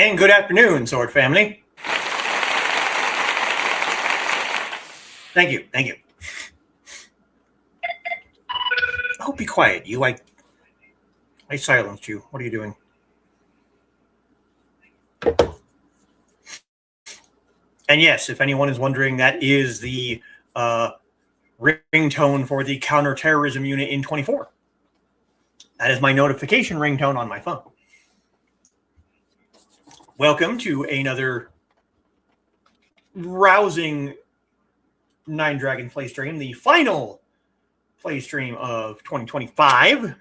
And good afternoon, Sword Family. Thank you. Oh, be quiet. I silenced you. What are you doing? And yes, if anyone is wondering, that is the ringtone for the counterterrorism unit in 24. That is my notification ringtone on my phone. Welcome to another rousing 9Dragons Playstream, the final Playstream of 2025.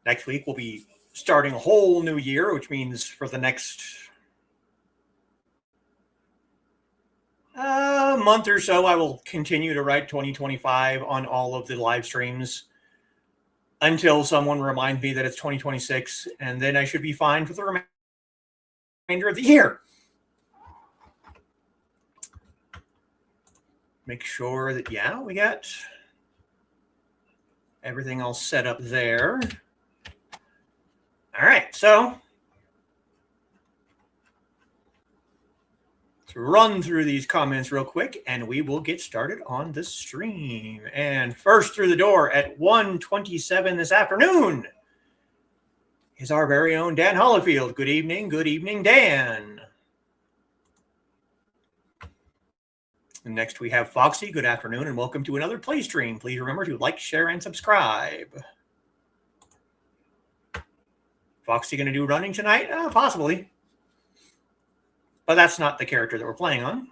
Next week, we'll be starting a whole new year, which means for the next month or so, I will continue to write 2025 on all of the live streams until someone reminds me that it's 2026, and then I should be fine for the remainder of the year. Make sure that, yeah, we got everything all set up there. All right, so let's run through these comments real quick, and we will get started on the stream. And first through the door at 1:27 this afternoon is our very own Dan Hollifield. Good evening, Dan. And next we have Foxy. Good afternoon, and welcome to another play stream. Please remember to like, share, and subscribe. Foxy going to do running tonight? Possibly. But that's not the character that we're playing on.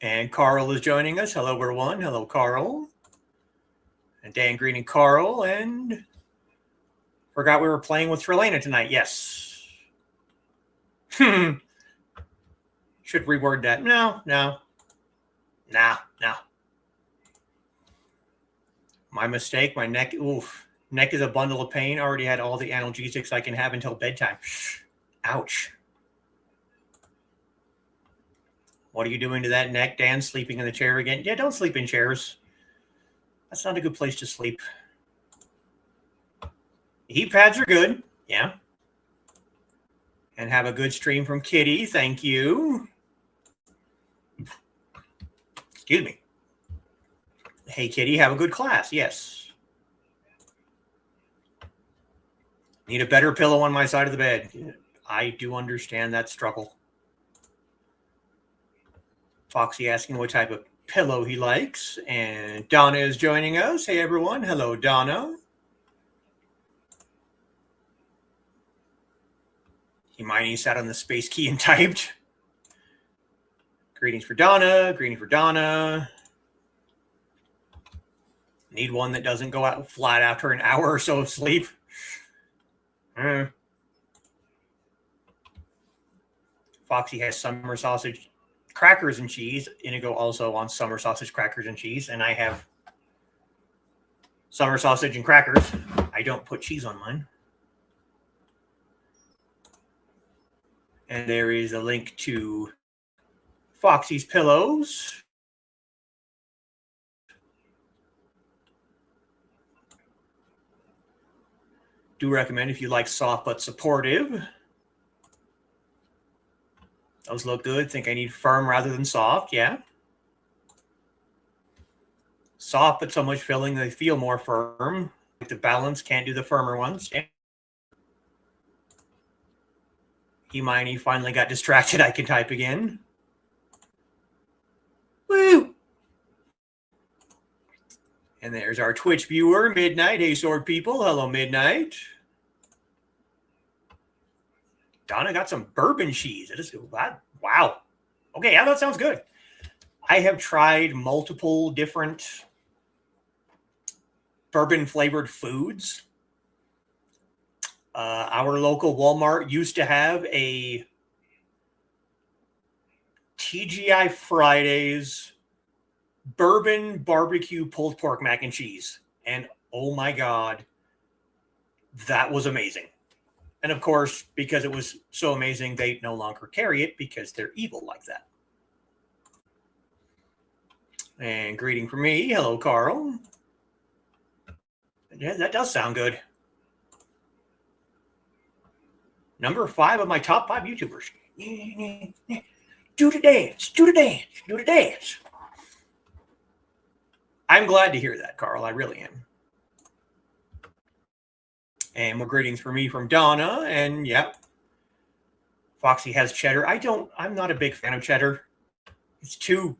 And Carl is joining us. Hello, everyone. Hello, Carl. And Dan Green and Carl. And forgot we were playing with Trilaina tonight. Yes. Should reword that. No. My mistake. My neck. Oof. Neck is a bundle of pain. Already had all the analgesics I can have until bedtime. Ouch. What are you doing to that neck, Dan? Sleeping in the chair again? Yeah, don't sleep in chairs. That's not a good place to sleep. Heat pads are good. Yeah. And have a good stream from Kitty. Thank you. Excuse me. Hey, Kitty, have a good class. Yes. Need a better pillow on my side of the bed. I do understand that struggle. Foxy asking what type of pillow he likes. And Donna is joining us. Hey, everyone. Hello, Donna. Hermione sat on the space key and typed. Greetings for Donna. Need one that doesn't go out flat after an hour or so of sleep. Foxy has summer sausage, crackers, and cheese. Inigo also wants summer sausage, crackers, and cheese. And I have summer sausage and crackers. I don't put cheese on mine. And there is a link to Foxy's pillows. Do recommend if you like soft but supportive. Those look good. Think I need firm rather than soft. Yeah. Soft but so much filling they feel more firm. Like the balance, can't do the firmer ones. Yeah. Hermione finally got distracted. I can type again. Woo! And there's our Twitch viewer, Midnight. Hey, Sword people. Hello, Midnight. Donna got some bourbon cheese. It is wow. Okay, yeah, that sounds good. I have tried multiple different bourbon-flavored foods. Our local Walmart used to have a TGI Fridays bourbon barbecue pulled pork mac and cheese. And oh my God, that was amazing. And of course, because it was so amazing, they no longer carry it because they're evil like that. And greeting from me. Hello, Carl. Yeah, that does sound good. Number 5 of my top 5 YouTubers. Do the dance, do the dance, do the dance. I'm glad to hear that, Carl. I really am. And more greetings for me from Donna. And yep, Foxy has cheddar. I'm not a big fan of cheddar. It's too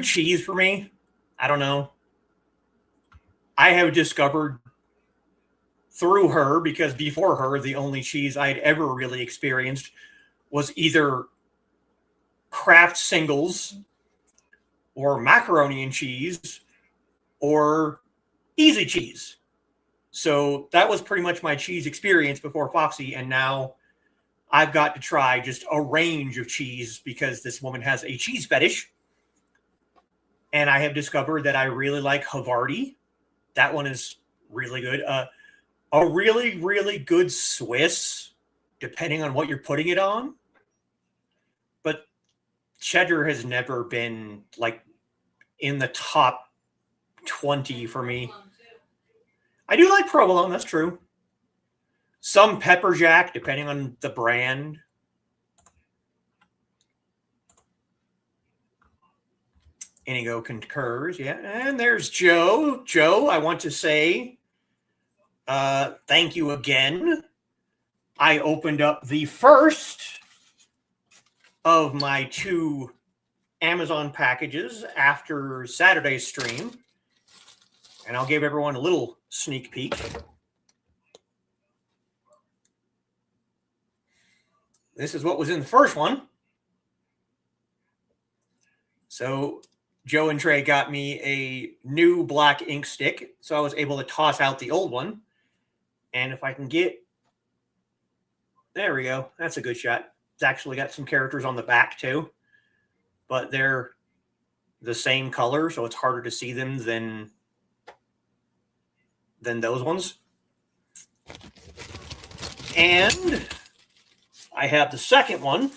cheese for me. I don't know. I have discovered through her, because before her, the only cheese I'd ever really experienced was either Kraft singles or macaroni and cheese or easy cheese. So that was pretty much my cheese experience before Foxy, and now I've got to try just a range of cheese because this woman has a cheese fetish. And I have discovered that I really like Havarti. That one is really good. A really, really good Swiss, depending on what you're putting it on. But cheddar has never been like in the top 20 for me. I do like provolone, that's true. Some pepper jack, depending on the brand. Inigo concurs, yeah. And there's Joe. Joe, I want to say thank you again. I opened up the first of my 2 Amazon packages after Saturday's stream. And I'll give everyone a little sneak peek. This is what was in the first one. So Joe and Trey got me a new black ink stick, so I was able to toss out the old one. And if I can get... There we go. That's a good shot. It's actually got some characters on the back, too. But they're the same color, so it's harder to see them than those ones. And I have the second one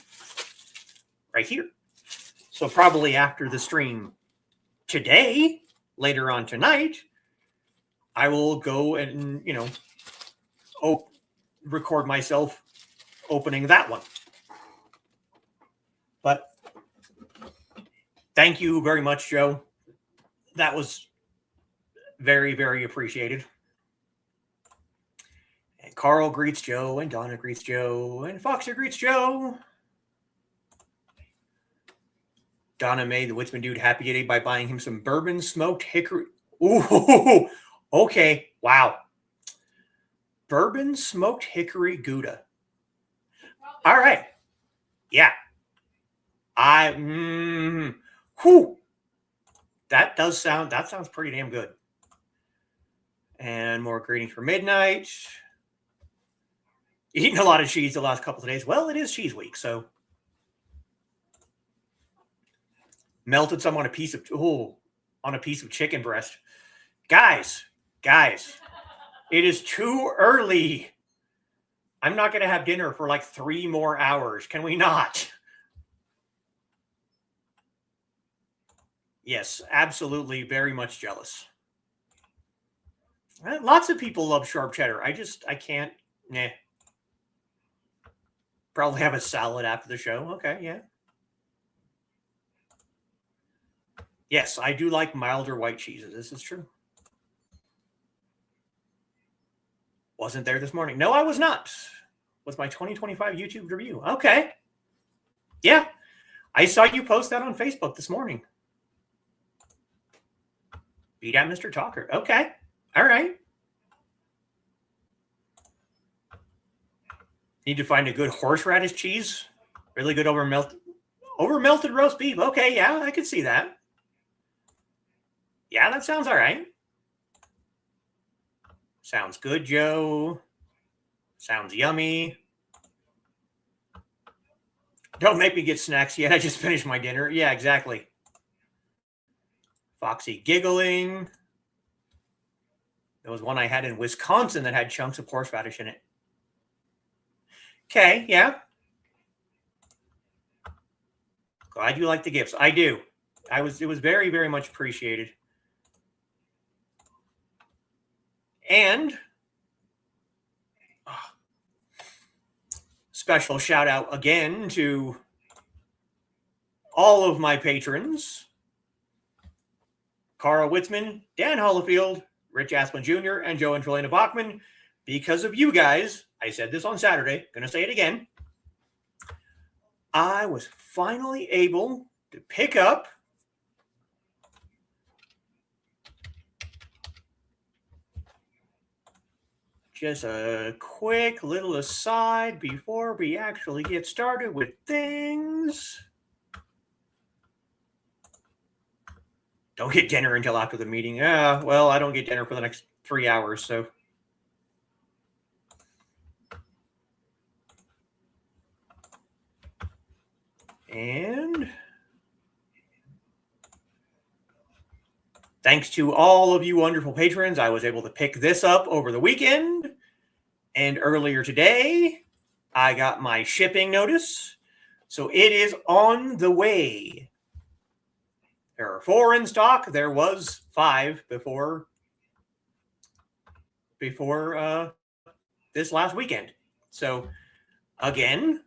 right here. So probably after the stream today, later on tonight, I will go and, record myself opening that one. But thank you very much, Joe. That was very, very appreciated. And Carl greets Joe, and Donna greets Joe, and Foxer greets Joe. Donna made the Witsman dude happy today by buying him some bourbon smoked hickory. Ooh, okay. Wow. Bourbon smoked hickory Gouda. All right. Yeah. That sounds pretty damn good. And more greetings for midnight. Eating a lot of cheese the last couple of days. Well, it is cheese week, so. Melted some on a piece of chicken breast. Guys, it is too early. I'm not going to have dinner for like 3 more hours. Can we not? Yes, absolutely. Very much jealous. Lots of people love sharp cheddar. I can't. Nah. Probably have a salad after the show. Okay, yeah. Yes, I do like milder white cheeses. This is true. Wasn't there this morning. No, I was not. Was my 2025 YouTube review. Okay. Yeah. I saw you post that on Facebook this morning. Beat out Mr. Talker. Okay. All right. Need to find a good horseradish cheese. Really good over melted roast beef. Okay, yeah, I can see that. Yeah, that sounds all right. Sounds good, Joe. Sounds yummy. Don't make me get snacks yet. I just finished my dinner. Yeah, exactly. Foxy giggling. There was one I had in Wisconsin that had chunks of horseradish in it. Okay, yeah. Glad you like the gifts. I do. It was very, very much appreciated. And Special shout out again to all of my patrons: Carl Witzman, Dan Hollifield, Rich Asplin Jr., and Joe and Trilaina Bachman. Because of you guys, I said this on Saturday, going to say it again, I was finally able to pick up just a quick little aside before we actually get started with things. Don't get dinner until after the meeting. Well, I don't get dinner for the next 3 hours, so. And thanks to all of you wonderful patrons, I was able to pick this up over the weekend. And earlier today, I got my shipping notice. So it is on the way. There are 4 in stock. There was 5 before this last weekend. So again,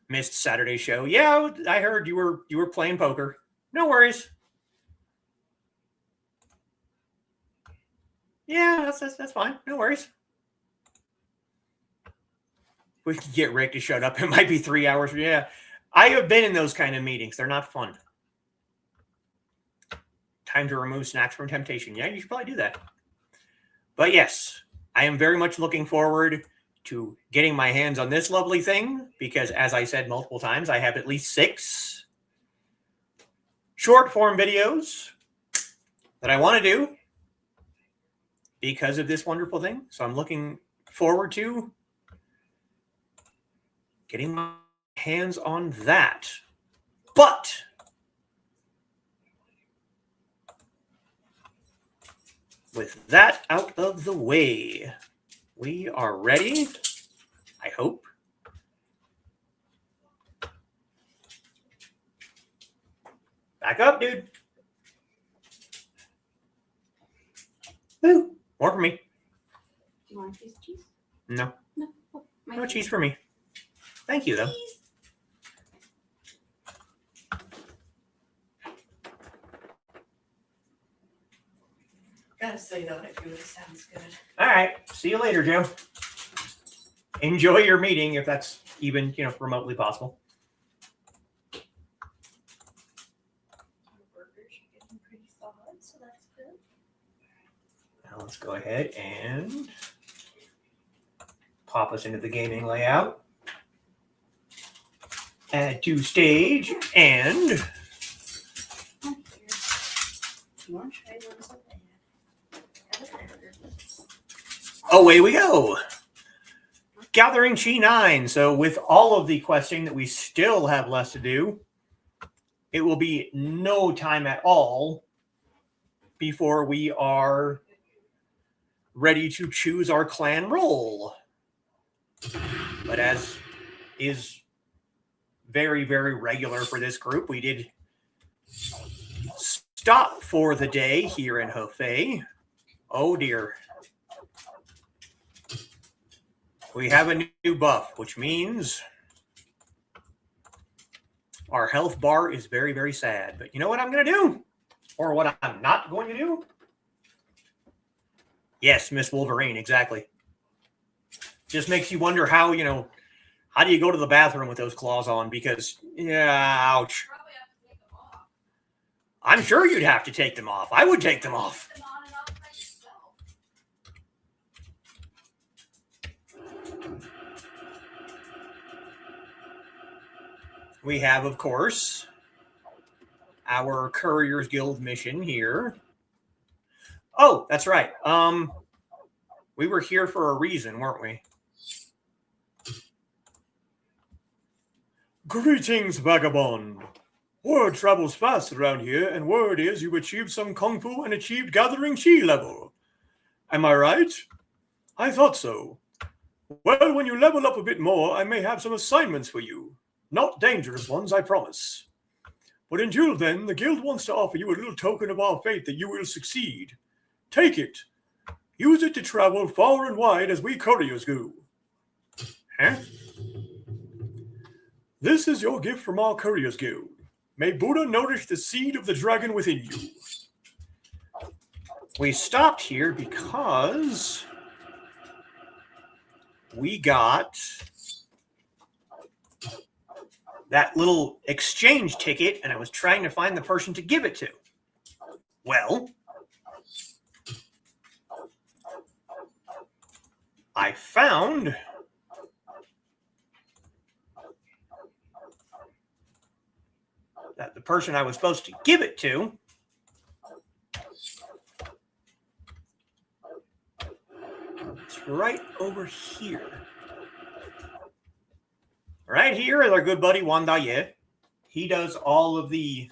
missed Saturday's show. Yeah, I heard you were playing poker. No worries. Yeah, that's fine. No worries. We can get Rick to shut up. It might be 3 hours. Yeah, I have been in those kind of meetings. They're not fun. Time to remove snacks from temptation. Yeah, you should probably do that. But yes, I am very much looking forward to getting my hands on this lovely thing because, as I said multiple times, I have at least 6 short form videos that I want to do because of this wonderful thing. So I'm looking forward to getting my hands on that. But with that out of the way, we are ready, I hope. Back up, dude. Woo. More for me. Do you want a piece of cheese? No. No. Oh, no cheese for me. Thank you, though. Gotta say though, it really sounds good. All right. See you later, Joe. Enjoy your meeting if that's even, remotely possible. The burgers are getting pretty solid, so that's good. Now let's go ahead and pop us into the gaming layout. Add to stage and Oh, you want to try those up there? away we go. Gathering Chi 9. So with all of the questing that we still have left to do, it will be no time at all before we are ready to choose our clan role. But as is very, very regular for this group, we did stop for the day here in Hefei. Oh dear. We have a new buff, which means our health bar is very, very sad. But you know what I'm going to do? Or what I'm not going to do? Yes, Miss Wolverine, exactly. Just makes you wonder how, how do you go to the bathroom with those claws on? Because, yeah, ouch. I'm sure you'd have to take them off. I would take them off. We have, of course, our Couriers Guild mission here. Oh, that's right. We were here for a reason, weren't we? Greetings, vagabond. Word travels fast around here, and word is you achieved some kung fu and achieved gathering chi level. Am I right? I thought so. Well, when you level up a bit more, I may have some assignments for you. Not dangerous ones, I promise. But until then, the guild wants to offer you a little token of our faith that you will succeed. Take it. Use it to travel far and wide as we couriers go. Huh? This is your gift from our couriers guild. May Buddha nourish the seed of the dragon within you. We stopped here because we got that little exchange ticket, and I was trying to find the person to give it to. Well, I found that the person I was supposed to give it to is right over here. Right here is our good buddy Wang Daye. He does all of the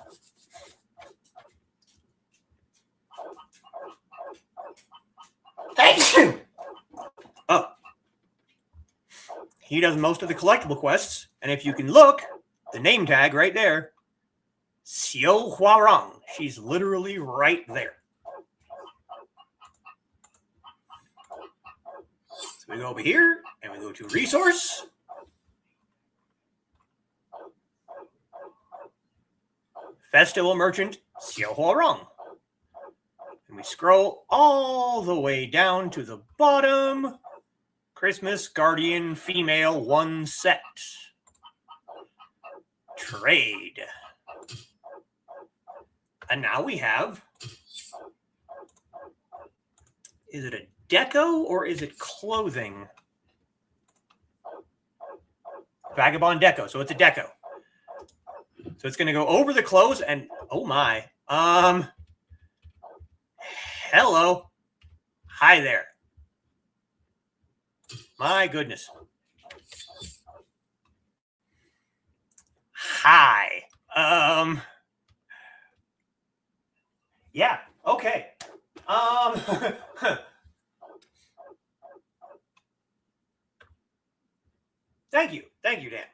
he does most of the collectible quests, and if you can look, the name tag right there, Xiao Huarang. She's literally right there. So we go over here, and we go to resource. Festival Merchant, Xiao Huarang. And we scroll all the way down to the bottom. Christmas Guardian Female 1 set. Trade. And now we have, is it a deco or is it clothing? Vagabond deco, so it's a deco. So it's going to go over the clothes and, oh my, hello. Hi there. My goodness. Hi. Yeah, okay. Thank you, Dan.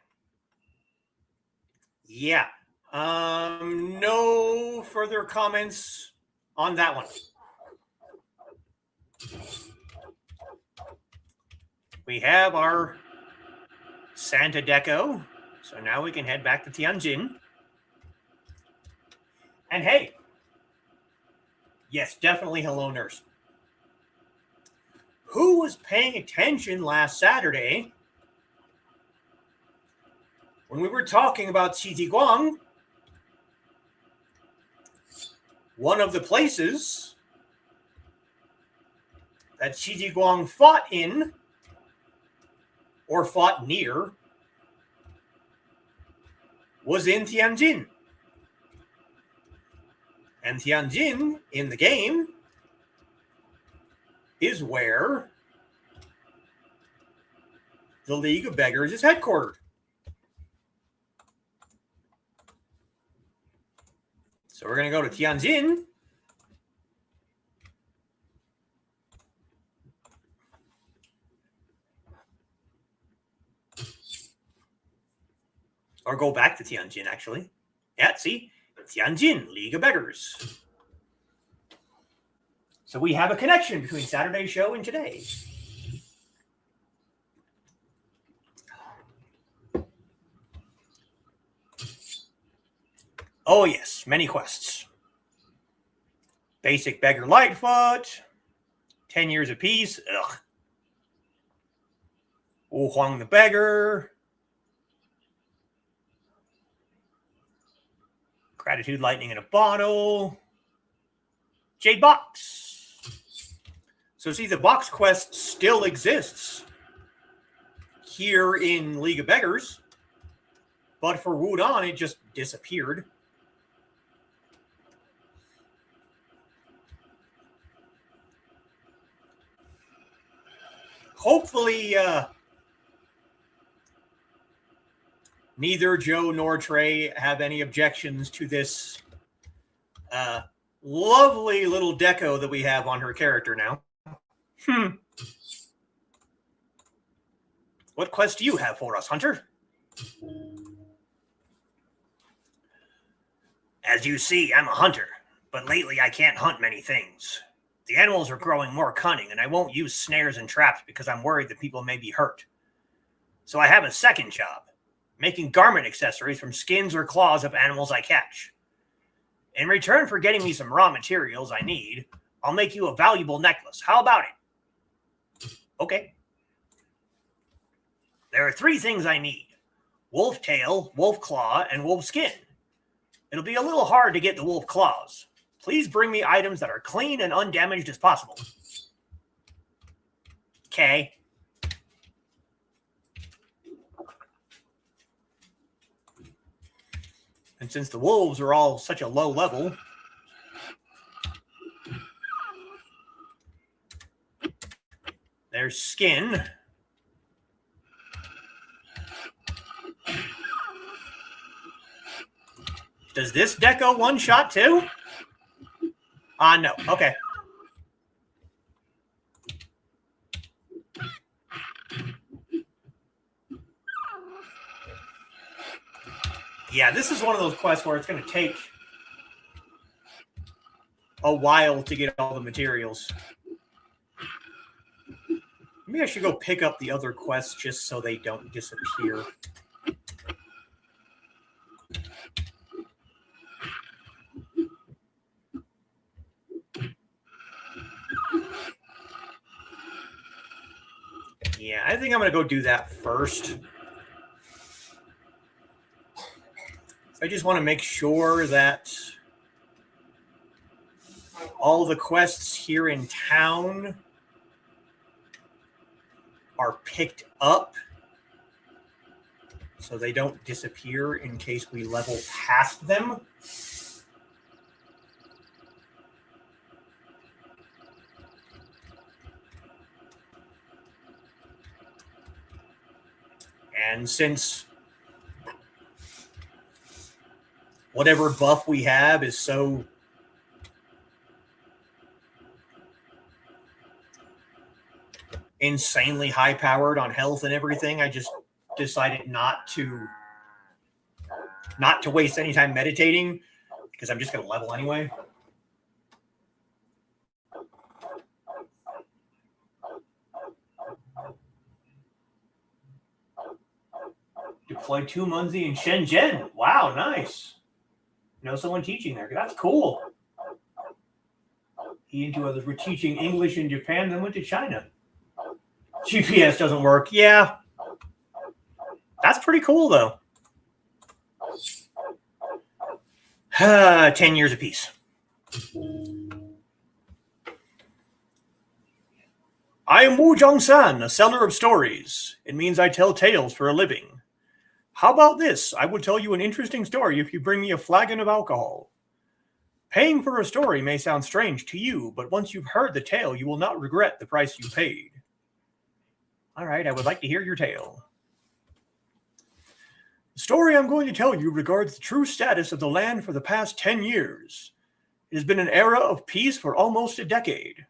Yeah. No further comments on that one. We have our Santa deco. So now we can head back to Tianjin. And hey, yes, definitely hello, nurse. Who was paying attention last Saturday when we were talking about Qi Guang? One of the places that Qi Guang fought in, or fought near, was in Tianjin. And Tianjin, in the game, is where the League of Beggars is headquartered. So we're going to go to Tianjin. Or go back to Tianjin, actually. Yeah, see? Tianjin, League of Beggars. So we have a connection between Saturday's show and today. Oh, yes, many quests. Basic Beggar Lightfoot. 10 years apiece. Ugh. Wu Huang the Beggar. Gratitude Lightning in a Bottle. Jade Box. So see, the box quest still exists here in League of Beggars. But for Wudon, it just disappeared. Hopefully, neither Joe nor Trey have any objections to this lovely little deco that we have on her character now. What quest do you have for us, Hunter? As you see, I'm a hunter, but lately I can't hunt many things. The animals are growing more cunning, and I won't use snares and traps because I'm worried that people may be hurt. So I have a second job, making garment accessories from skins or claws of animals I catch. In return for getting me some raw materials I need, I'll make you a valuable necklace. How about it? Okay. There are 3 things I need: wolf tail, wolf claw, and wolf skin. It'll be a little hard to get the wolf claws. Please bring me items that are clean and undamaged as possible. Okay. And since the wolves are all such a low level, their skin. Does this deco one-shot too? No. Okay. Yeah, this is one of those quests where it's going to take a while to get all the materials. Maybe I should go pick up the other quests just so they don't disappear. Yeah, I think I'm going to go do that first. I just want to make sure that all the quests here in town are picked up so they don't disappear in case we level past them. And since whatever buff we have is so insanely high powered on health and everything, I just decided not to waste any time meditating because I'm just going to level anyway. Deployed 2 Munzi in Shenzhen. Wow, nice. Know someone teaching there. That's cool. He and 2 others were teaching English in Japan, then went to China. GPS doesn't work. Yeah. That's pretty cool, though. 10 years apiece. I am Wu Zhongsan, a seller of stories. It means I tell tales for a living. How about this? I will tell you an interesting story if you bring me a flagon of alcohol. Paying for a story may sound strange to you, but once you've heard the tale, you will not regret the price you paid. All right, I would like to hear your tale. The story I'm going to tell you regards the true status of the land for the past 10 years. It has been an era of peace for almost a decade.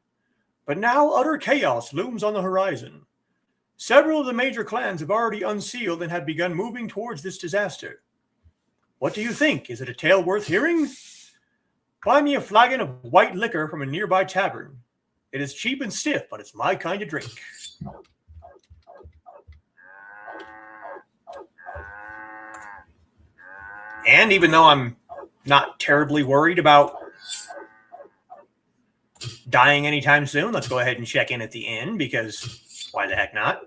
But now utter chaos looms on the horizon. Several of the major clans have already unsealed and have begun moving towards this disaster. What do you think? Is it a tale worth hearing? Buy me a flagon of white liquor from a nearby tavern. It is cheap and stiff, but it's my kind of drink. And even though I'm not terribly worried about dying anytime soon, let's go ahead and check in at the inn, because why the heck not?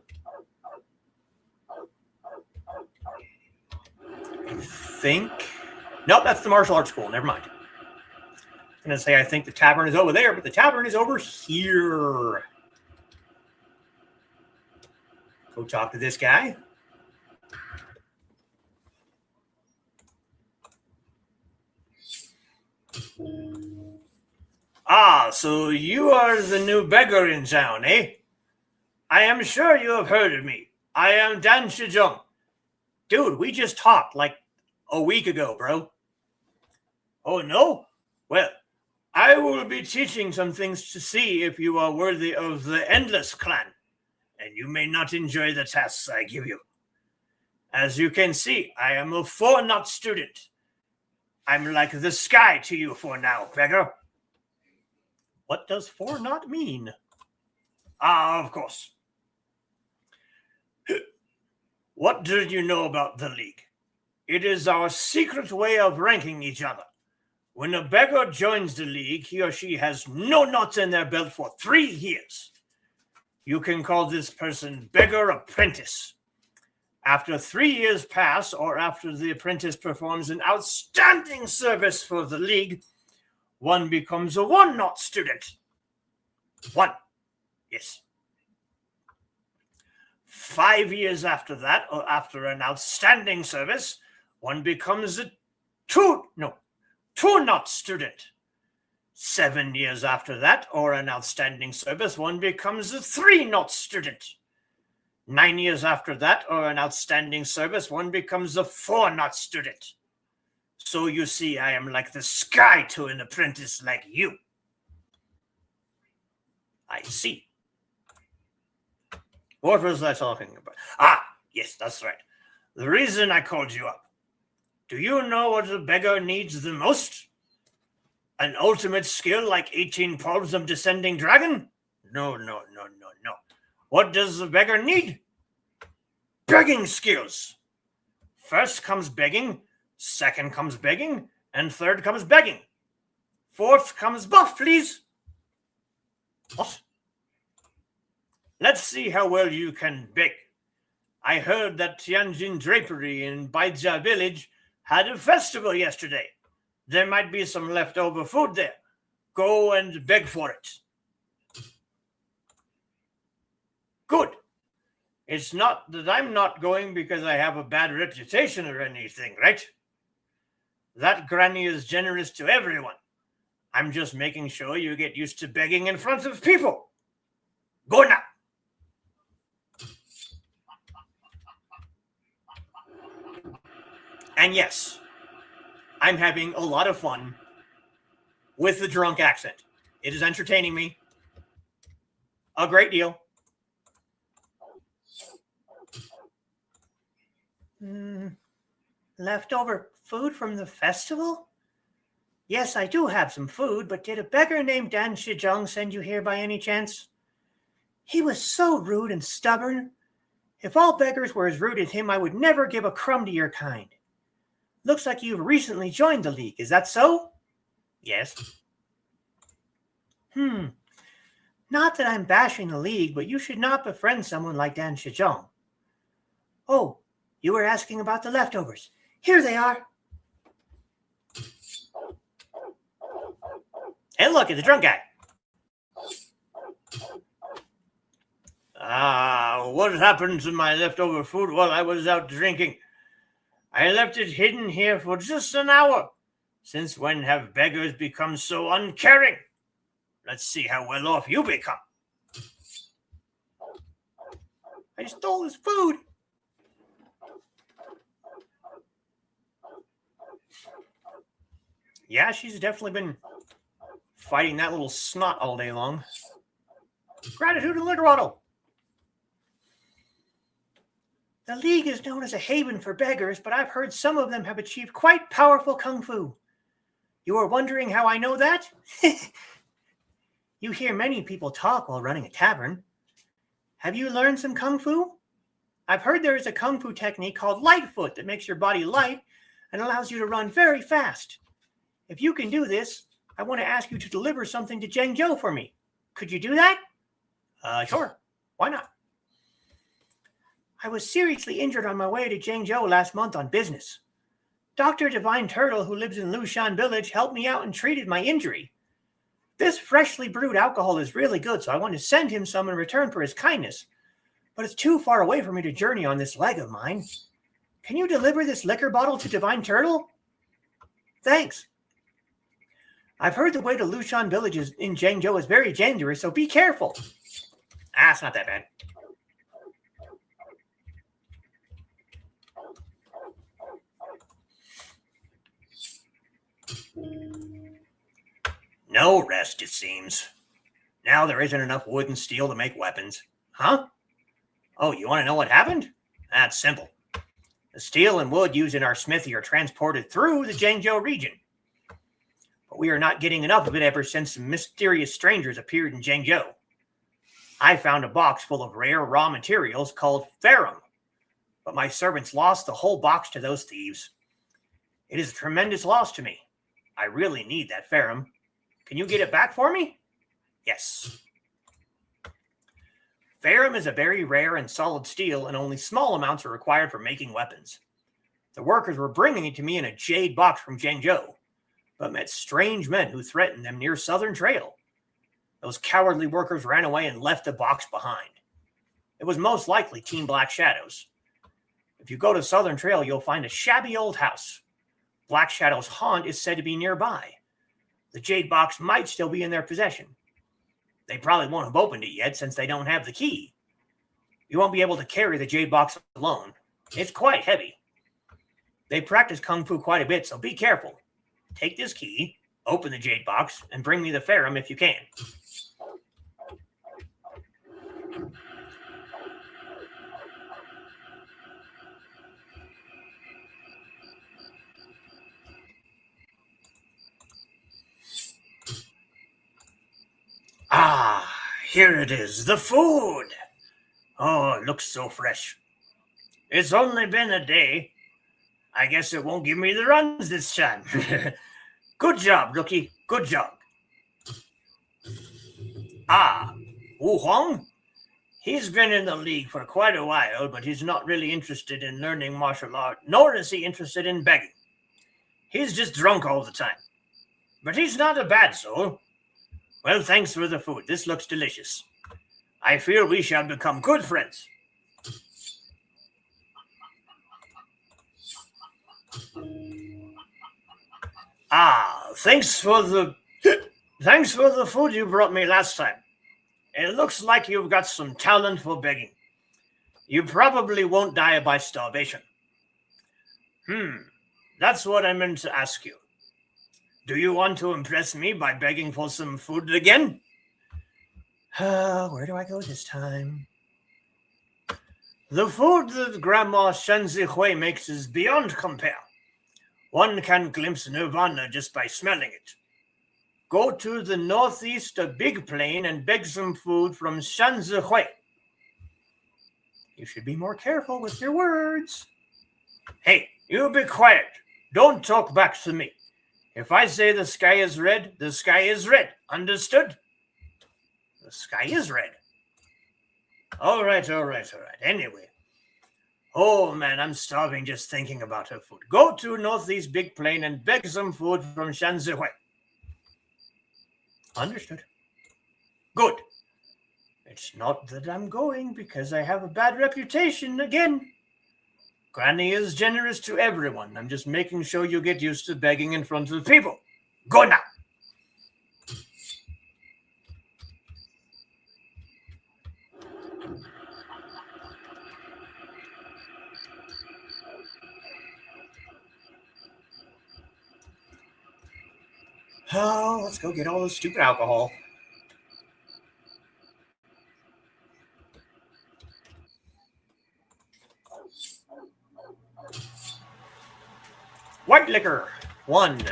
I think... Nope, that's the martial arts school. Never mind. I'm going to say I think the tavern is over there, but the tavern is over here. Go talk to this guy. Ah, so you are the new beggar in town, eh? I am sure you have heard of me. I am Dan Shizhong. Dude, we just talked like a week ago, bro. Oh, no? Well, I will be teaching some things to see if you are worthy of the Endless clan, and you may not enjoy the tasks I give you. As you can see, I am a 4-knot student. I'm like the sky to you for now, beggar. What does 4 not mean? Ah, of course. What did you know about the League? It is our secret way of ranking each other. When a beggar joins the League, he or she has no knots in their belt for 3 years. You can call this person Beggar Apprentice. After 3 years pass, or after the apprentice performs an outstanding service for the League, one becomes a 1-knot student. 1. Yes. 5 years after that, or after an outstanding service, one becomes a 2-knot student. 7 years after that, or an outstanding service, one becomes a 3-knot student. 9 years after that, or an outstanding service, one becomes a 4-knot student. So you see, I am like the sky to an apprentice like you. I see. What was I talking about? Ah, yes, that's right. The reason I called you up. Do you know what a beggar needs the most? An ultimate skill like 18 palms of descending dragon? No. What does the beggar need? Begging skills. First comes begging, second comes begging, and third comes begging. Fourth comes buff, please. What? Let's see how well you can beg. I heard that Tianjin Drapery in Baija village had a festival yesterday. There might be some leftover food there. Go and beg for it. Good. It's not that I'm not going because I have a bad reputation or anything, right? That granny is generous to everyone. I'm just making sure you get used to begging in front of people. Go now. And yes, I'm having a lot of fun with the drunk accent. It is entertaining me a great deal. Leftover food from the festival? Yes, I do have some food, but did a beggar named Dan Shijong send you here by any chance? He was so rude and stubborn. If all beggars were as rude as him, I would never give a crumb to your kind. Looks like you've recently joined the League. Is that so? Yes. Not that I'm bashing the League, but you should not befriend someone like Dan Shijong. Oh, you were asking about the leftovers. Here they are. Hey, look, it's the drunk guy. What happened to my leftover food while I was out drinking? I left it hidden here for just an hour. Since when have beggars become so uncaring? Let's see how well off you become. I stole his food. Yeah, she's definitely been fighting that little snot all day long. Gratitude and Liderado. The League is known as a haven for beggars, but I've heard some of them have achieved quite powerful kung fu. You are wondering how I know that? You hear many people talk while running a tavern. Have you learned some kung fu? I've heard there is a kung fu technique called Lightfoot that makes your body light and allows you to run very fast. If you can do this, I want to ask you to deliver something to Zhengzhou for me. Could you do that? Sure. Why not? I was seriously injured on my way to Zhengzhou last month on business. Dr. Divine Turtle, who lives in Lushan Village, helped me out and treated my injury. This freshly brewed alcohol is really good, so I want to send him some in return for his kindness. But it's too far away for me to journey on this leg of mine. Can you deliver this liquor bottle to Divine Turtle? Thanks. I've heard the way to Lushan Village in Zhengzhou is very dangerous, so be careful. It's not that bad. No rest, it seems. Now there isn't enough wood and steel to make weapons. Huh? Oh, you want to know what happened? That's simple. The steel and wood used in our smithy are transported through the Zhengzhou region. but we are not getting enough of it ever since some mysterious strangers appeared in Zhengzhou. I found a box full of rare raw materials called ferrum, but my servants lost the whole box to those thieves. It is a tremendous loss to me. I really need that ferrum. Can you get it back for me? Yes. Ferrum is a very rare and solid steel, and only small amounts are required for making weapons. The workers were bringing it to me in a jade box from Zhengzhou, but met strange men who threatened them near Southern Trail. Those cowardly workers ran away and left the box behind. It was most likely Team Black Shadows. If you go to Southern Trail, you'll find a shabby old house. Black Shadow's haunt is said to be nearby. The jade box might still be in their possession. They probably won't have opened it yet since they don't have the key. You won't be able to carry the jade box alone. It's quite heavy. They practice kung fu quite a bit, so be careful. Take this key, open the jade box, and bring me the ferrum if you can. Ah, here it is, the food. Oh, it looks so fresh. It's only been a day. I guess it won't give me the runs this time. Good job, rookie. Good job. Ah, Wu Huang? He's been in the league for quite a while, but he's not really interested in learning martial art, nor is he interested in begging. He's just drunk all the time. But he's not a bad soul. Well, thanks for the food. This looks delicious. I feel we shall become good friends. Ah, thanks for the food you brought me last time. It looks like you've got some talent for begging. You probably won't die by starvation. That's what I meant to ask you. Do you want to impress me by begging for some food again? Where do I go this time? The food that Grandma Shen Zihui makes is beyond compare. One can glimpse nirvana just by smelling it. Go to the northeast of Big Plain and beg some food from Shen Zihui. You should be more careful with your words. Hey, you be quiet. Don't talk back to me. If I say the sky is red, the sky is red. Understood? The sky is red. All right. Anyway. Oh, man, I'm starving just thinking about her food. Go to Northeast Big Plain and beg some food from Shan Zihui. Understood. Good. It's not that I'm going because I have a bad reputation again. Granny is generous to everyone. I'm just making sure you get used to begging in front of people. Go now. Oh, let's go get all this stupid alcohol. White liquor, 1.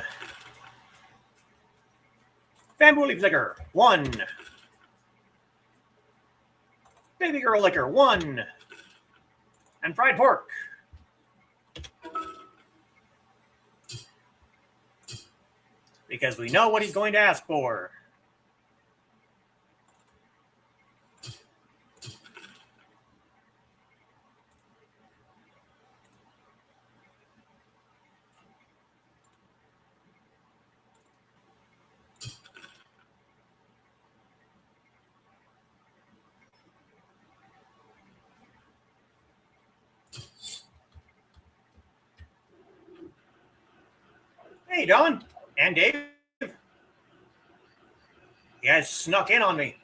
Bamboo leaf liquor, 1. Baby girl liquor, 1. And fried pork. Because we know what he's going to ask for. Hey, Don. And Dave. You guys snuck in on me.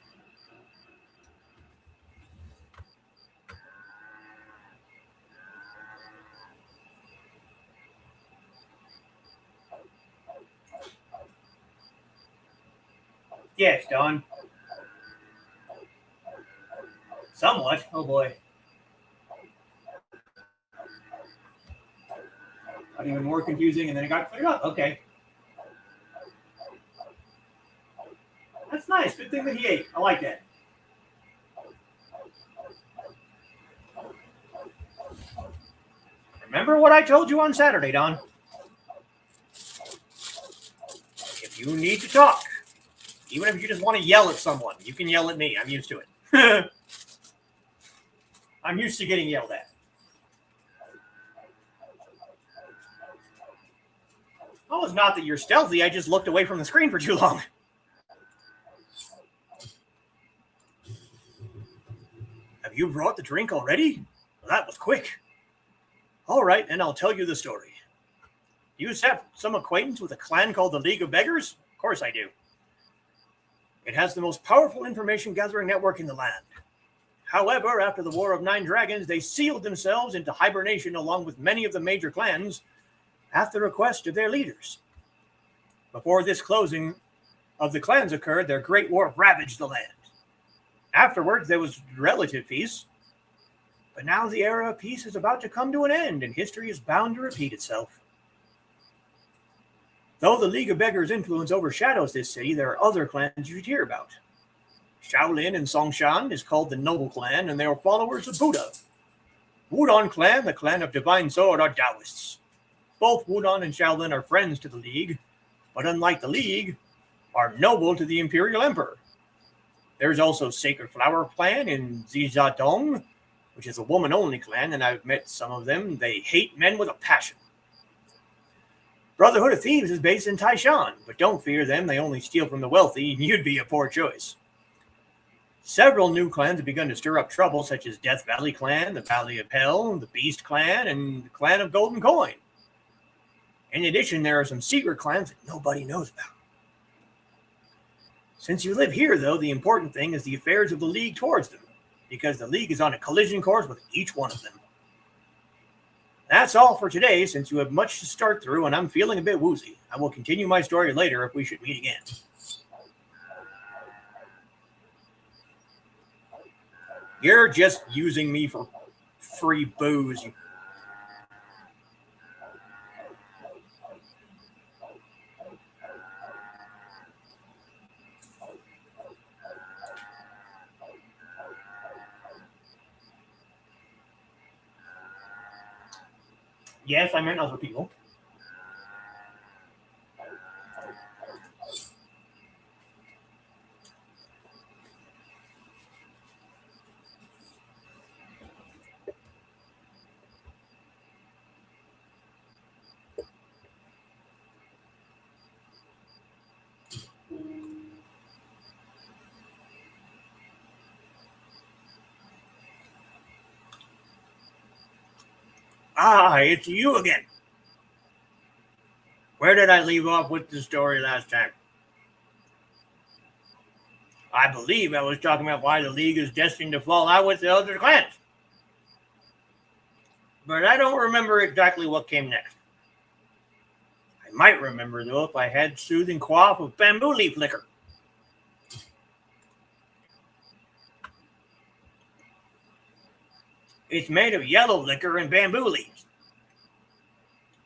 Yes, Don. Somewhat. Oh, boy. Got even more confusing, and then it got cleared up. Okay. That's nice. Good thing that he ate. I like that. Remember what I told you on Saturday, Don? If you need to talk, even if you just want to yell at someone, you can yell at me. I'm used to it. I'm used to getting yelled at. Oh, it's not that you're stealthy. I just looked away from the screen for too long. Have you brought the drink already? Well, that was quick. All right, and I'll tell you the story. You have some acquaintance with a clan called the League of Beggars? Of course I do. It has the most powerful information gathering network in the land. However, after the War of 9 Dragons, they sealed themselves into hibernation along with many of the major clans at the request of their leaders. Before this closing of the clans occurred, their great war ravaged the land. Afterwards, there was relative peace. But now the era of peace is about to come to an end, and history is bound to repeat itself. Though the League of Beggars' influence overshadows this city, there are other clans you should hear about. Shaolin and Songshan is called the Noble Clan, and they are followers of Buddha. Wudon Clan, the clan of Divine Sword, are Taoists. Both Wudon and Shaolin are friends to the League, but unlike the League, are noble to the Imperial Emperor. There's also Sacred Flower Clan in Zizadong, which is a woman-only clan, and I've met some of them. They hate men with a passion. Brotherhood of Thieves is based in Taishan, but don't fear them. They only steal from the wealthy, and you'd be a poor choice. Several new clans have begun to stir up trouble, such as Death Valley Clan, the Valley of Hell, the Beast Clan, and the Clan of Golden Coin. In addition, there are some secret clans that nobody knows about. Since you live here, though, the important thing is the affairs of the League towards them, because the League is on a collision course with each one of them. That's all for today, since you have much to start through and I'm feeling a bit woozy. I will continue my story later if we should meet again. You're just using me for free booze. Yes, I meant other people. Ah, it's you again. Where did I leave off with the story last time? I believe I was talking about why the League is destined to fall out with the other clans. But I don't remember exactly what came next. I might remember, though, if I had soothing quaff of bamboo leaf liquor. It's made of yellow liquor and bamboo leaves.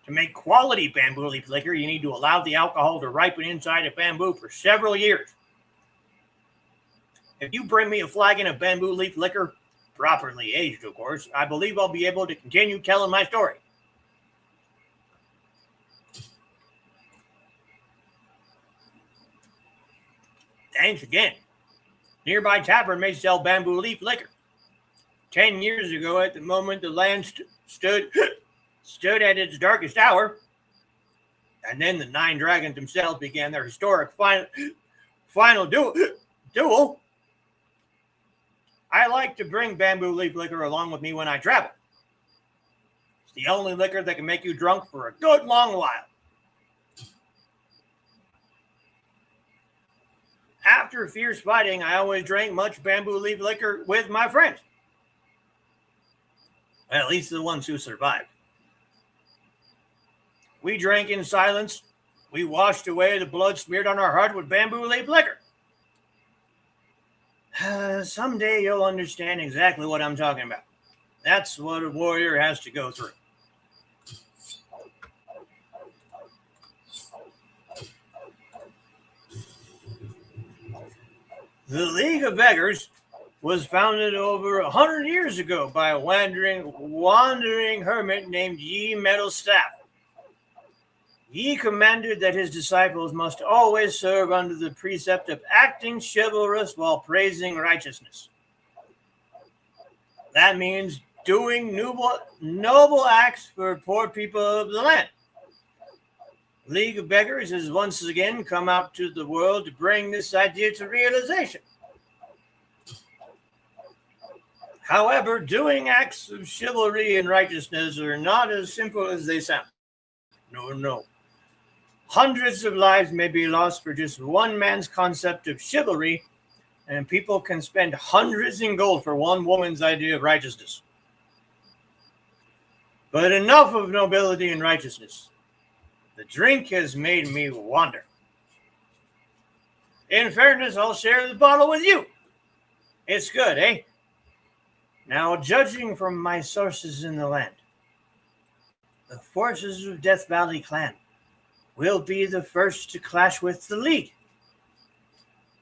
To make quality bamboo leaf liquor, you need to allow the alcohol to ripen inside a bamboo for several years. If you bring me a flagon of bamboo leaf liquor, properly aged, of course, I believe I'll be able to continue telling my story. Thanks again. Nearby tavern may sell bamboo leaf liquor. 10 years ago, at the moment the land stood at its darkest hour, and then the 9 Dragons themselves began their historic final duel. I like to bring bamboo leaf liquor along with me when I travel. It's the only liquor that can make you drunk for a good long while. After fierce fighting, I always drank much bamboo leaf liquor with my friends. At least the ones who survived. We drank in silence. We washed away the blood smeared on our heart with bamboo leaf liquor. Someday you'll understand exactly what I'm talking about. That's what a warrior has to go through. The League of Beggars was founded over 100 years ago by a wandering hermit named Ye Metalstaff. He commanded that his disciples must always serve under the precept of acting chivalrous while praising righteousness. That means doing noble acts for poor people of the land. League of Beggars has once again come out to the world to bring this idea to realization. However, doing acts of chivalry and righteousness are not as simple as they sound. No. Hundreds of lives may be lost for just one man's concept of chivalry, and people can spend hundreds in gold for one woman's idea of righteousness. But enough of nobility and righteousness. The drink has made me wander. In fairness, I'll share the bottle with you. It's good, eh? Now, judging from my sources in the land, the forces of Death Valley Clan will be the first to clash with the League.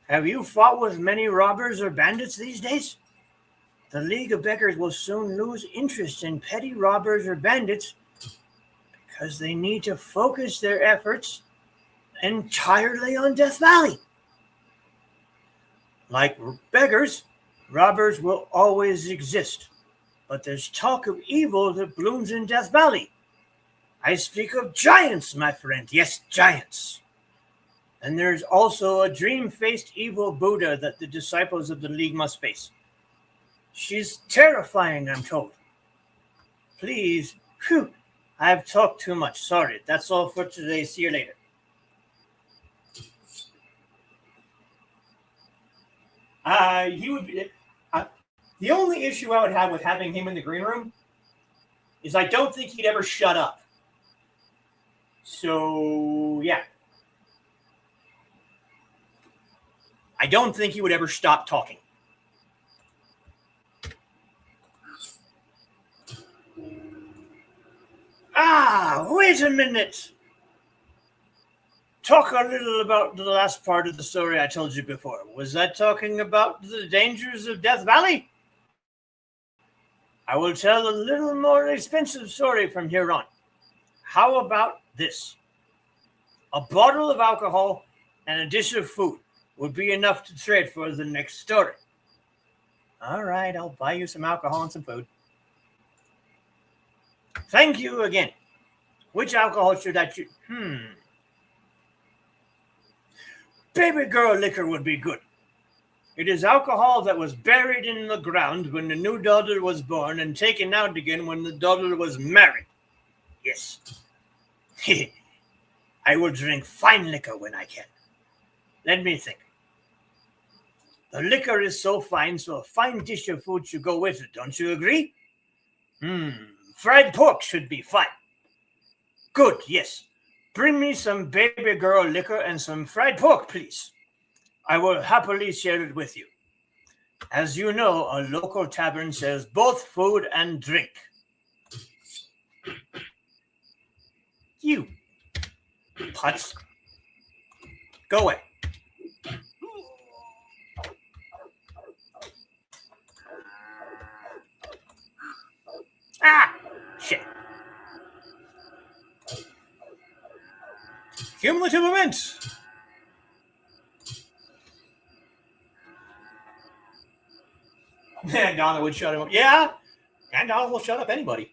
Have you fought with many robbers or bandits these days? The League of Beggars will soon lose interest in petty robbers or bandits because they need to focus their efforts entirely on Death Valley. Like beggars, robbers will always exist, but there's talk of evil that blooms in Death Valley. I speak of giants, my friend. Yes, giants. And there's also a dream-faced evil Buddha that the disciples of the League must face. She's terrifying, I'm told. Please, I've talked too much. Sorry. That's all for today. See you later. He would be... the only issue I would have with having him in the green room is I don't think he'd ever shut up. So, yeah. I don't think he would ever stop talking. Wait a minute. Talk a little about the last part of the story I told you before. Was that talking about the dangers of Death Valley? I will tell a little more expensive story from here on. How about this? A bottle of alcohol and a dish of food would be enough to trade for the next story. All right, I'll buy you some alcohol and some food. Thank you again. Which alcohol should I choose? Baby girl liquor would be good. It is alcohol that was buried in the ground when the new daughter was born and taken out again when the daughter was married. Yes. I will drink fine liquor when I can. Let me think. The liquor is so fine, so a fine dish of food should go with it. Don't you agree? Fried pork should be fine. Good, yes. Bring me some baby girl liquor and some fried pork, please. I will happily share it with you. As you know, a local tavern sells both food and drink. You putz. Go away. Shit. Cumulative events. Donna would shut him up. Yeah, and Donna will shut up anybody.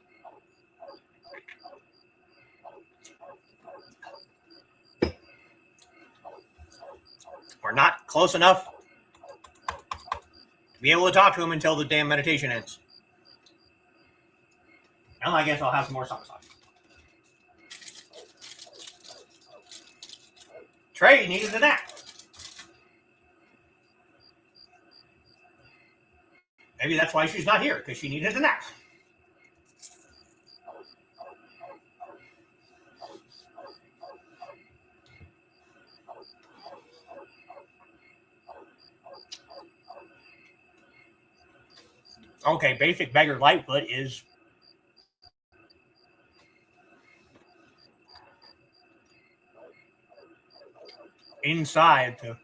We're not close enough to be able to talk to him until the damn meditation ends. Well, I guess I'll have some more summer sauce. Trey needed a nap. Maybe that's why she's not here, because she needed a nap. Okay, basic beggar Lightfoot is inside the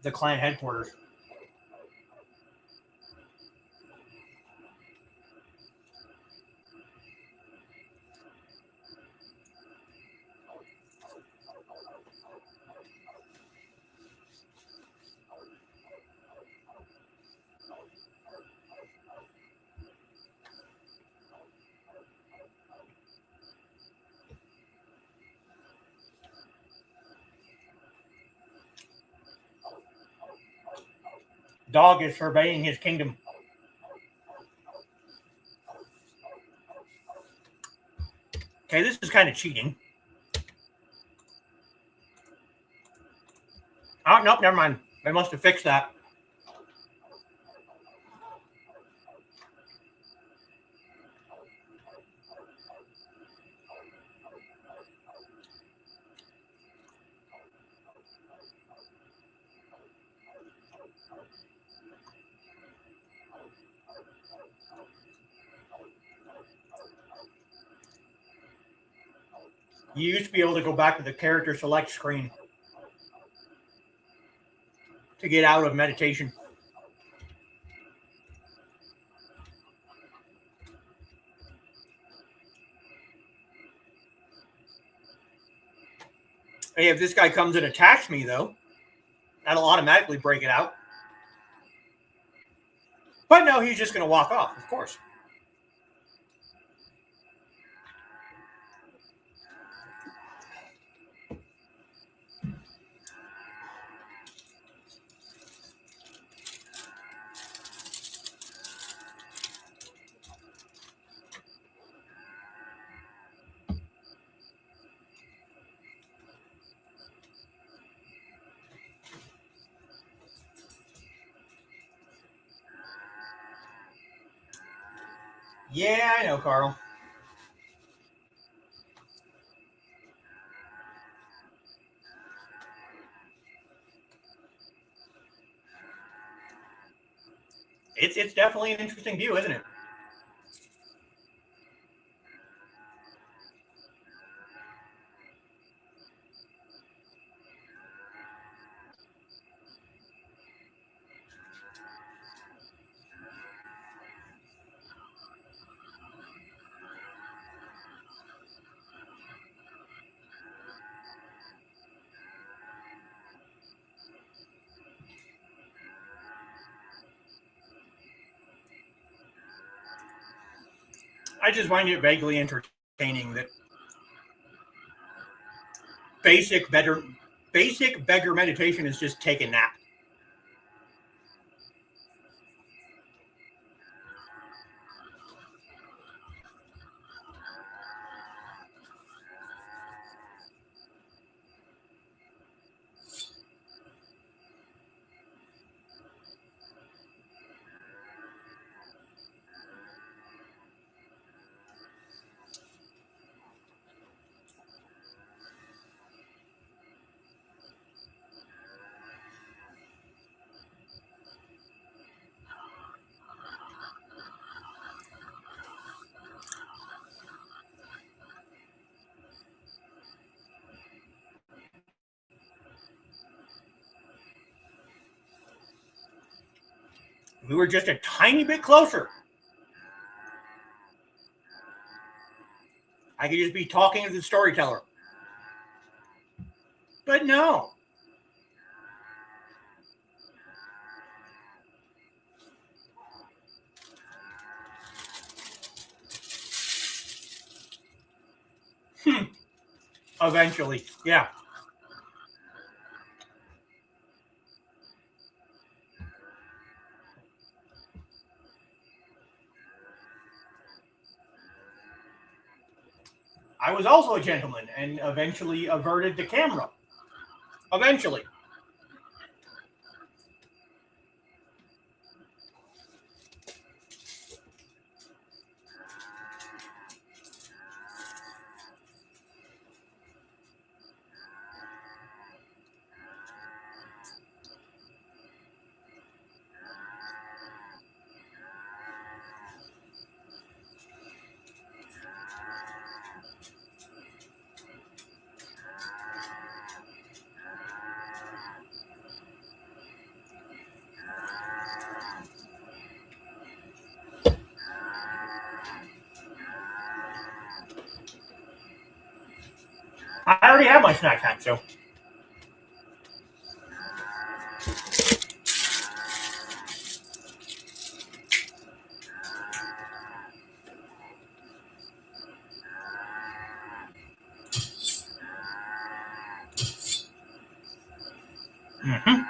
the clan headquarters. Dog is surveying his kingdom. Okay, this is kind of cheating. Oh, nope, never mind. They must have fixed that. You used to be able to go back to the character select screen to get out of meditation. Hey, if this guy comes and attacks me, though, that'll automatically break it out. But no, he's just going to walk off, of course. Yeah, I know, Carl. It's definitely an interesting view, isn't it? I just find it vaguely entertaining that basic beggar meditation is just take a nap. We were just a tiny bit closer. I could just be talking to the storyteller. But no. Eventually, yeah. I was also a gentleman and eventually averted the camera. Eventually. I already have my snack time, so. Mm-hmm.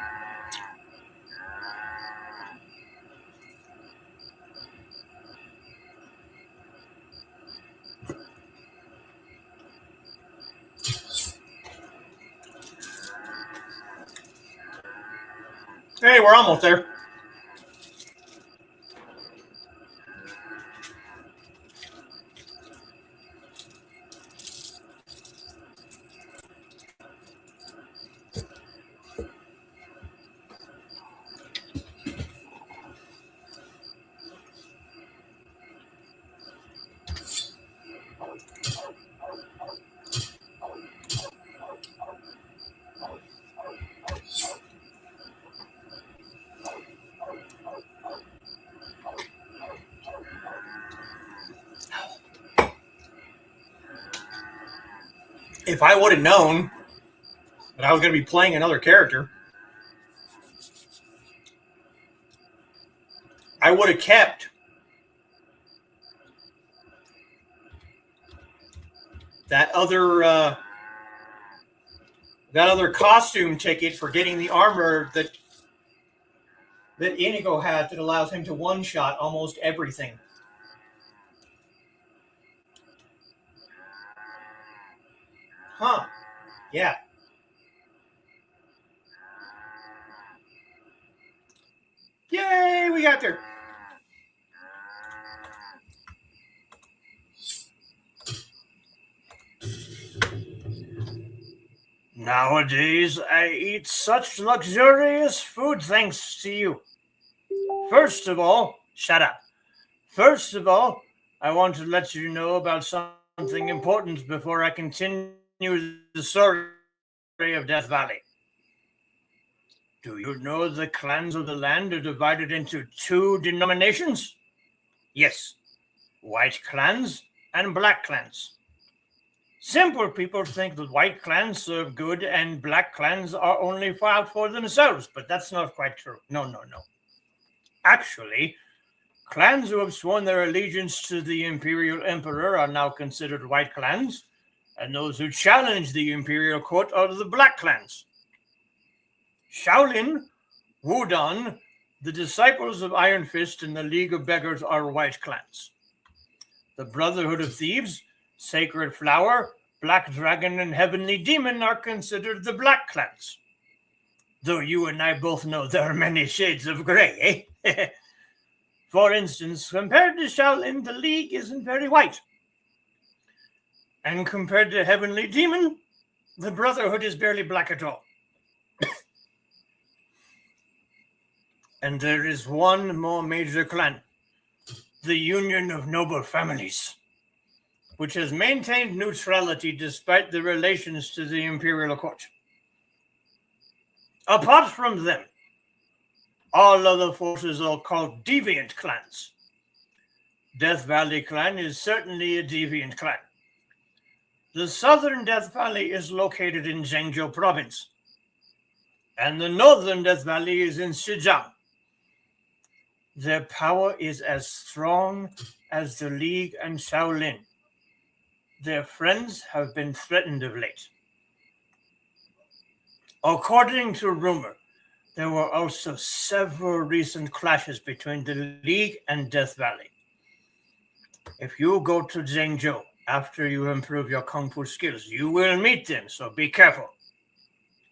Hey, we're almost there. If I would have known that I was going to be playing another character, I would have kept that other costume ticket for getting the armor that Inigo has that allows him to one-shot almost everything. Huh. Yeah. Yay, we got there. Nowadays, I eat such luxurious food thanks to you. First of all, shut up. First of all, I want to let you know about something important before I continue the story of Death Valley. Do you know the clans of the land are divided into two denominations? Yes, white clans and black clans. Simple people think that white clans serve good and black clans are only out for themselves, but that's not quite true. No. Actually, clans who have sworn their allegiance to the Imperial Emperor are now considered white clans, and those who challenge the Imperial Court are the black clans. Shaolin, Wudon, the Disciples of Iron Fist, and the League of Beggars are white clans. The Brotherhood of Thieves, Sacred Flower, Black Dragon, and Heavenly Demon are considered the black clans. Though you and I both know there are many shades of gray, eh? For instance, compared to Shaolin, the League isn't very white. And compared to Heavenly Demon, the Brotherhood is barely black at all. And there is one more major clan, the Union of Noble Families, which has maintained neutrality despite the relations to the Imperial Court. Apart from them, all other forces are called deviant clans. Death Valley clan is certainly a deviant clan. The southern Death Valley is located in Zhengzhou province, and the northern Death Valley is in Xizang. Their power is as strong as the League and Shaolin. Their friends have been threatened of late. According to rumor, there were also several recent clashes between the League and Death Valley. If you go to Zhengzhou after you improve your Kung Fu skills, you will meet them, so be careful.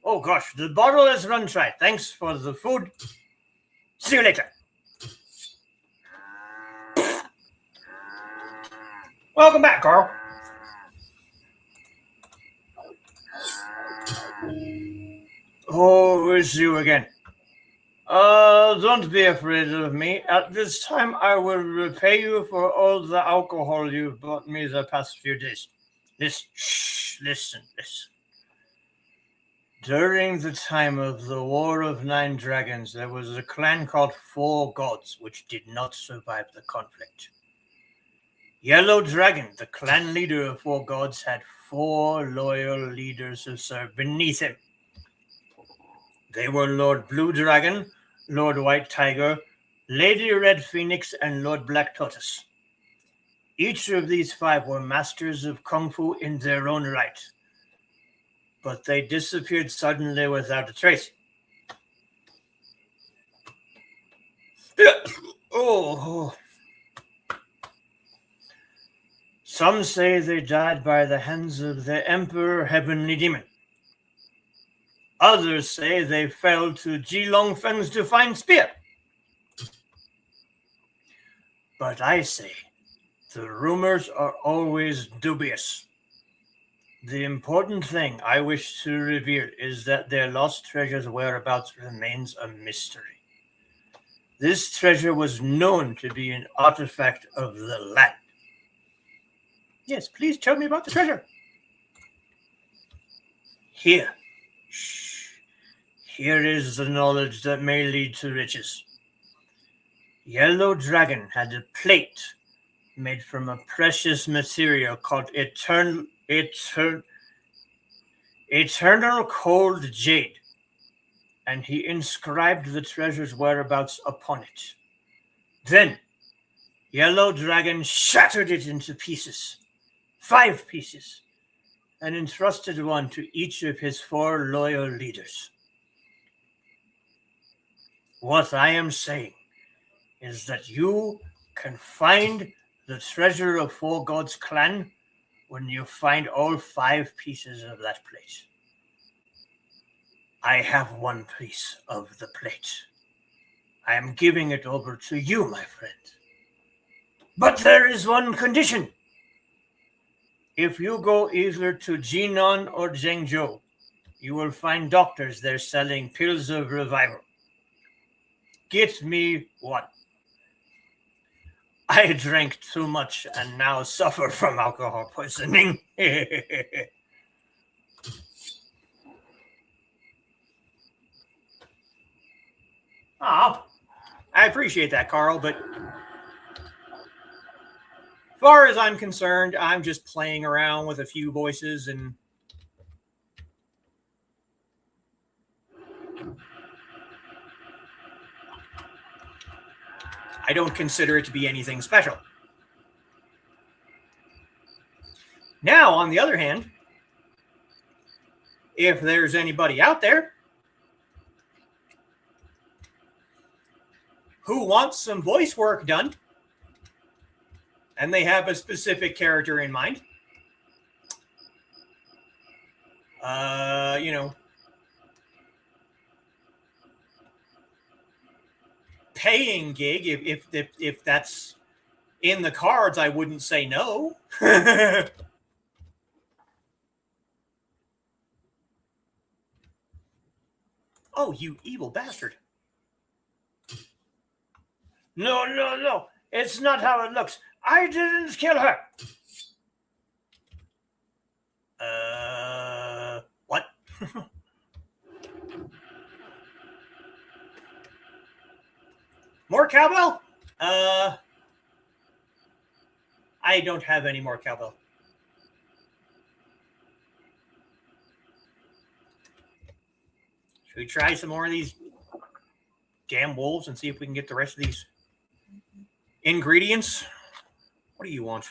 Oh gosh, the bottle has run dry. Thanks for the food. See you later. Welcome back, Carl. Oh, it's you again. Don't be afraid of me. At this time, I will repay you for all the alcohol you've bought me the past few days. Listen. During the time of the War of 9Dragons, there was a clan called 4 Gods, which did not survive the conflict. Yellow Dragon, the clan leader of 4 Gods, had 4 loyal leaders who served beneath him. They were Lord Blue Dragon, Lord White Tiger, Lady Red Phoenix, and Lord Black Tortoise. Each of these 5 were masters of Kung Fu in their own right, but they disappeared suddenly without a trace. Oh. Some say they died by the hands of the Emperor Heavenly Demon. Others say they fell to Ji Longfeng's divine spear. But I say the rumors are always dubious. The important thing I wish to reveal is that their lost treasure's whereabouts remains a mystery. This treasure was known to be an artifact of the land. Yes, please tell me about the treasure. Here. Shh. Here is the knowledge that may lead to riches. Yellow Dragon had a plate made from a precious material called eternal cold jade, and he inscribed the treasure's whereabouts upon it. Then, Yellow Dragon shattered it into pieces, 5 pieces, and entrusted one to each of his 4 loyal leaders. What I am saying is that you can find the treasure of 4 Gods clan when you find all 5 pieces of that plate. I have 1 piece of the plate. I am giving it over to you, my friend. But there is one condition. If you go either to Jinan or Zhengzhou, you will find doctors there selling pills of revival. Get me 1. I drank too much and now suffer from alcohol poisoning. Oh, I appreciate that, Carl, but as far as I'm concerned, I'm just playing around with a few voices and I don't consider it to be anything special. Now, on the other hand, if there's anybody out there who wants some voice work done and they have a specific character in mind, paying gig, if that's in the cards, I wouldn't say no. Oh, you evil bastard. No. It's not how it looks. I didn't kill her. What? More cowbell? I don't have any more cowbell. Should we try some more of these damn wolves and see if we can get the rest of these ingredients? What do you want?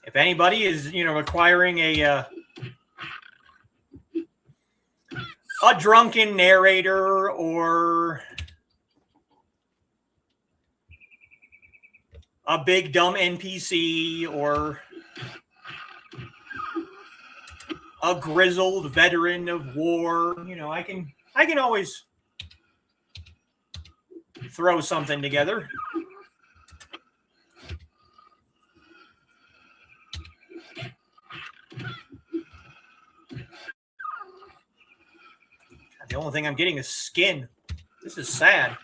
If anybody is, requiring a drunken narrator or a big dumb NPC or a grizzled veteran of war, I can always throw something together. The only thing I'm getting is skin. This is sad.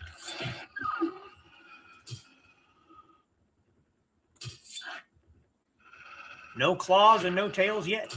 No claws and no tails yet.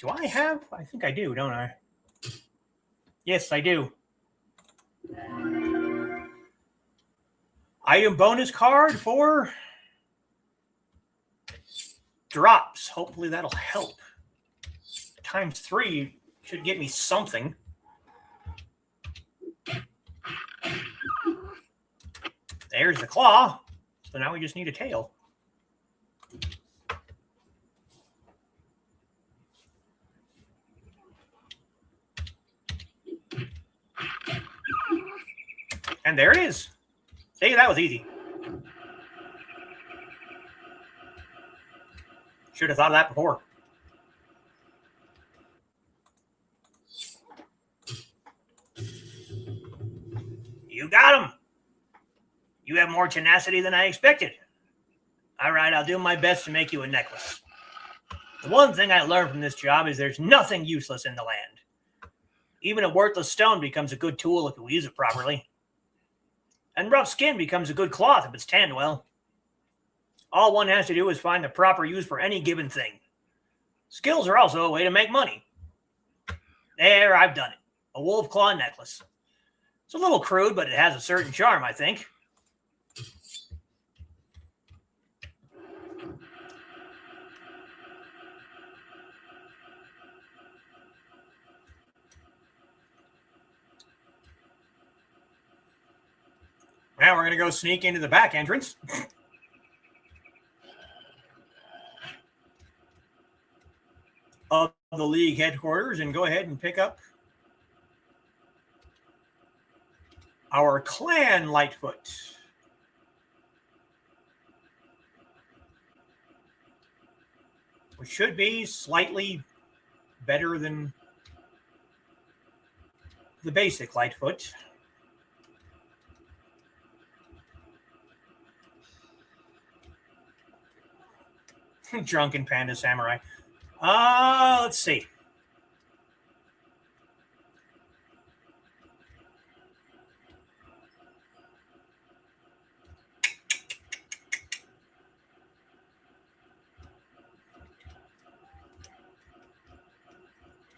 Do I have? I think I do, don't I? Yes, I do. Item bonus card for drops. Hopefully that'll help. ×3 should get me something. There's the claw. So now we just need a tail. And there it is. See, that was easy. Should have thought of that before. You got him. You have more tenacity than I expected. All right, I'll do my best to make you a necklace. The one thing I learned from this job is there's nothing useless in the land. Even a worthless stone becomes a good tool if you use it properly. And rough skin becomes a good cloth if it's tanned well. All one has to do is find the proper use for any given thing. Skills are also a way to make money. There, I've done it. A wolf claw necklace. It's a little crude, but it has a certain charm, I think. Now we're going to go sneak into the back entrance. Of the league headquarters and go ahead and pick up our clan Lightfoot. Which should be slightly better than the basic Lightfoot. Drunken Panda Samurai. Let's see.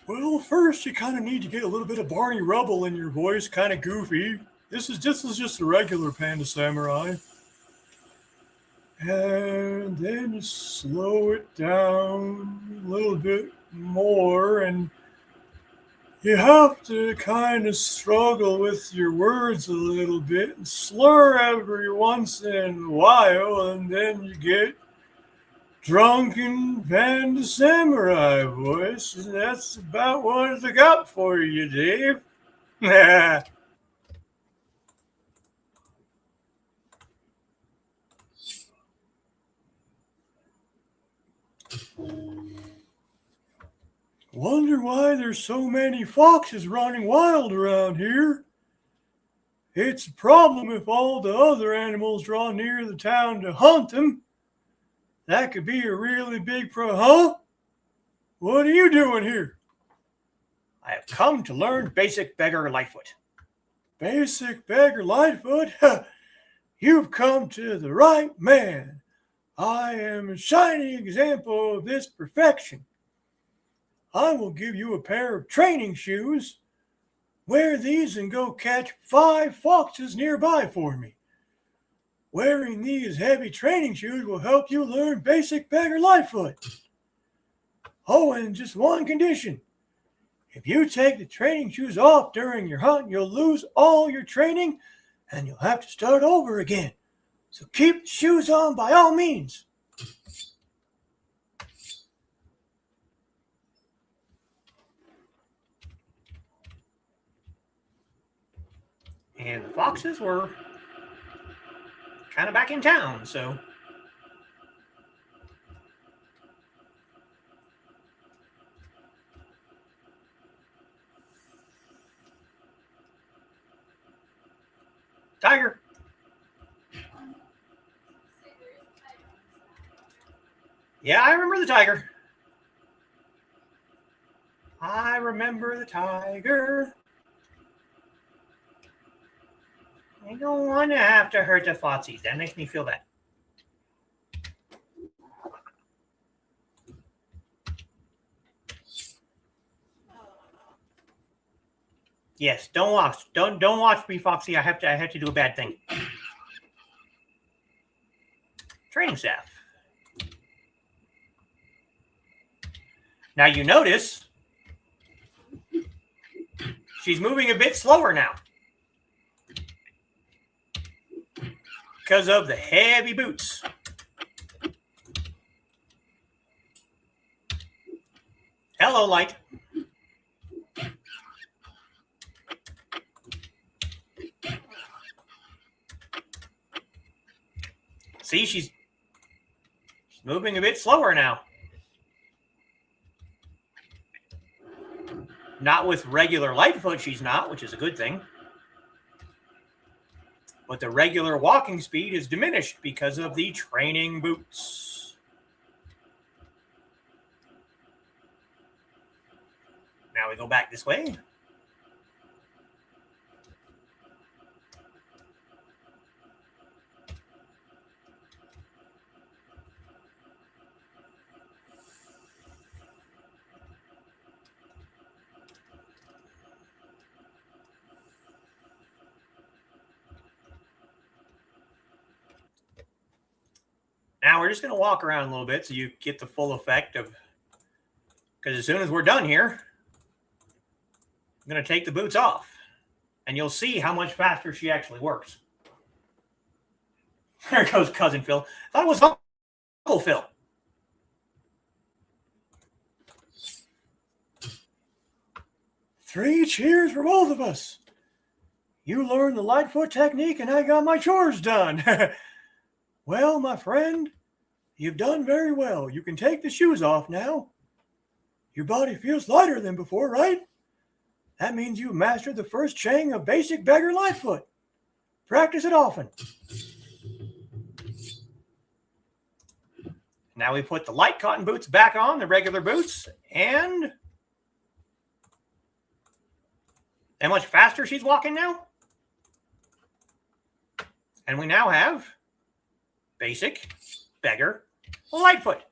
Well, first you kind of need to get a little bit of Barney Rubble in your voice, kind of goofy. This is just a regular Panda Samurai. And then you slow it down a little bit more, and you have to kind of struggle with your words a little bit and slur every once in a while, and then you get Drunken Panda Samurai voice, and that's about what I got for you, Dave. Wonder why there's so many foxes running wild around here. It's a problem if all the other animals draw near the town to hunt them. That could be a really big Huh? What are you doing here? I have come to learn basic beggar Lightfoot. Basic beggar Lightfoot? You've come to the right man. I am a shining example of this perfection. I will give you a pair of training shoes. Wear these and go catch 5 foxes nearby for me. Wearing these heavy training shoes will help you learn basic beggar Lightfoot. Oh, and just one condition. If you take the training shoes off during your hunt, you'll lose all your training and you'll have to start over again. So keep the shoes on by all means. And the foxes were kind of back in town, so. Tiger. Yeah, I remember the tiger. I remember the tiger. I don't want to have to hurt the foxies. That makes me feel bad. Yes, don't watch me, Foxy. I have to do a bad thing. Training staff. Now you notice she's moving a bit slower now because of the heavy boots. Hello, Light. See, she's moving a bit slower now. Not with regular Lightfoot, she's not, which is a good thing. But the regular walking speed is diminished because of the training boots. Now we go back this way. Now we're just going to walk around a little bit so you get the full effect of, because as soon as we're done here, I'm going to take the boots off and you'll see how much faster she actually works. There goes Cousin Phil. I thought it was Uncle Phil. Three cheers for both of us. You learned the Lightfoot technique and I got my chores done. Well, my friend, you've done very well. You can take the shoes off now. Your body feels lighter than before, right? That means you've mastered the first chain of basic beggar Lightfoot. Practice it often. Now we put the light cotton boots back on, the regular boots, and how much faster she's walking now? And we now have basic beggar Lightfoot.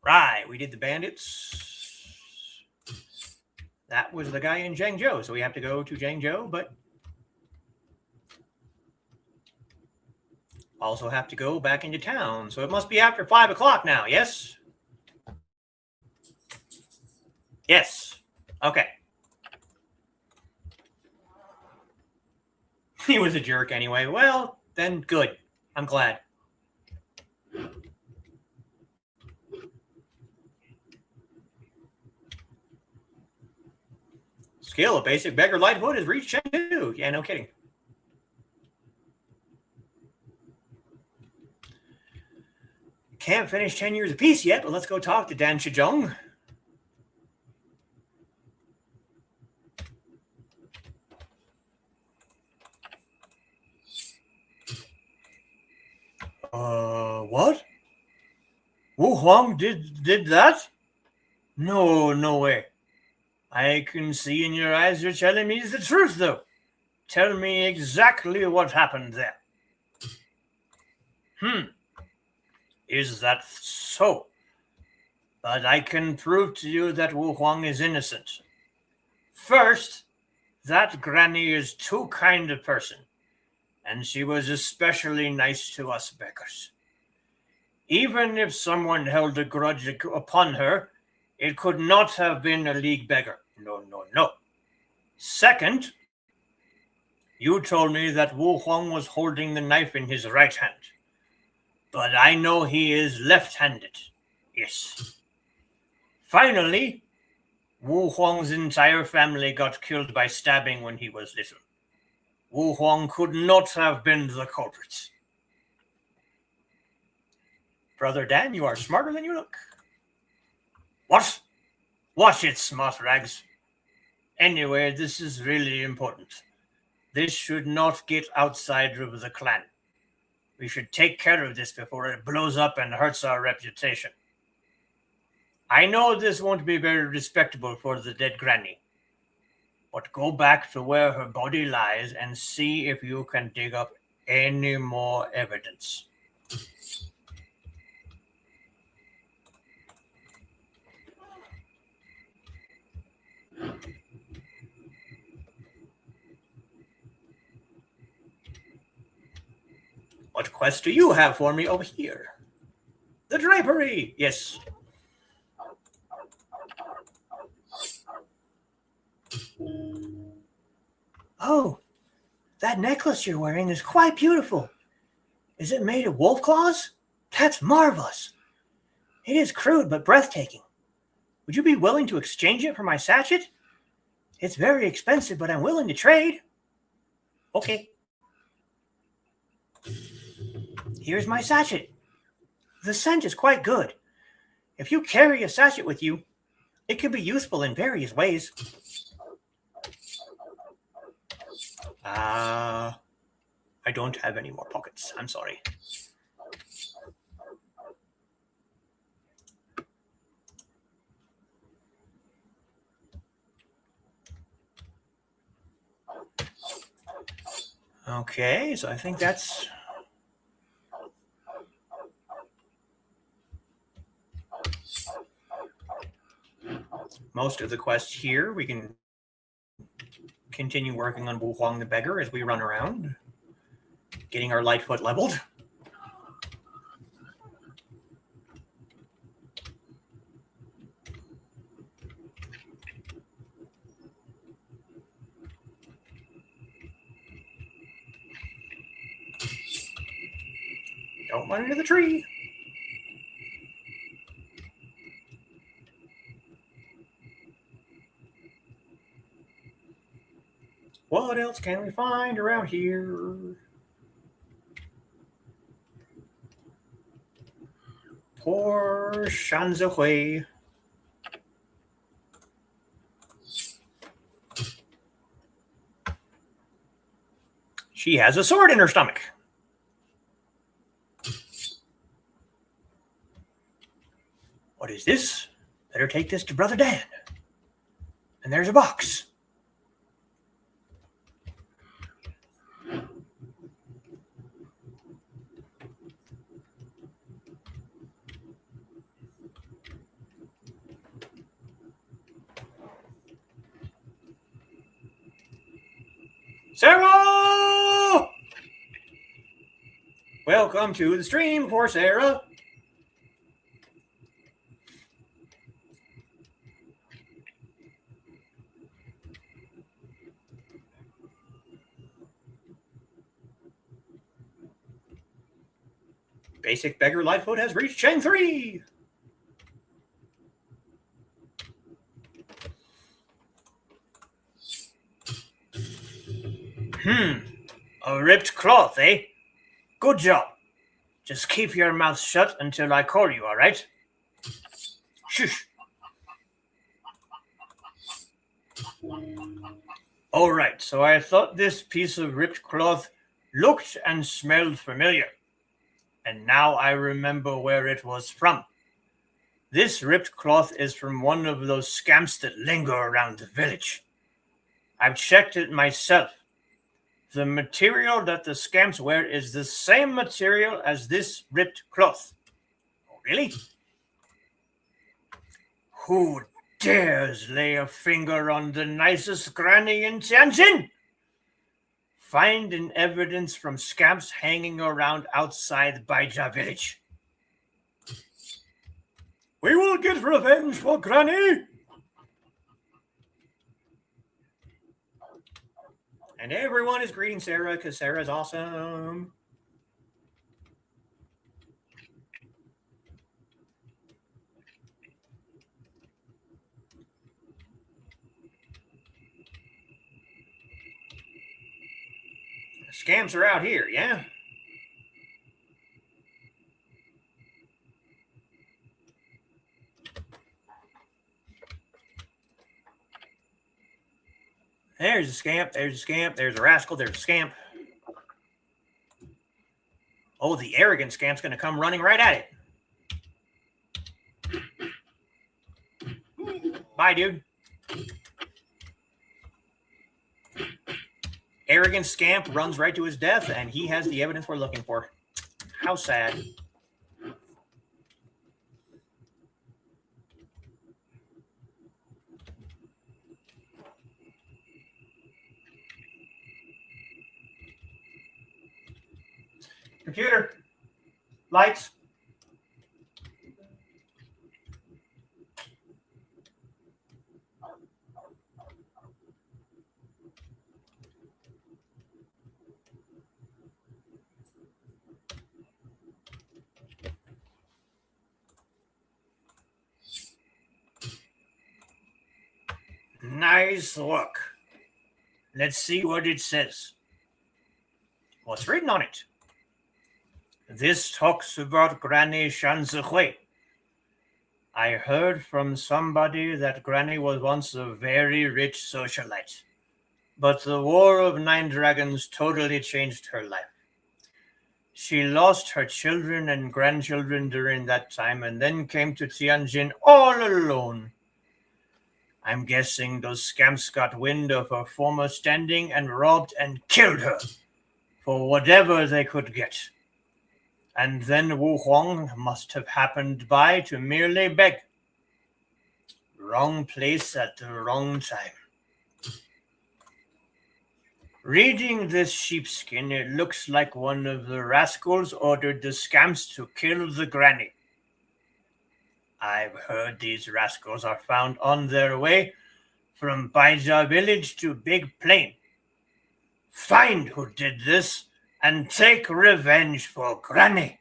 Right, we did the bandits. That was the guy in Zhengzhou, so we have to go to Zhengzhou, but also have to go back into town. So it must be after 5 o'clock now, yes? Yes. Okay. He was a jerk anyway. Well, then good. I'm glad. Skill of basic beggar Lightfoot has reached Chengdu. Yeah, no kidding. Can't finish 10 years apiece yet, but let's go talk to Dan Shizhong. What? Wu Huang did that? No way. I can see in your eyes you're telling me the truth, though. Tell me exactly what happened there. Is that so? But I can prove to you that Wu Huang is innocent. First, that granny is too kind a person, and she was especially nice to us beggars. Even if someone held a grudge upon her, it could not have been a league beggar. No. Second, you told me that Wu Huang was holding the knife in his right hand. But I know he is left-handed. Yes. Finally, Wu Huang's entire family got killed by stabbing when he was little. Wu Huang could not have been the culprit. Brother Dan, you are smarter than you look. What? Watch it, smart rags. Anyway, this is really important. This should not get outside of the clan. We should take care of this before it blows up and hurts our reputation. I know this won't be very respectable for the dead granny, but go back to where her body lies and see if you can dig up any more evidence. What quest do you have for me over here? The drapery! Yes. Oh, that necklace you're wearing is quite beautiful. Is it made of wolf claws? That's marvelous. It is crude but breathtaking. Would you be willing to exchange it for my sachet? It's very expensive, but I'm willing to trade. Okay. Here's my sachet. The scent is quite good. If you carry a sachet with you, it can be useful in various ways. I don't have any more pockets. I'm sorry. Okay, so I think that's... most of the quests here. We can continue working on Wu Huang the beggar as we run around, getting our Lightfoot leveled. Don't run into the tree. What else can we find around here? Poor Shanzhui. She has a sword in her stomach. What is this? Better take this to Brother Dan. And there's a box. Sarah! Welcome to the stream for Sarah. Basic beggar Lightfoot has reached Chang 3. A ripped cloth, eh? Good job. Just keep your mouth shut until I call you, all right? Shush. All right, so I thought this piece of ripped cloth looked and smelled familiar. And now I remember where it was from. This ripped cloth is from one of those scamps that linger around the village. I've checked it myself. The material that the scamps wear is the same material as this ripped cloth. Oh, really? Who dares lay a finger on the nicest granny in Tianjin? Finding evidence from scamps hanging around outside Baija village. We will get revenge for Granny! And everyone is greeting Sarah because Sarah's awesome. The scams are out here, yeah? There's a scamp, there's a scamp, there's a rascal, there's a scamp. Oh, the arrogant scamp's going to come running right at it. Bye, dude. Arrogant scamp runs right to his death, and he has the evidence we're looking for. How sad. Computer, lights. Nice work. Let's see what it says. What's written on it? This talks about Granny Shanzihui. I heard from somebody that Granny was once a very rich socialite, but the War of 9Dragons totally changed her life. She lost her children and grandchildren during that time and then came to Tianjin all alone. I'm guessing those scamps got wind of her former standing and robbed and killed her for whatever they could get. And then Wu Huang must have happened by to merely beg. Wrong place at the wrong time. Reading this sheepskin, it looks like one of the rascals ordered the scamps to kill the granny. I've heard these rascals are found on their way from Baija village to Big Plain. Find who did this and take revenge for Granny.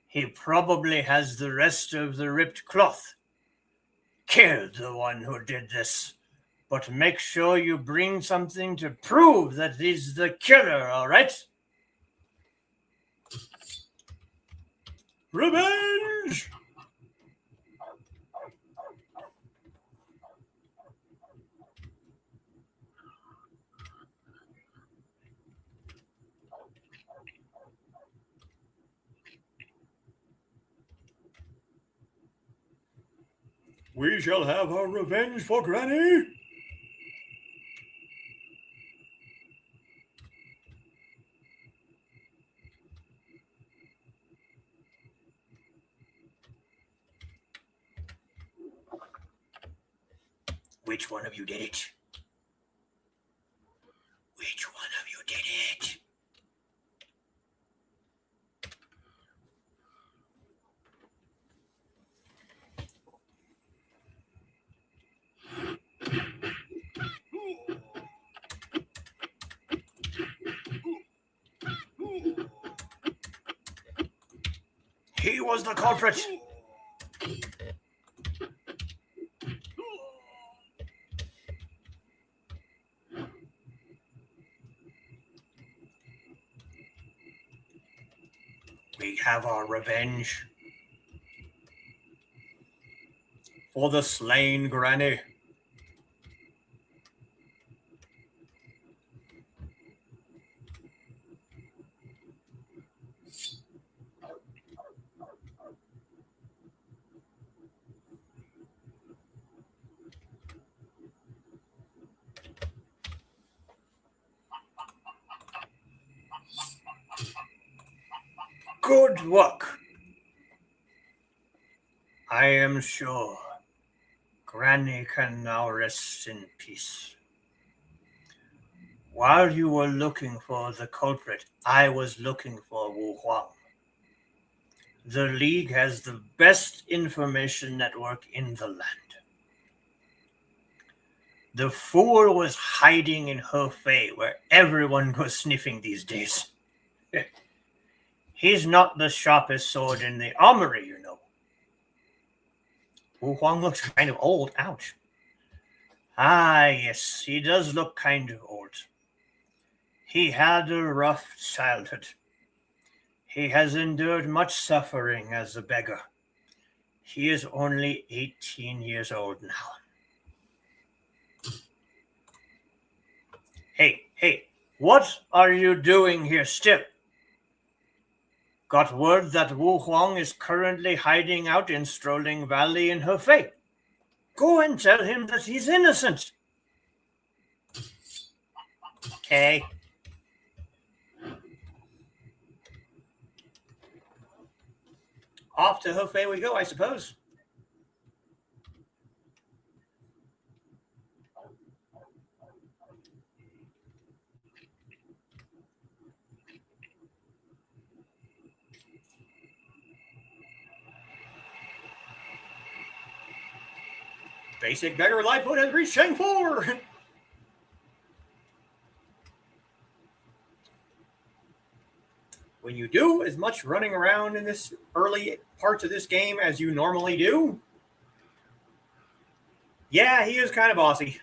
He probably has the rest of the ripped cloth. Kill the one who did this, but make sure you bring something to prove that he's the killer, all right? Revenge! We shall have our revenge for Granny. Which one of you did it? Which one of you did it? He was the culprit. We have our revenge for the slain Granny. Good work. I am sure Granny can now rest in peace. While you were looking for the culprit, I was looking for Wu Huang. The League has the best information network in the land. The fool was hiding in Hefei, where everyone goes sniffing these days. He's not the sharpest sword in the armory, you know. Wu Huang looks kind of old. Ouch. Ah, yes, he does look kind of old. He had a rough childhood. He has endured much suffering as a beggar. He is only 18 years old now. Hey, what are you doing here still? Got word that Wu Huang is currently hiding out in Strolling Valley in Hefei. Go and tell him that he's innocent. Okay. Off to Hofei we go, I suppose. Basic beggar Lightfoot has reached Shang 4. When you do as much running around in this early parts of this game as you normally do, yeah, he is kind of bossy.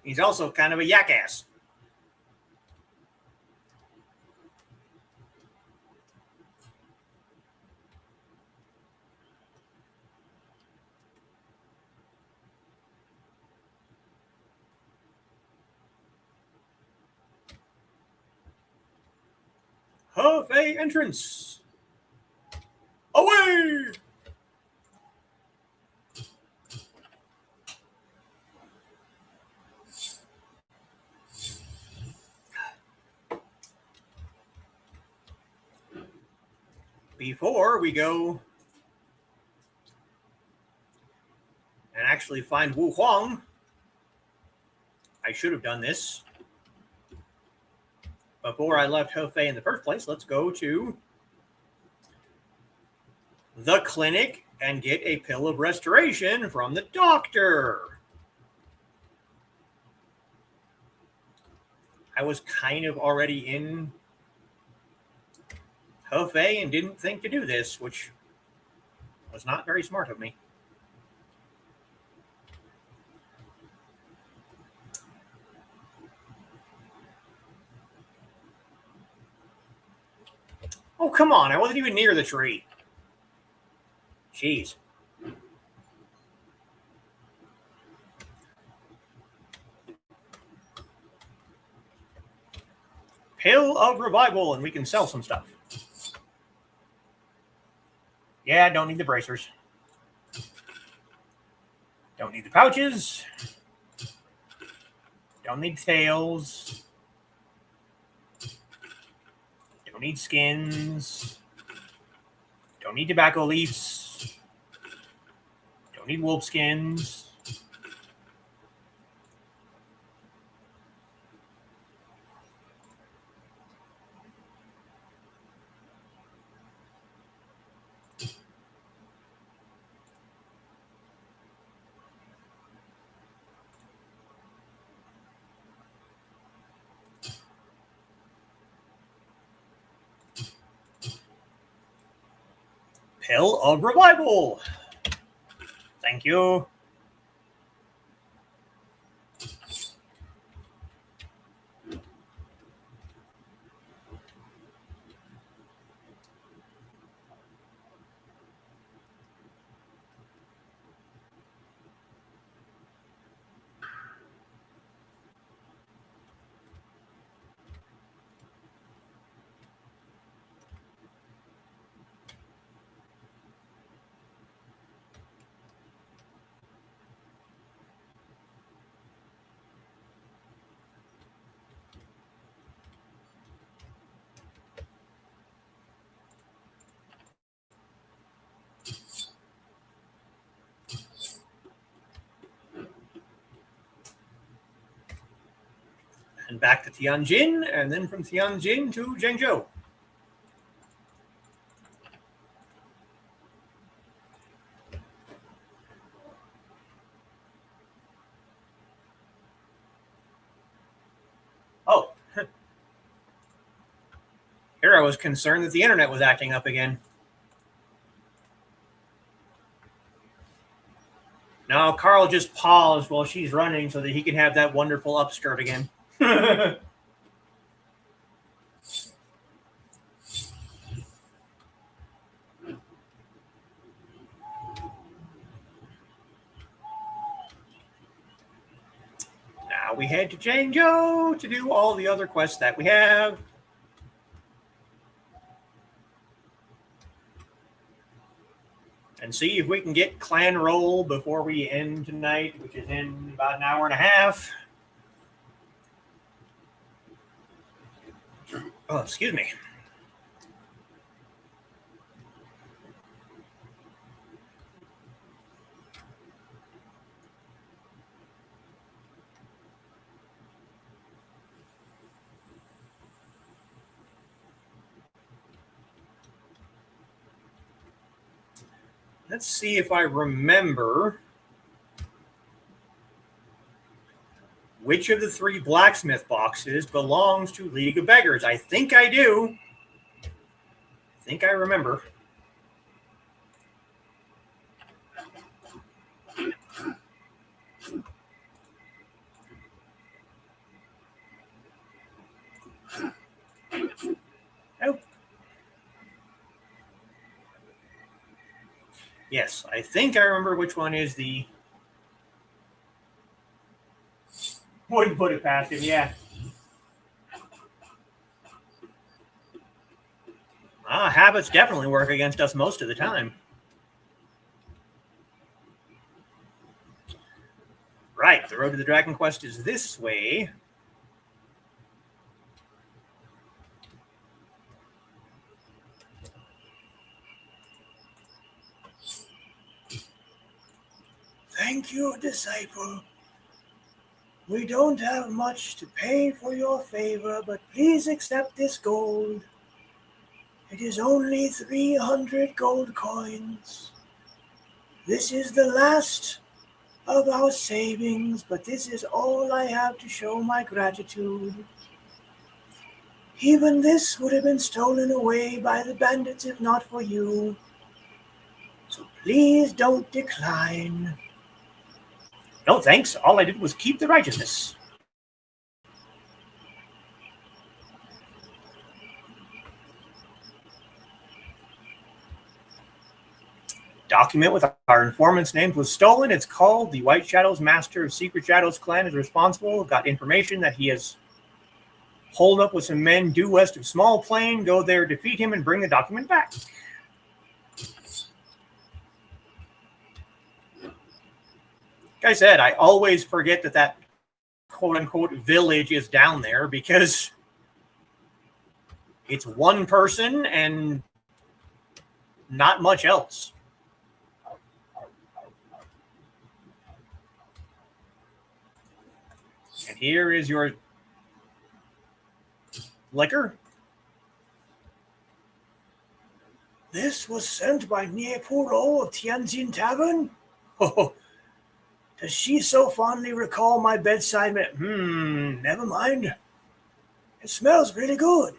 He's also kind of a yak ass. Hofei entrance. Away! Before we go and actually find Wu Huang, I should have done this before I left Hofei in the first place. Let's go to the clinic and get a pill of restoration from the doctor. I was kind of already in Hofei and didn't think to do this, which was not very smart of me. Oh, come on. I wasn't even near the tree. Jeez. Pill of revival, and we can sell some stuff. Yeah, don't need the bracers. Don't need the pouches. Don't need tails. Don't need skins. Don't need tobacco leaves. Don't need wolf skins. Pill of revival. Thank you. And back to Tianjin, and then from Tianjin to Zhengzhou. Oh. Here I was concerned that the internet was acting up again. No, Carl just paused while she's running so that he can have that wonderful upskirt again. Now we head to Zhengzhou to do all the other quests that we have. And see if we can get clan roll before we end tonight, which is in about an hour and a half. Oh, excuse me. Let's see if I remember which of the 3 blacksmith boxes belongs to League of Beggars. I think I do. I think I remember. Oh. Yes, I think I remember which one is the... Wouldn't put it past him, yeah. Habits definitely work against us most of the time. Right, the road to the Dragon Quest is this way. Thank you, disciple. We don't have much to pay for your favor, but please accept this gold. It is only 300 gold coins. This is the last of our savings, but this is all I have to show my gratitude. Even this would have been stolen away by the bandits if not for you. So please don't decline. No thanks, all I did was keep the righteousness. Document with our informant's name was stolen. It's called the White Shadows Master of Secret Shadows clan is responsible. Got information that he has holed up with some men due west of Small Plain. Go there, defeat him, and bring the document back. Like I said, I always forget that quote-unquote village is down there because it's one person and not much else. And here is your liquor. This was sent by Niepuro of Tianjin Tavern? Oh, does she so fondly recall my bedside? Never mind. It smells really good.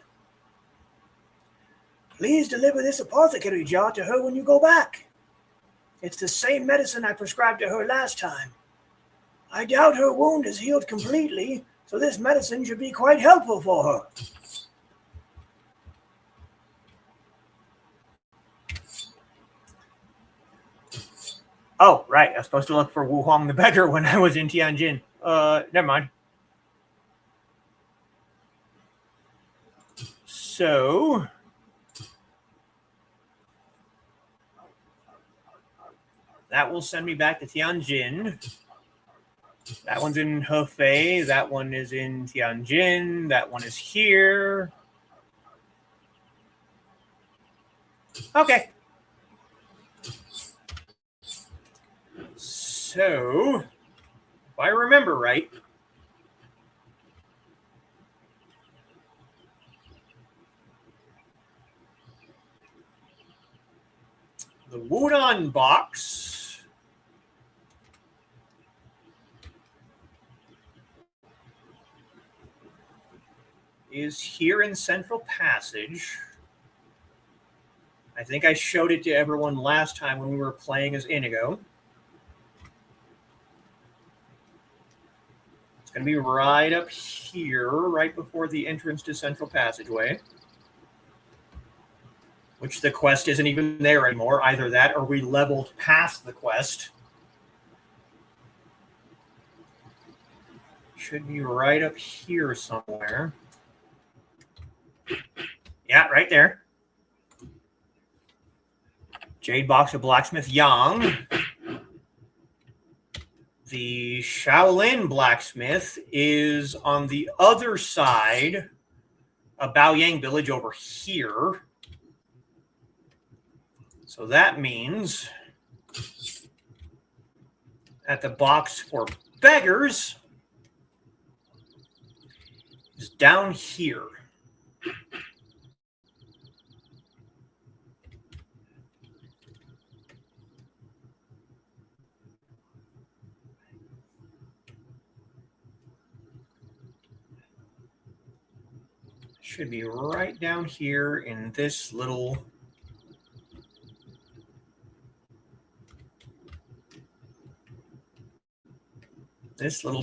Please deliver this apothecary jar to her when you go back. It's the same medicine I prescribed to her last time. I doubt her wound is healed completely, so this medicine should be quite helpful for her. Oh, right. I was supposed to look for Wu Huang the beggar when I was in Tianjin. Never mind. So... that will send me back to Tianjin. That one's in Hefei. That one is in Tianjin. That one is here. Okay. So, if I remember right, the Wudon box is here in Central Passage. I think I showed it to everyone last time when we were playing as Inigo. It's going to be right up here, right before the entrance to Central Passageway. Which the quest isn't even there anymore. Either that or we leveled past the quest. Should be right up here somewhere. Yeah, right there. Jade Box of Blacksmith Yang. The Shaolin Blacksmith is on the other side a Baoyang village over here. So that means that the box for beggars is down here. Should be right down here in this little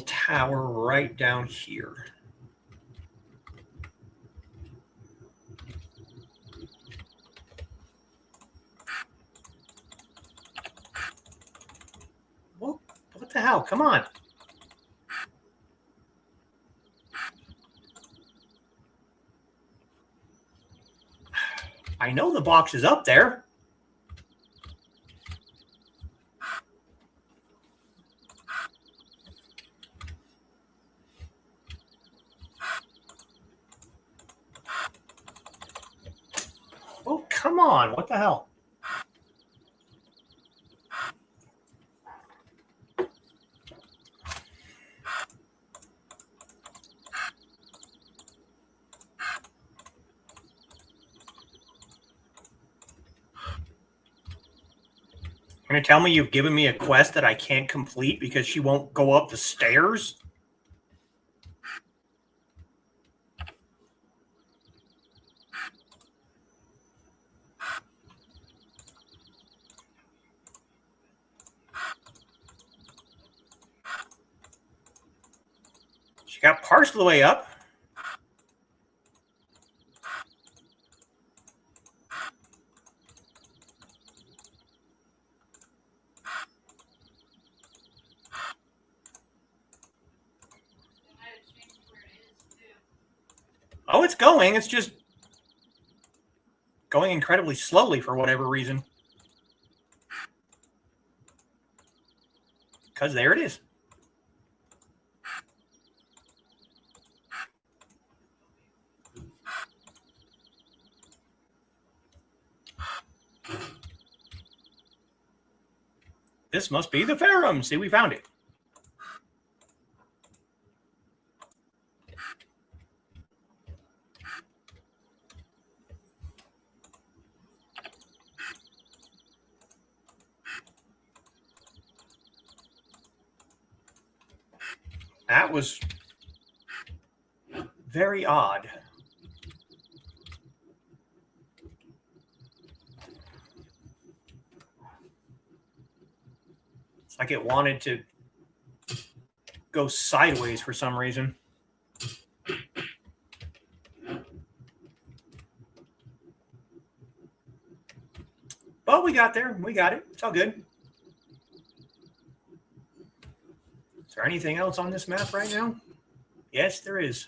tower right down here. What the hell? Come on. I know the box is up there. Oh, come on. What the hell? You're going to tell me you've given me a quest that I can't complete because she won't go up the stairs? She got parts of the way up. Oh, it's going. It's just going incredibly slowly for whatever reason. Because there it is. This must be the Ferrum. See, we found it. That was very odd. It's like it wanted to go sideways for some reason. But we got there. We got it. It's all good. Is there anything else on this map right now? Yes, there is.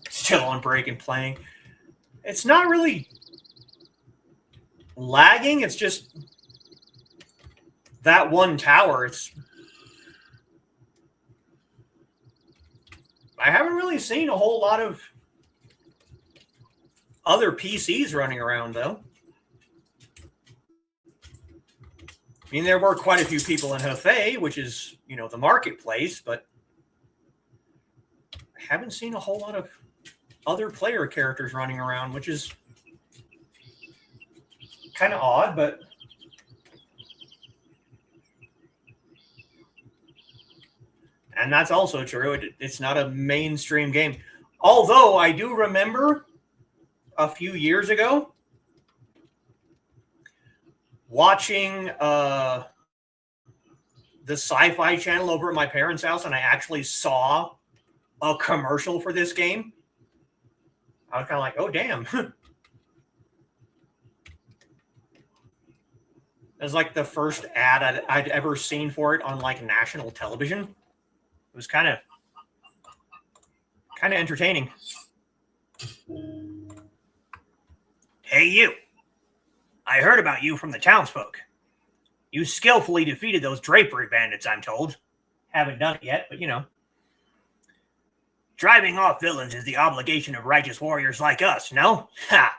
Still on break and playing. It's not really lagging. It's just that one tower. I haven't really seen a whole lot of other PCs running around, though. I mean, there were quite a few people in Hefei, which is, you know, the marketplace, but I haven't seen a whole lot of other player characters running around, which is kind of odd, but and that's also true. It's not a mainstream game. Although I do remember a few years ago watching the Sci-Fi Channel over at my parents' house, and I actually saw a commercial for this game. I was kind of like, oh, damn. It was like the first ad I'd ever seen for it on like national television. It was kind of entertaining. Hey, you. I heard about you from the townsfolk. You skillfully defeated those drapery bandits, I'm told. Haven't done it yet, but you know. Driving off villains is the obligation of righteous warriors like us, no? Ha!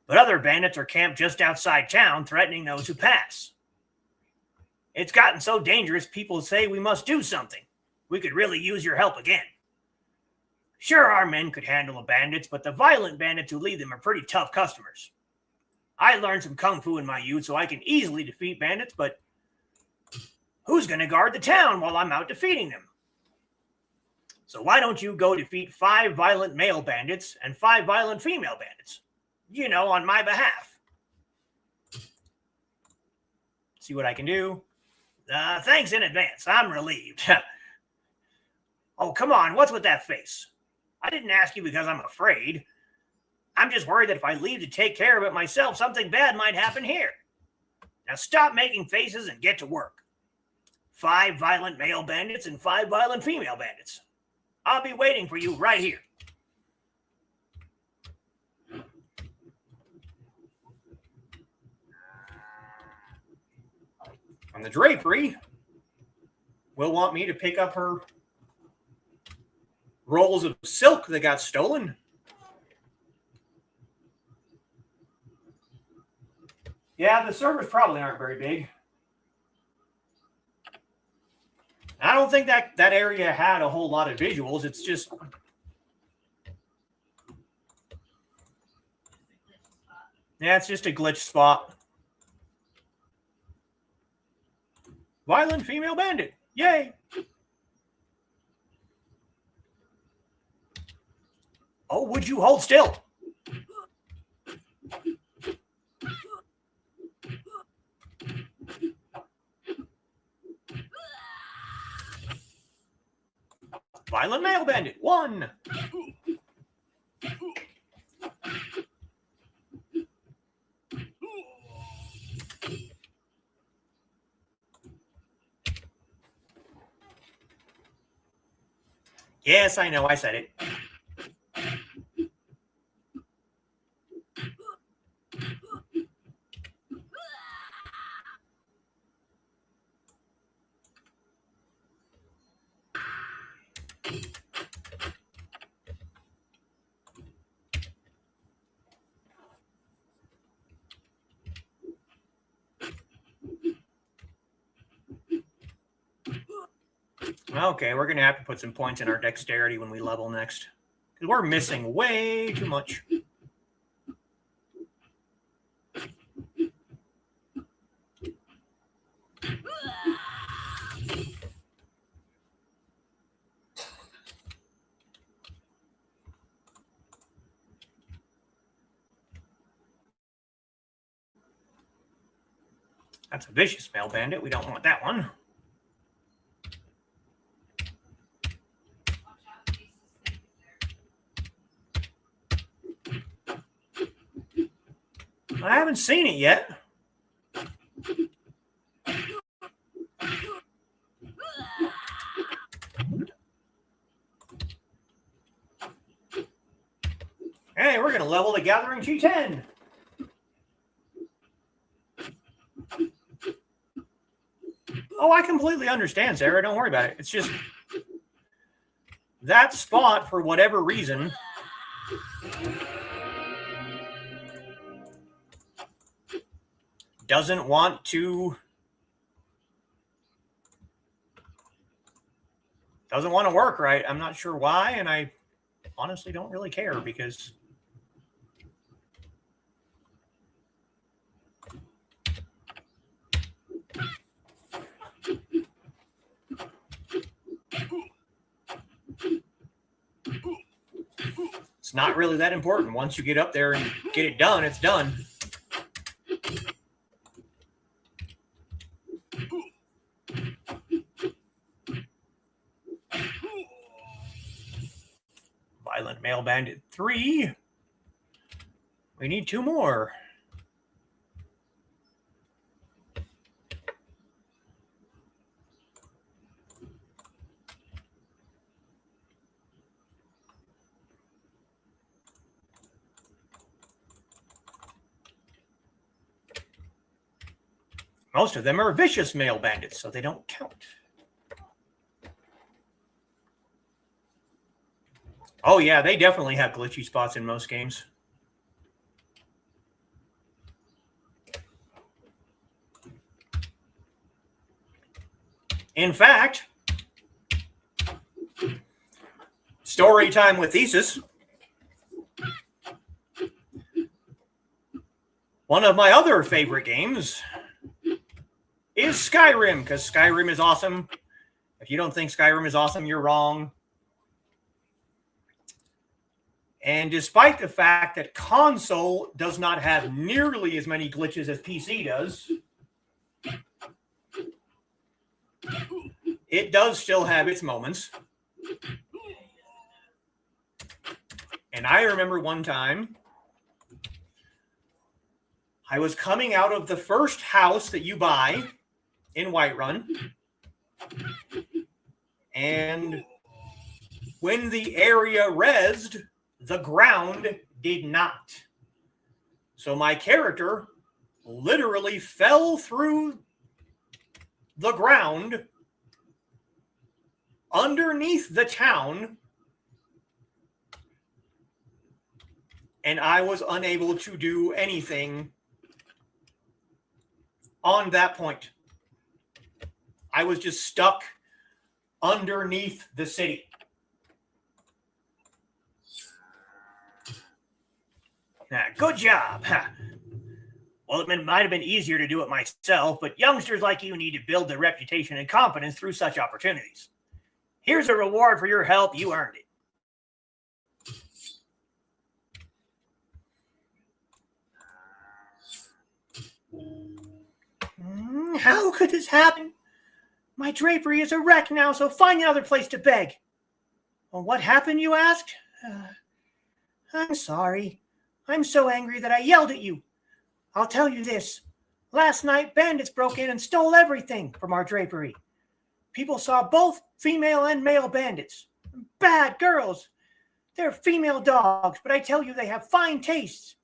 But other bandits are camped just outside town, threatening those who pass. It's gotten so dangerous, people say we must do something. We could really use your help again. Sure, our men could handle the bandits, but the violent bandits who lead them are pretty tough customers. I learned some kung fu in my youth, so I can easily defeat bandits, but who's going to guard the town while I'm out defeating them? So why don't you go defeat 5 violent male bandits and 5 violent female bandits? You know, on my behalf. See what I can do? Thanks in advance. I'm relieved. Oh, come on. What's with that face? I didn't ask you because I'm afraid. I'm just worried that if I leave to take care of it myself, something bad might happen here. Now stop making faces and get to work. 5 violent male bandits and 5 violent female bandits. I'll be waiting for you right here. On the drapery, will want me to pick up her rolls of silk that got stolen. Yeah, the servers probably aren't very big. I don't think that area had a whole lot of visuals. It's just... yeah, it's just a glitch spot. Violent female bandit. Yay! Oh, would you hold still? Violent male bandit. 1. Yes, I know. I said it. Okay, we're going to have to put some points in our dexterity when we level next. Because we're missing way too much. That's a vicious male bandit. We don't want that one. I haven't seen it yet. Hey, we're going to level the Gathering G10. Oh, I completely understand, Sarah. Don't worry about it. It's just that spot, for whatever reason, doesn't want to work right. I'm not sure why, and I honestly don't really care because it's not really that important. Once you get up there and get it done, it's done. Violent male bandit 3. We need 2 more. Most of them are vicious male bandits, so they don't count. Oh, yeah, they definitely have glitchy spots in most games. In fact, story time with Thesis. One of my other favorite games is Skyrim, because Skyrim is awesome. If you don't think Skyrim is awesome, you're wrong. And despite the fact that console does not have nearly as many glitches as PC does, it does still have its moments. And I remember one time, I was coming out of the first house that you buy in Whiterun, and when the area rezzed, the ground did not. So my character literally fell through the ground underneath the town, and I was unable to do anything on that point. I was just stuck underneath the city. Good job. Well, it might have been easier to do it myself, but youngsters like you need to build their reputation and confidence through such opportunities. Here's a reward for your help. You earned it. How could this happen? My drapery is a wreck now, so find another place to beg. Well, what happened, you asked? I'm sorry. I'm so angry that I yelled at you. I'll tell you this. Last night, bandits broke in and stole everything from our drapery. People saw both female and male bandits. Bad girls. They're female dogs, but I tell you they have fine tastes.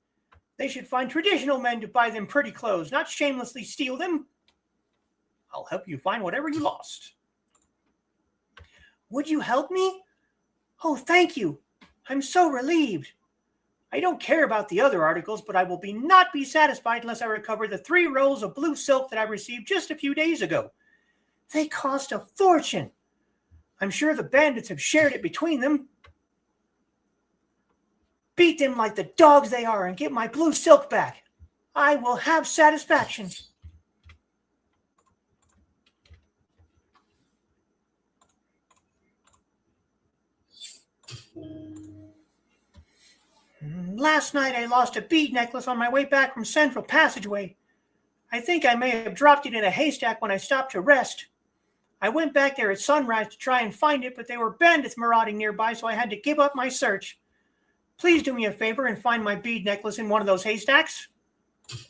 They should find traditional men to buy them pretty clothes, not shamelessly steal them. I'll help you find whatever you lost. Would you help me? Oh, thank you. I'm so relieved. I don't care about the other articles, but I will not be satisfied unless I recover the 3 rolls of blue silk that I received just a few days ago. They cost a fortune. I'm sure the bandits have shared it between them. Beat them like the dogs they are and get my blue silk back. I will have satisfaction. Last night I lost a bead necklace on my way back from Central Passageway. I think I may have dropped it in a haystack when I stopped to rest. I went back there at sunrise to try and find it, but there were bandits marauding nearby, so I had to give up my search. Please do me a favor and find my bead necklace in one of those haystacks.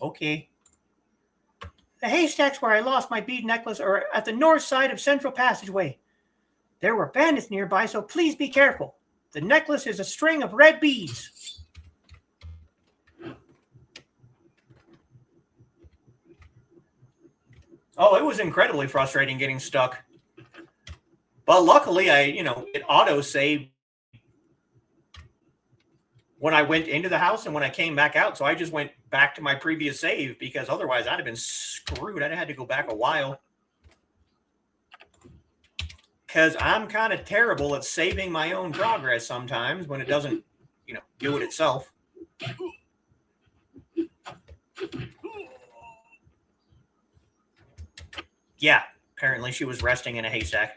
Okay. The haystacks where I lost my bead necklace are at the north side of Central Passageway. There were bandits nearby, so please be careful. The necklace is a string of red beads. Oh, it was incredibly frustrating getting stuck. But luckily, it auto-saved when I went into the house and when I came back out. So I just went back to my previous save because otherwise I'd have been screwed. I'd have had to go back a while. Because I'm kind of terrible at saving my own progress sometimes when it doesn't, do it itself. Yeah, apparently she was resting in a haystack.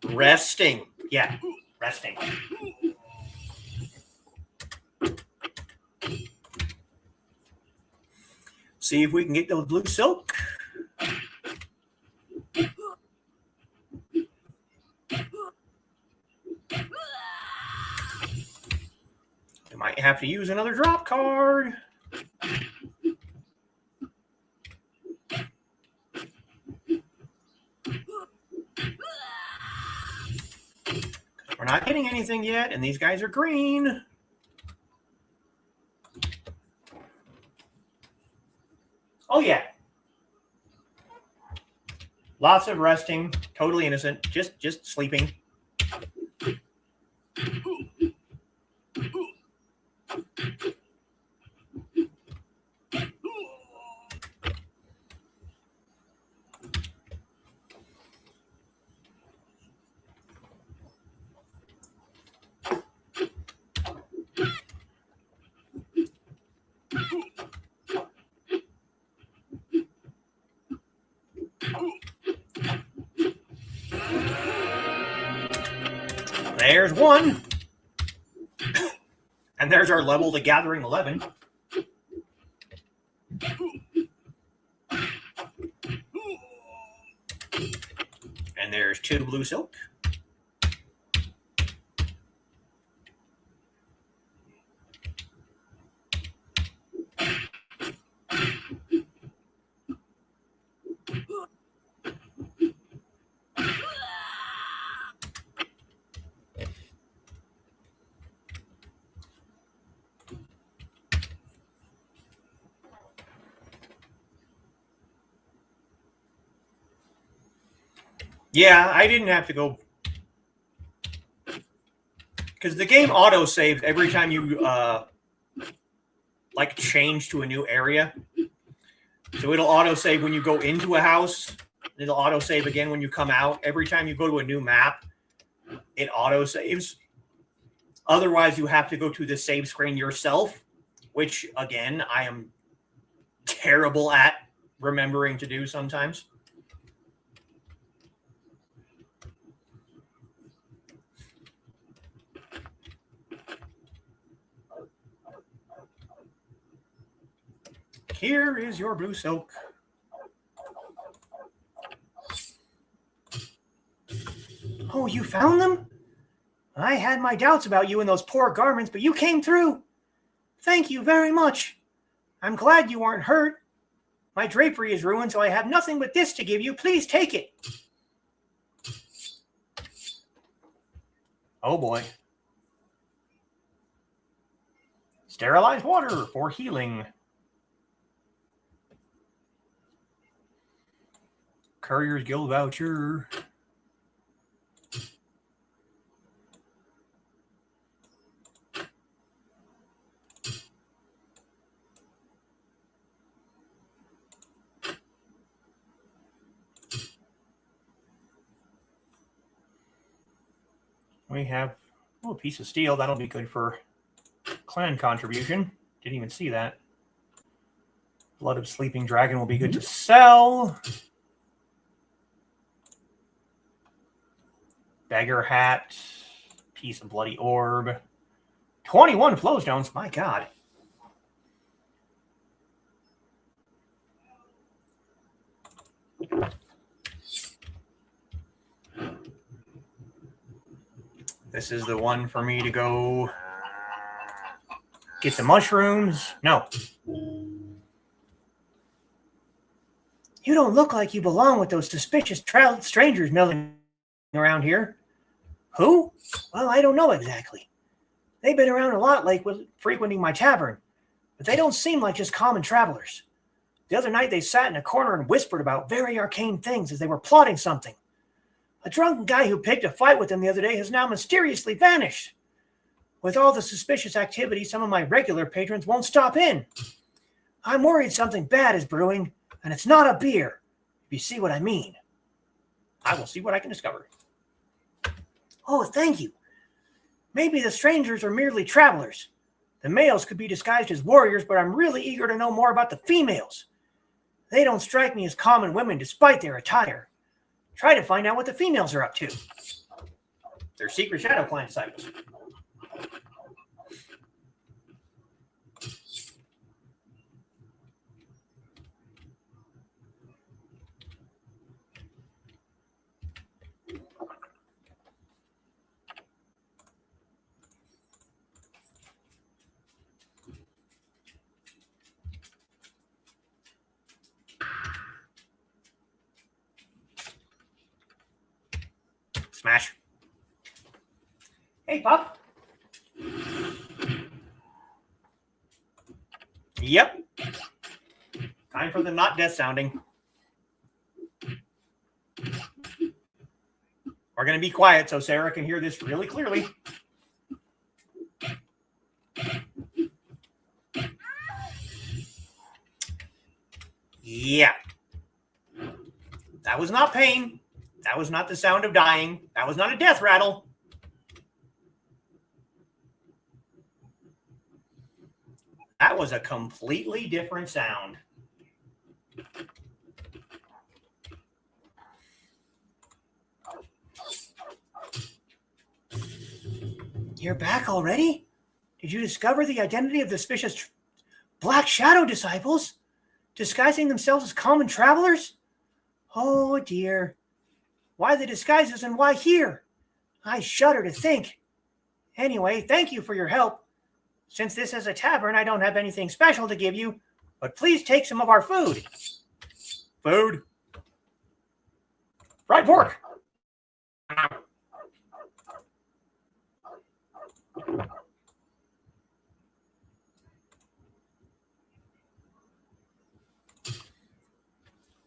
Resting. Yeah, resting. See if we can get those blue silk. We might have to use another drop card. We're not getting anything yet, and these guys are green. Oh, yeah. Lots of resting. Totally innocent. Just sleeping. There's one. And there's our level to Gathering 11. And there's 2 blue silk. Yeah, I didn't have to go because the game auto saves every time you like change to a new area. So it'll auto save when you go into a house. It'll auto save again when you come out. Every time you go to a new map, it auto saves. Otherwise, you have to go to the save screen yourself, which again I am terrible at remembering to do sometimes. Here is your blue silk. Oh, you found them? I had my doubts about you in those poor garments, but you came through. Thank you very much. I'm glad you weren't hurt. My drapery is ruined, so I have nothing but this to give you. Please take it. Oh, boy. Sterilized water for healing. Courier's Guild voucher. We have a piece of steel. That'll be good for clan contribution. Didn't even see that. Blood of Sleeping Dragon will be good to sell. Beggar hat. Piece of Bloody Orb. 21 flow stones. My God. This is the one for me to go get the mushrooms. No. You don't look like you belong with those suspicious strangers milling around here. Who? Well, I don't know exactly. They've been around a lot lately, frequenting my tavern, but they don't seem like just common travelers. The other night they sat in a corner and whispered about very arcane things as they were plotting something. A drunken guy who picked a fight with them the other day has now mysteriously vanished. With all the suspicious activity, some of my regular patrons won't stop in. I'm worried something bad is brewing, and it's not a beer, if you see what I mean. I will see what I can discover. Oh, thank you. Maybe the strangers are merely travelers. The males could be disguised as warriors, but I'm really eager to know more about the females. They don't strike me as common women despite their attire. Try to find out what the females are up to. They're secret Shadow Clan disciples. Smash. Hey, Pup. Yep. Time for the not death sounding. We're going to be quiet so Sarah can hear this really clearly. Yeah. That was not pain. That was not the sound of dying. That was not a death rattle. That was a completely different sound. You're back already? Did you discover the identity of the suspicious Black Shadow disciples, disguising themselves as common travelers? Oh dear. Why the disguises and why here? I shudder to think. Anyway, thank you for your help. Since this is a tavern, I don't have anything special to give you, but please take some of our food. Food? Fried pork.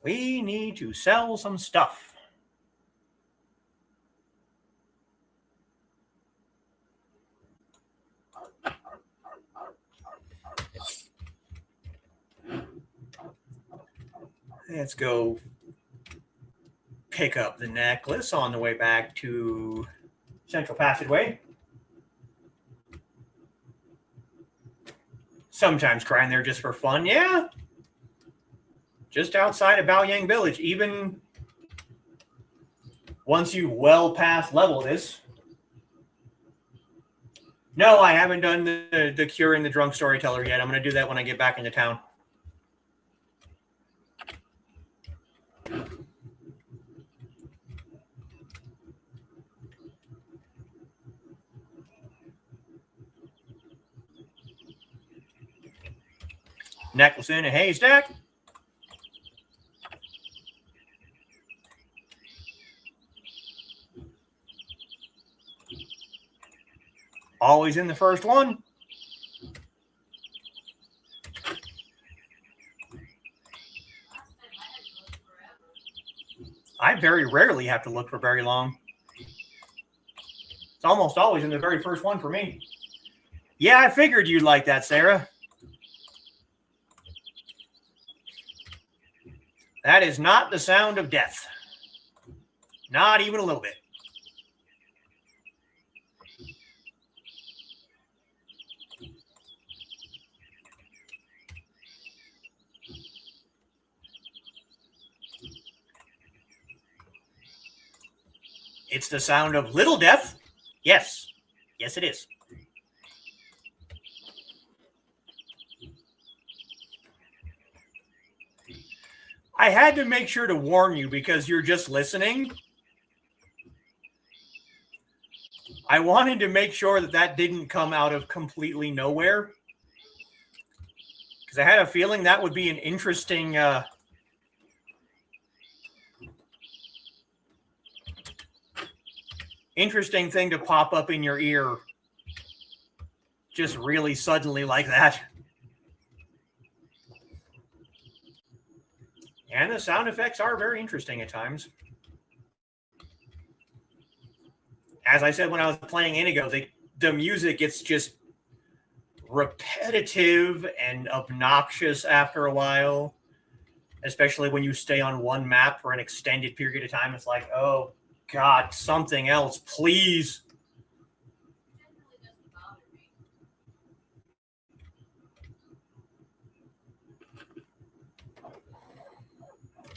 We need to sell some stuff. Let's go pick up the necklace on the way back to Central Passageway. Sometimes crying there just for fun, yeah. Just outside of Baoyang Village, even once you well past level this. No, I haven't done the curing the drunk storyteller yet. I'm going to do that when I get back into town. Necklace in a haystack. Always in the first one. I very rarely have to look for very long. It's almost always in the very first one for me. Yeah, I figured you'd like that, Sarah. That is not the sound of death. Not even a little bit. It's the sound of little death. Yes. Yes, it is. I had to make sure to warn you because you're just listening. I wanted to make sure that that didn't come out of completely nowhere. Because I had a feeling that would be an interesting... interesting thing to pop up in your ear just really suddenly like that. And the sound effects are very interesting at times. As I said when I was playing Indigo, the music, it's just repetitive and obnoxious after a while, especially when you stay on one map for an extended period of time. It's like, oh, God, something else, please.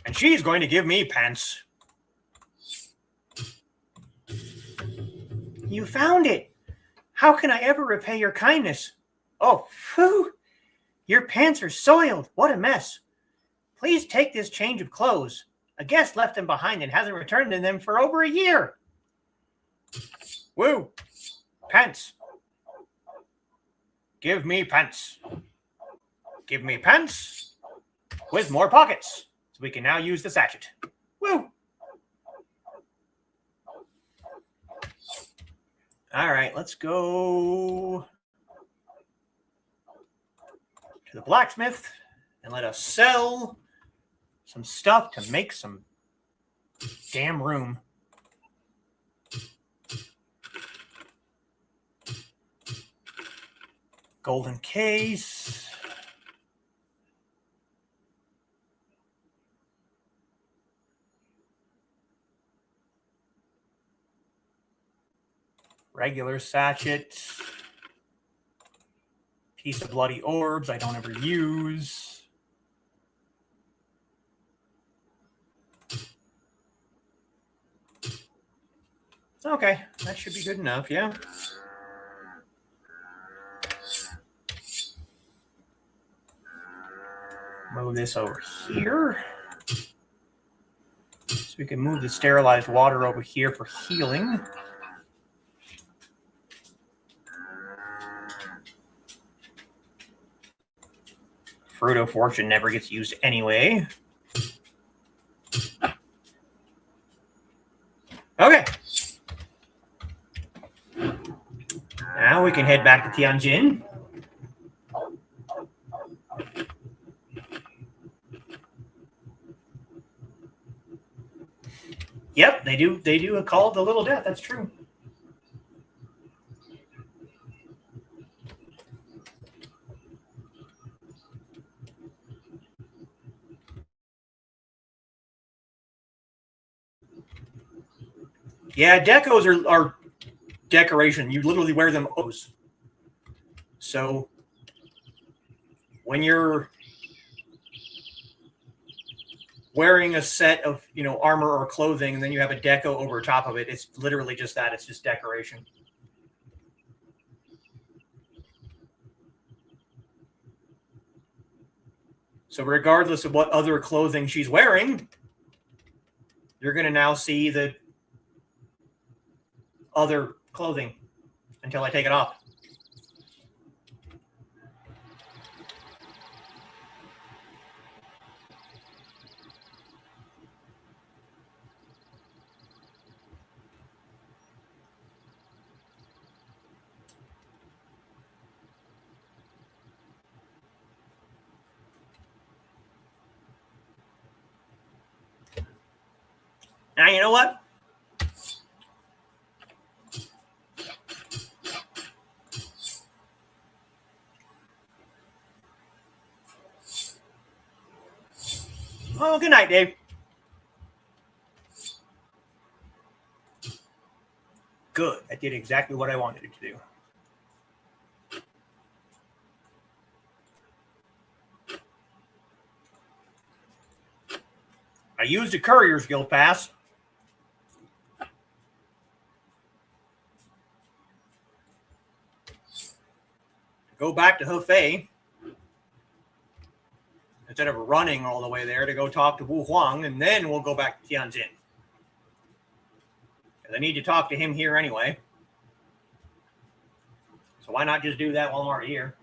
And she's going to give me pence. You found it. How can I ever repay your kindness? Oh, phew. Your pants are soiled. What a mess. Please take this change of clothes. A guest left them behind and hasn't returned in them for over a year. Woo. Pence. Give me pence. Give me pence with more pockets. So we can now use the sachet. Woo. All right, let's go to the blacksmith And let us sell some stuff to make some damn room. Golden case. Regular sachet. Piece of bloody orbs I don't ever use. Okay, that should be good enough, yeah. Move this over here. So we can move the sterilized water over here for healing. Fruit of Fortune never gets used anyway. Okay. Now we can head back to Tianjin. Yep, they do call it the Little Death, that's true. Yeah, decos are decoration. You literally wear them. So when you're wearing a set of armor or clothing, and then you have a deco over top of it, it's literally just that. It's just decoration. So regardless of what other clothing she's wearing, you're going to now see the other clothing until I take it off. Now, you know what? Oh, good night, Dave. Good. I did exactly what I wanted it to do. I used a Courier's Guild pass. Go back to Hefei instead of running all the way there to go talk to Wu Huang, and then we'll go back to Tianjin. I need to talk to him here anyway. So why not just do that while I'm already here?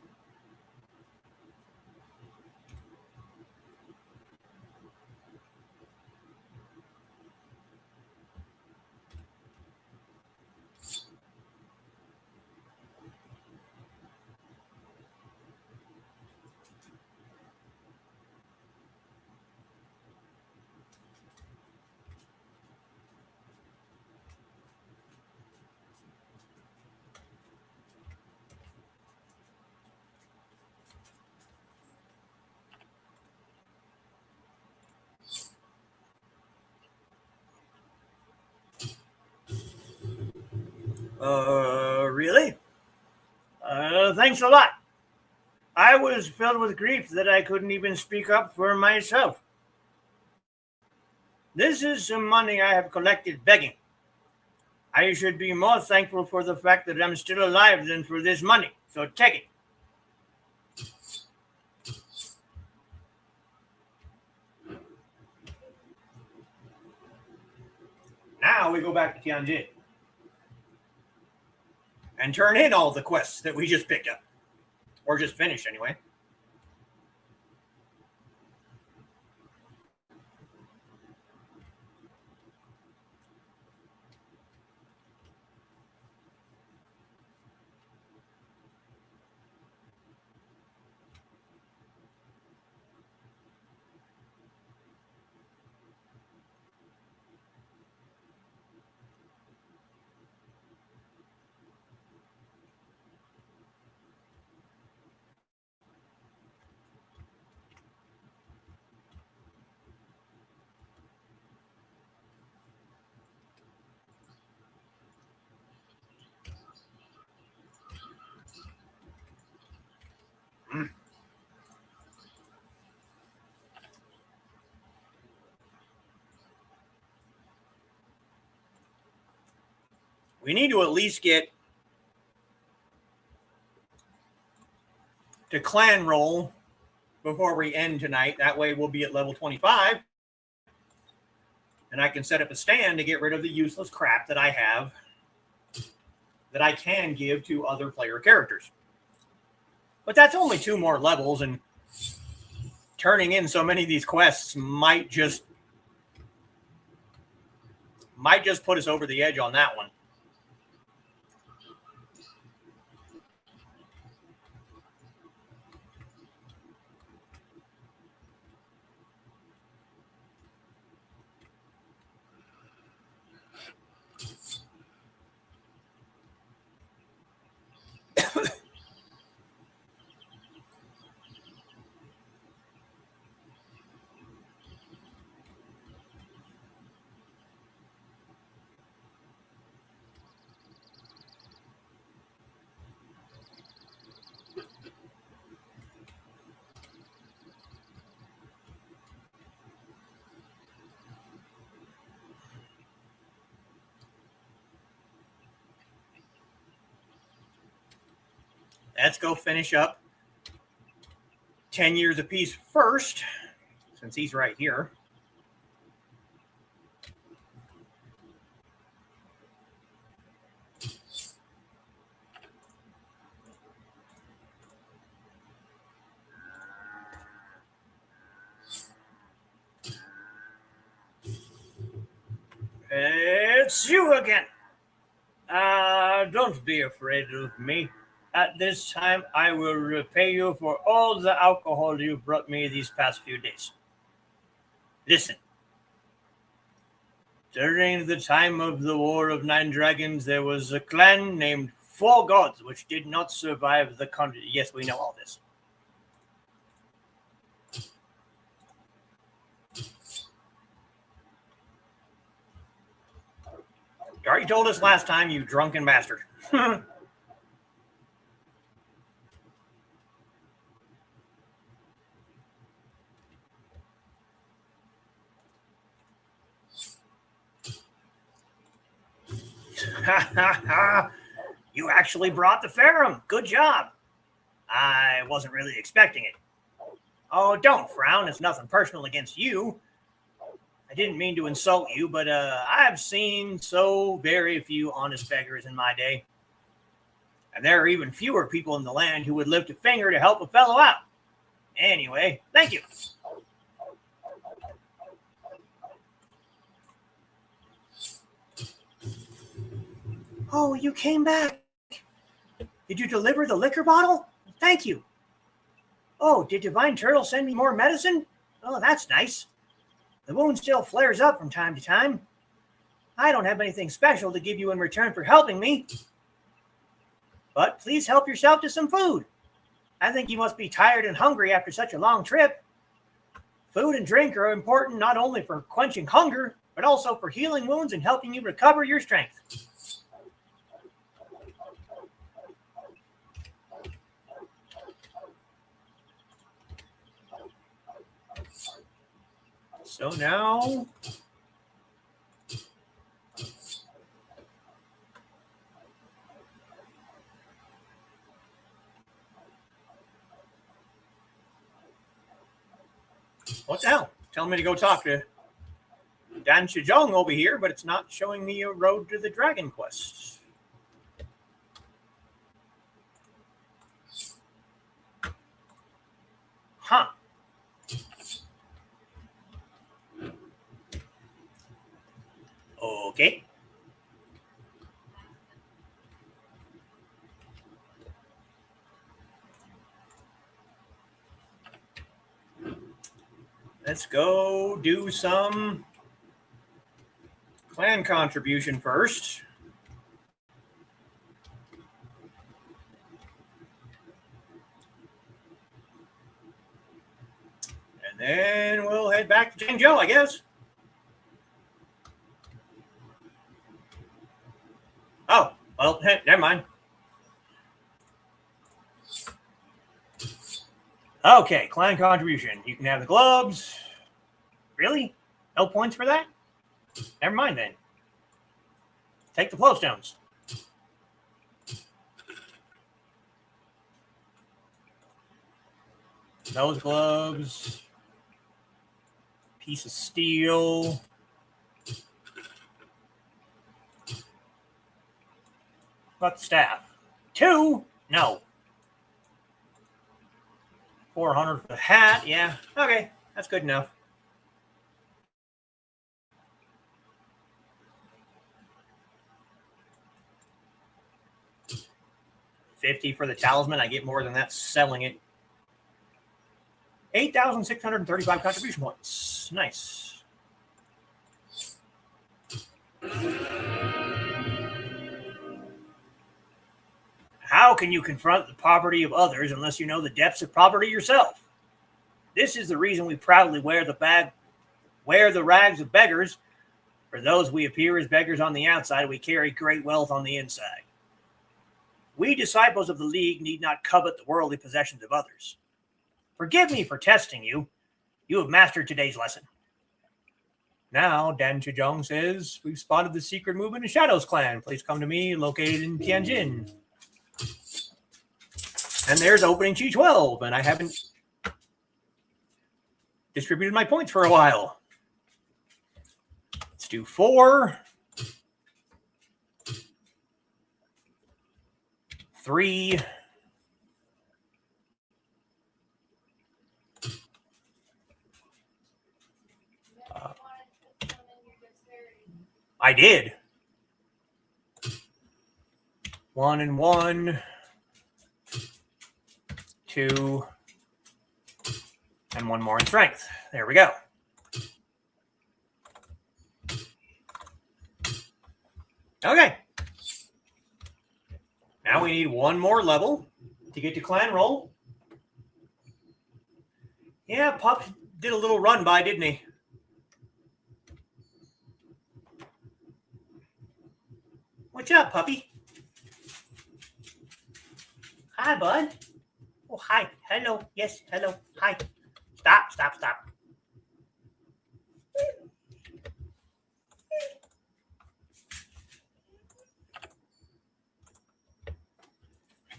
Really? Thanks a lot. I was filled with grief that I couldn't even speak up for myself. This is some money I have collected begging. I should be more thankful for the fact that I'm still alive than for this money. So take it. Now we go back to Tianjin and turn in all the quests that we just picked up. Or just finished, anyway. We need to at least get to clan roll before we end tonight. That way we'll be at level 25. And I can set up a stand to get rid of the useless crap that I have that I can give to other player characters. But that's only 2 more levels, and turning in so many of these quests might just put us over the edge on that one. Let's go finish up 10 years apiece first, since he's right here. It's you again. Don't be afraid of me. At this time, I will repay you for all the alcohol you brought me these past few days. Listen. During the time of the War of 9Dragons, there was a clan named 4 Gods, which did not survive the country. Yes, we know all this. You already told us last time, you drunken bastard. You actually brought the Ferrum. Good job. I wasn't really expecting it. Oh, don't frown. It's nothing personal against you. I didn't mean to insult you, but I've seen so very few honest beggars in my day. And there are even fewer people in the land who would lift a finger to help a fellow out. Anyway, thank you. Oh, you came back. Did you deliver the liquor bottle? Thank you. Oh, did Divine Turtle send me more medicine? Oh, that's nice. The wound still flares up from time to time. I don't have anything special to give you in return for helping me. But please help yourself to some food. I think you must be tired and hungry after such a long trip. Food and drink are important not only for quenching hunger, but also for healing wounds and helping you recover your strength. So now, what the hell? Telling me to go talk to Dan Shijong over here, but it's not showing me a road to the Dragon Quest. Huh. Okay. Let's go do some clan contribution first. And then we'll head back to Jane Joe, I guess. Oh, well, never mind. Okay, clan contribution. You can have the gloves. Really? No points for that? Never mind then. Take the flowstones. Those gloves. Piece of steel. What the staff? 2? No. 400 for the hat. Yeah. Okay. That's good enough. $50 for the talisman. I get more than that selling it. 8,635 contribution points. Nice. How can you confront the poverty of others unless you know the depths of poverty yourself? This is the reason we proudly wear the rags of beggars. For those we appear as beggars on the outside, we carry great wealth on the inside. We disciples of the League need not covet the worldly possessions of others. Forgive me for testing you. You have mastered today's lesson. Now, Dan Chijong says, we've spotted the secret movement in Shadows Clan. Please come to me, located in Tianjin. And there's opening G12, and I haven't distributed my points for a while. Let's do 4. 3. I did. 1 and 1. 2. And 1 more in strength. There we go. Okay. Now we need 1 more level to get to clan roll. Yeah, Pup did a little run by, didn't he? What's up, puppy? Hi, bud. Oh, hi. Hello. Yes, hello. Hi. Stop, stop, stop.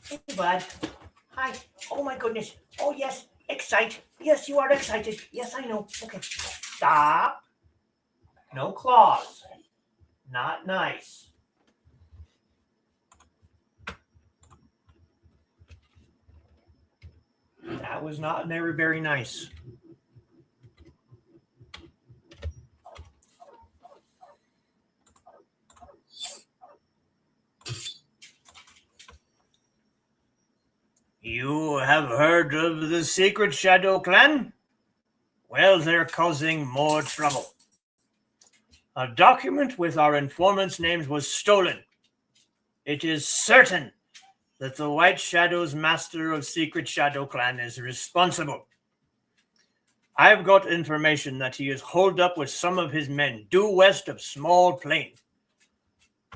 Hey, bud. Hi. Oh, my goodness. Oh, yes. Excite. Yes, you are excited. Yes, I know. Okay. Stop. No claws. Not nice. That was not very, very nice. You have heard of the secret Shadow Clan? Well, they're causing more trouble. A document with our informant's names was stolen. It is certain that the White Shadow's master of secret Shadow Clan is responsible. I've got information that he is holed up with some of his men due west of Small Plain.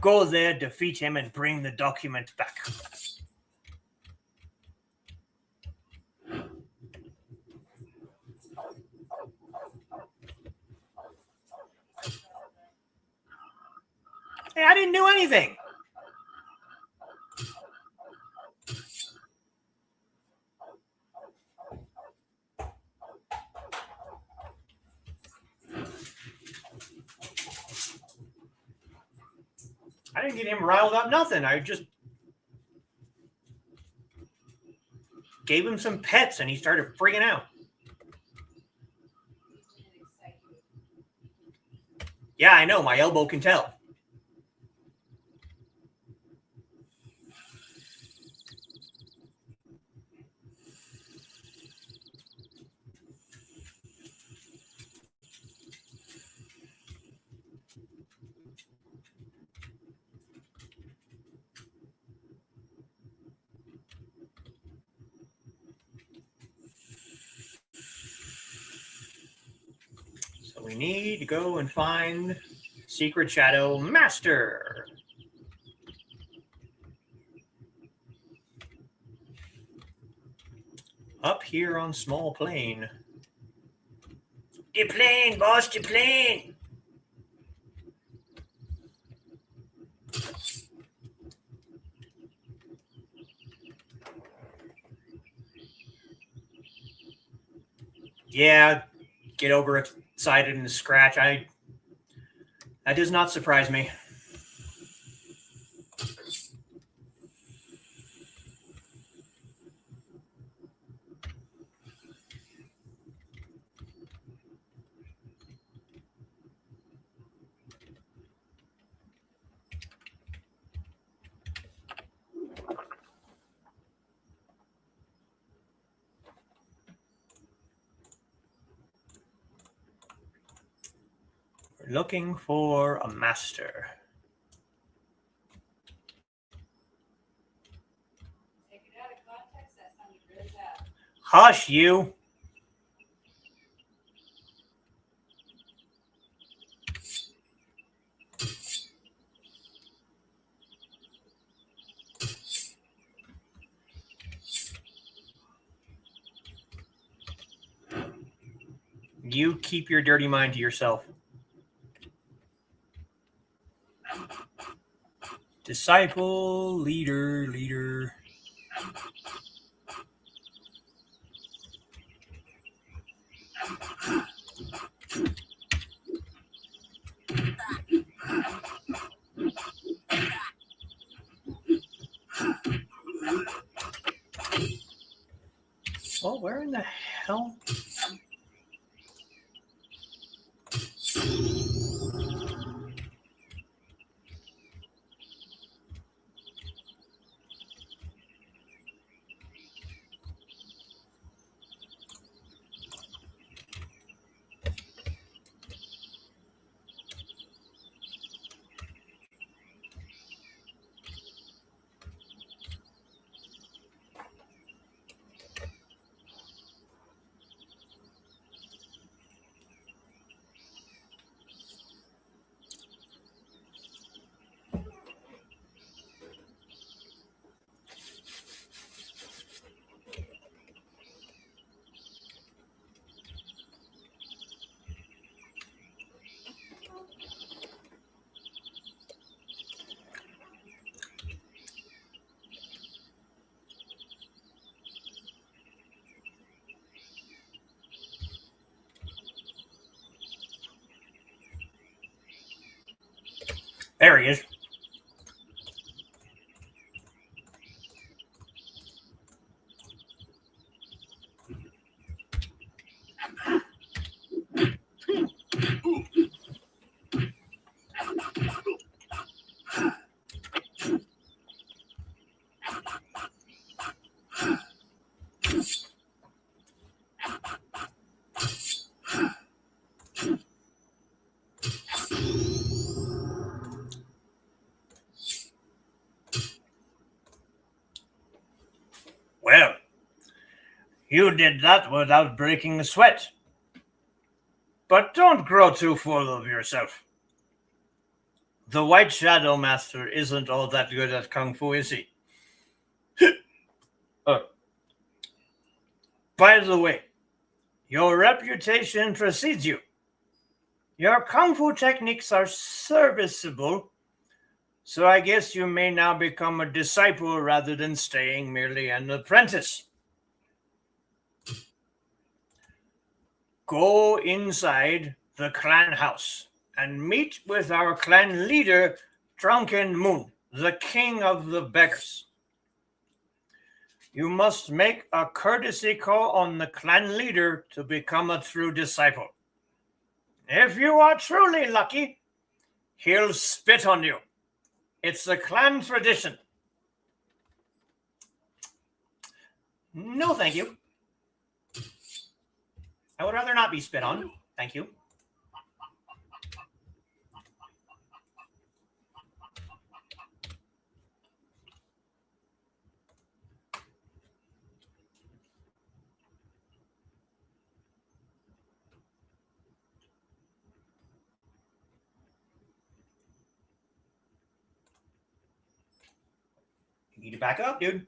Go there, defeat him, and bring the document back. Hey, I didn't do anything. I didn't get him riled up, nothing. I just gave him some pets and he started freaking out. Yeah, I know. My elbow can tell. So we need to go and find Secret Shadow Master. Up here on small plane. The plane, boss, the plane. Yeah, get overexcited and scratch. That does not surprise me. We're looking for a master. Take it out of context, that sounded really bad. Hush, you. You keep your dirty mind to yourself. Disciple, leader. Oh, where in the hell? There he is. Well, you did that without breaking a sweat. But don't grow too full of yourself. The White Shadow Master isn't all that good at Kung Fu, is he? By the way, your reputation precedes you. Your Kung Fu techniques are serviceable, so I guess you may now become a disciple rather than staying merely an apprentice. Go inside the clan house and meet with our clan leader, Drunken, the king of the beggars. You must make a courtesy call on the clan leader to become a true disciple. If you are truly lucky, he'll spit on you. It's the clan tradition. No, thank you. I would rather not be spit on. Thank you. You need to back up, dude.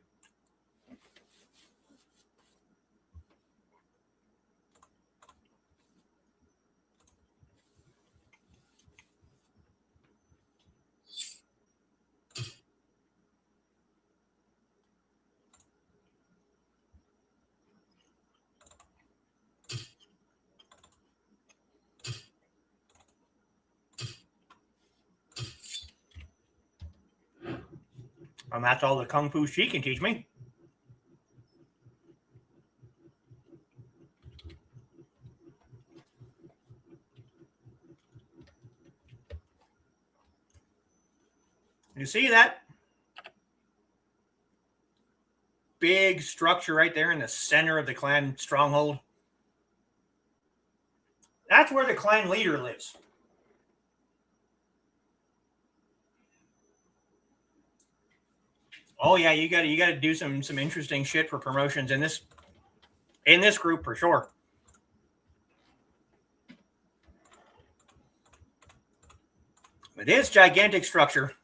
And that's all the kung fu she can teach me. You see that big structure right there in the center of the clan stronghold? That's where the clan leader lives. Oh yeah, you gotta do some interesting shit for promotions in this group for sure. But this gigantic structure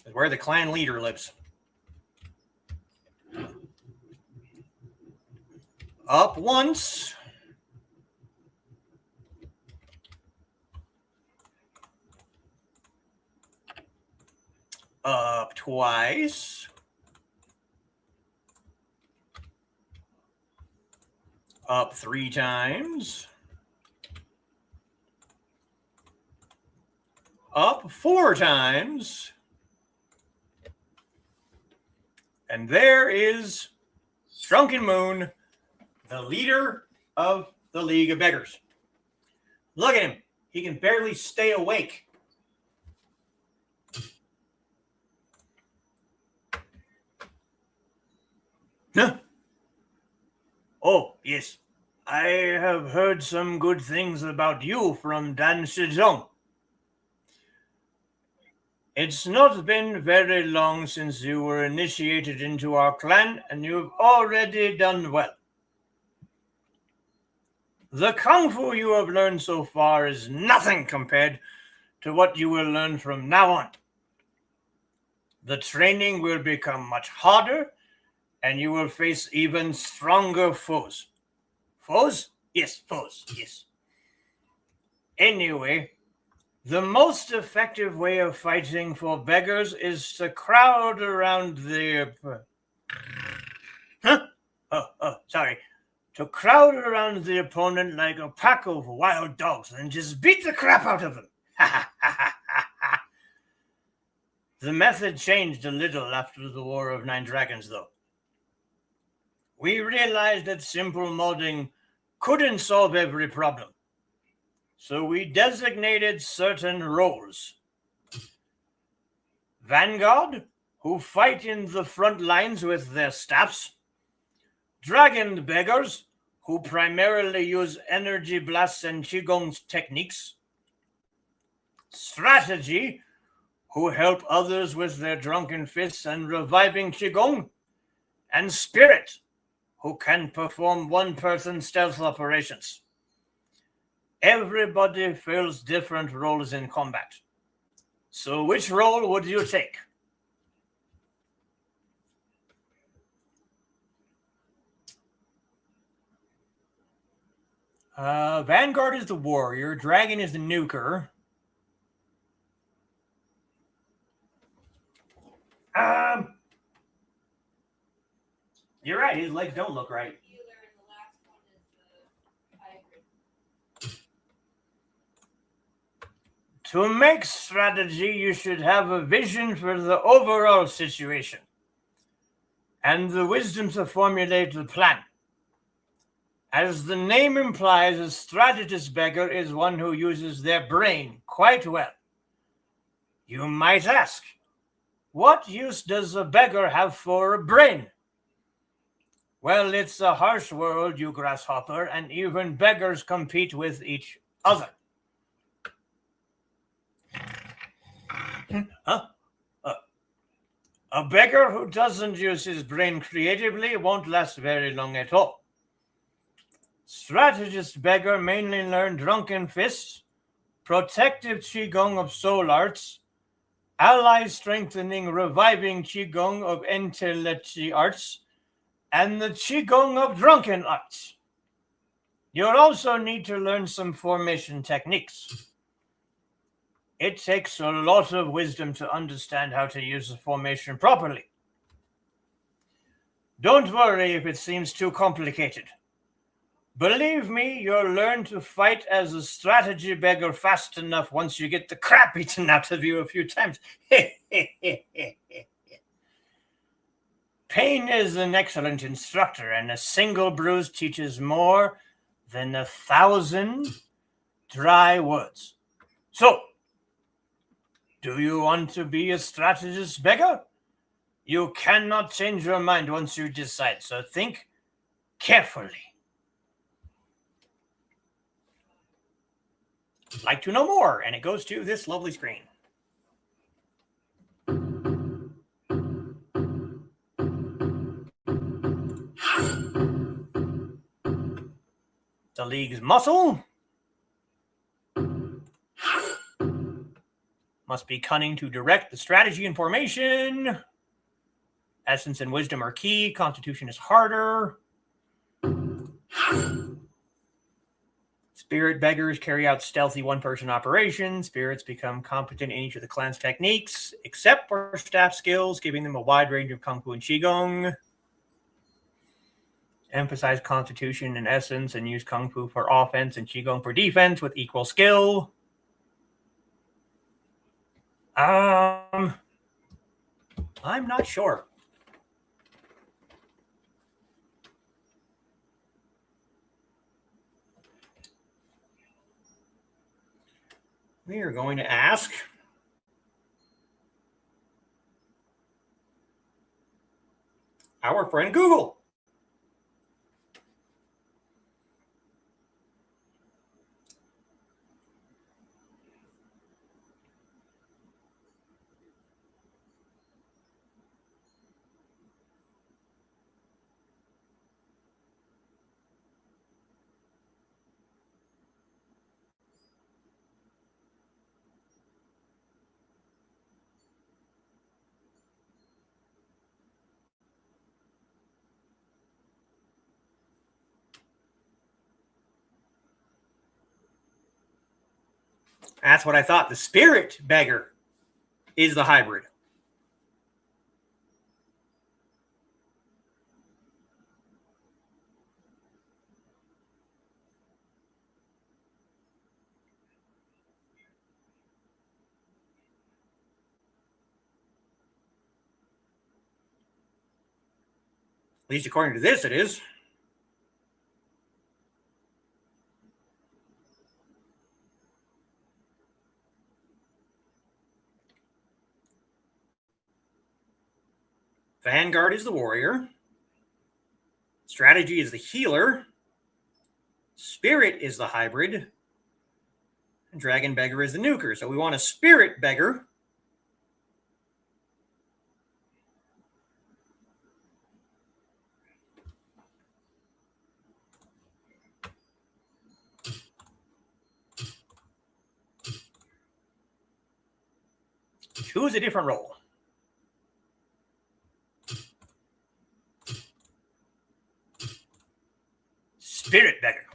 is where the clan leader lives. Up once. Up twice. Up 3 times. Up 4 times. And there is Drunken Moon, the leader of the League of Beggars. Look at him. He can barely stay awake. Huh? Oh, yes. I have heard some good things about you from Dan Shizong. It's not been very long since you were initiated into our clan, and you've already done well. The kung fu you have learned so far is nothing compared to what you will learn from now on. The training will become much harder, and you will face even stronger foes. Foes? Yes, foes, yes. Anyway, the most effective way of fighting for beggars is to crowd around the... Sorry. To crowd around the opponent like a pack of wild dogs and just beat the crap out of them. The method changed a little after the War of 9 Dragons, though. We realized that simple modding couldn't solve every problem. So we designated certain roles. Vanguard, who fight in the front lines with their staffs. Dragon beggars, who primarily use energy blasts and Qigong techniques. Strategy, who help others with their drunken fists and reviving Qigong. And Spirit, who can perform one-person stealth operations. Everybody fills different roles in combat. So which role would you take? Vanguard is the warrior. Dragon is the nuker. You're right. His legs don't look right. To make strategy, you should have a vision for the overall situation and the wisdom to formulate the plan. As the name implies, a strategist beggar is one who uses their brain quite well. You might ask, what use does a beggar have for a brain? Well, it's a harsh world, you grasshopper, and even beggars compete with each other. A beggar who doesn't use his brain creatively won't last very long at all. Strategist beggar mainly learn drunken fists, protective Qigong of soul arts, ally strengthening reviving Qigong of Entelechie arts, and the Qigong of drunken arts. You'll also need to learn some formation techniques. It takes a lot of wisdom to understand how to use the formation properly. Don't worry if it seems too complicated. Believe me, you'll learn to fight as a strategy beggar fast enough once you get the crap beaten out of you a few times. Pain is an excellent instructor, and a single bruise teaches more than 1,000 dry words. So, do you want to be a strategist, beggar? You cannot change your mind once you decide, so think carefully. I'd like to know more, and it goes to this lovely screen. The league's muscle must be cunning to direct the strategy and formation. Essence and wisdom are key. Constitution is harder. Spirit beggars carry out stealthy one-person operations. Spirits become competent in each of the clan's techniques, except for staff skills, giving them a wide range of Kung Fu and Qigong. Emphasize Constitution and Essence and use Kung Fu for offense and Qigong for defense with equal skill. I'm not sure. We are going to ask our friend Google. That's what I thought. The spirit beggar is the hybrid. At least according to this, it is. Vanguard is the warrior. Strategy is the healer. Spirit is the hybrid. And Dragon Beggar is the nuker. So we want a spirit beggar. Choose a different role. Spirit beggar.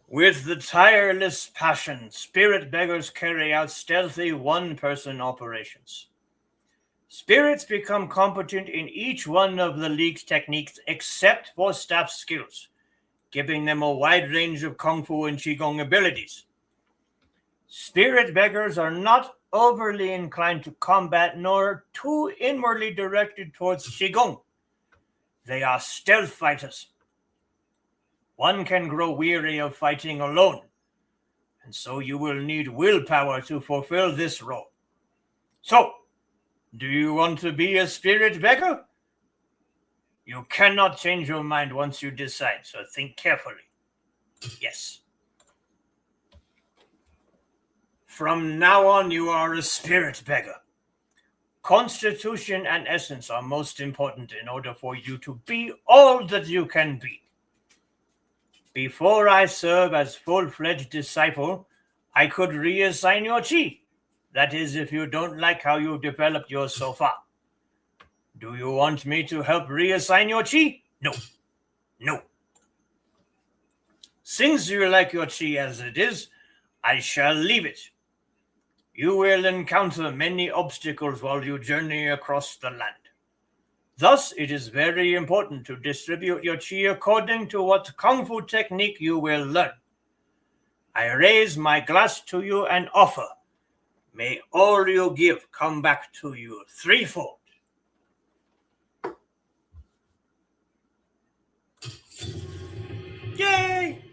With the tireless passion, spirit beggars carry out stealthy one-person operations. Spirits become competent in each one of the league's techniques except for staff skills, giving them a wide range of Kung Fu and Qigong abilities. Spirit beggars are not overly inclined to combat nor too inwardly directed towards Qigong. They are stealth fighters. One can grow weary of fighting alone, and so you will need willpower to fulfill this role. So, do you want to be a spirit beggar? You cannot change your mind once you decide, so think carefully. Yes. From now on, you are a spirit beggar. Constitution and essence are most important in order for you to be all that you can be. Before I serve as full-fledged disciple, I could reassign your chi. That is, if you don't like how you've developed yours so far. Do you want me to help reassign your chi? No. No. Since you like your chi as it is, I shall leave it. You will encounter many obstacles while you journey across the land. Thus, it is very important to distribute your chi according to what Kung Fu technique you will learn. I raise my glass to you and offer, May all you give come back to you threefold. Yay!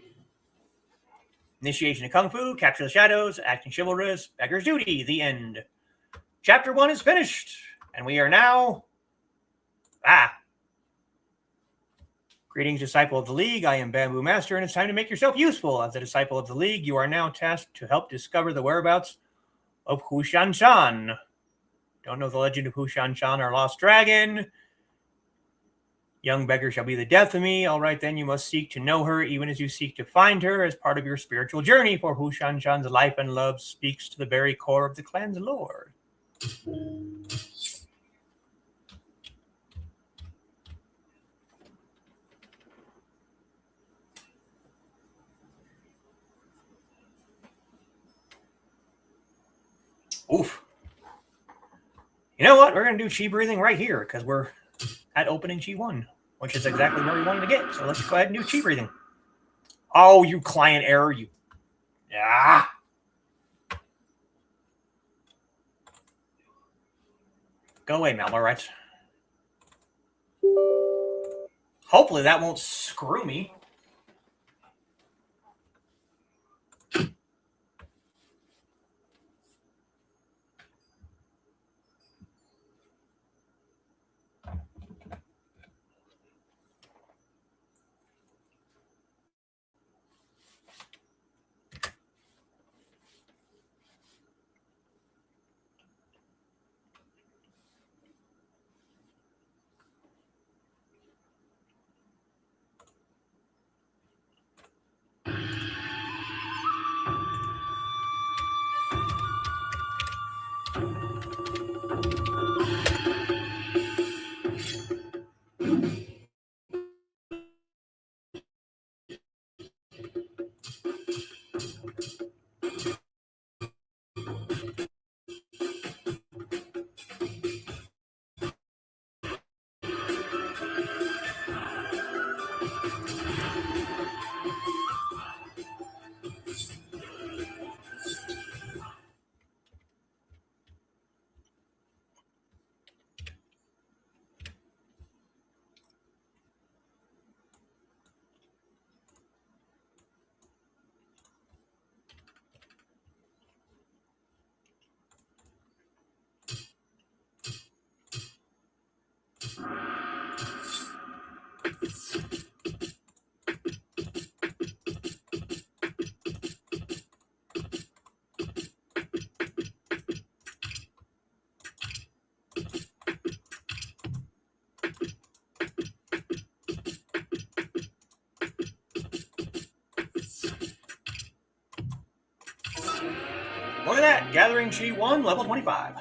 Initiation of Kung Fu, Capture the Shadows, Acting Chivalrous, Beggar's Duty, the end. Chapter 1 is finished, and we are now... Greetings, Disciple of the League. I am Bamboo Master, and it's time to make yourself useful. As a Disciple of the League, you are now tasked to help discover the whereabouts of Hu Shan. Don't know the legend of Hu Shan, our lost dragon. Young beggar shall be the death of me. All right, then you must seek to know her, even as you seek to find her as part of your spiritual journey. For Hu Shan's life and love speaks to the very core of the clan's lore. Oof. You know what? We're going to do chi breathing right here because we're at opening chi 1, which is exactly where we wanted to get. So let's go ahead and do chi breathing. Oh, you client error, you. Go away, Malware. Hopefully that won't screw me. Look at that. Gathering chi 1, level 25.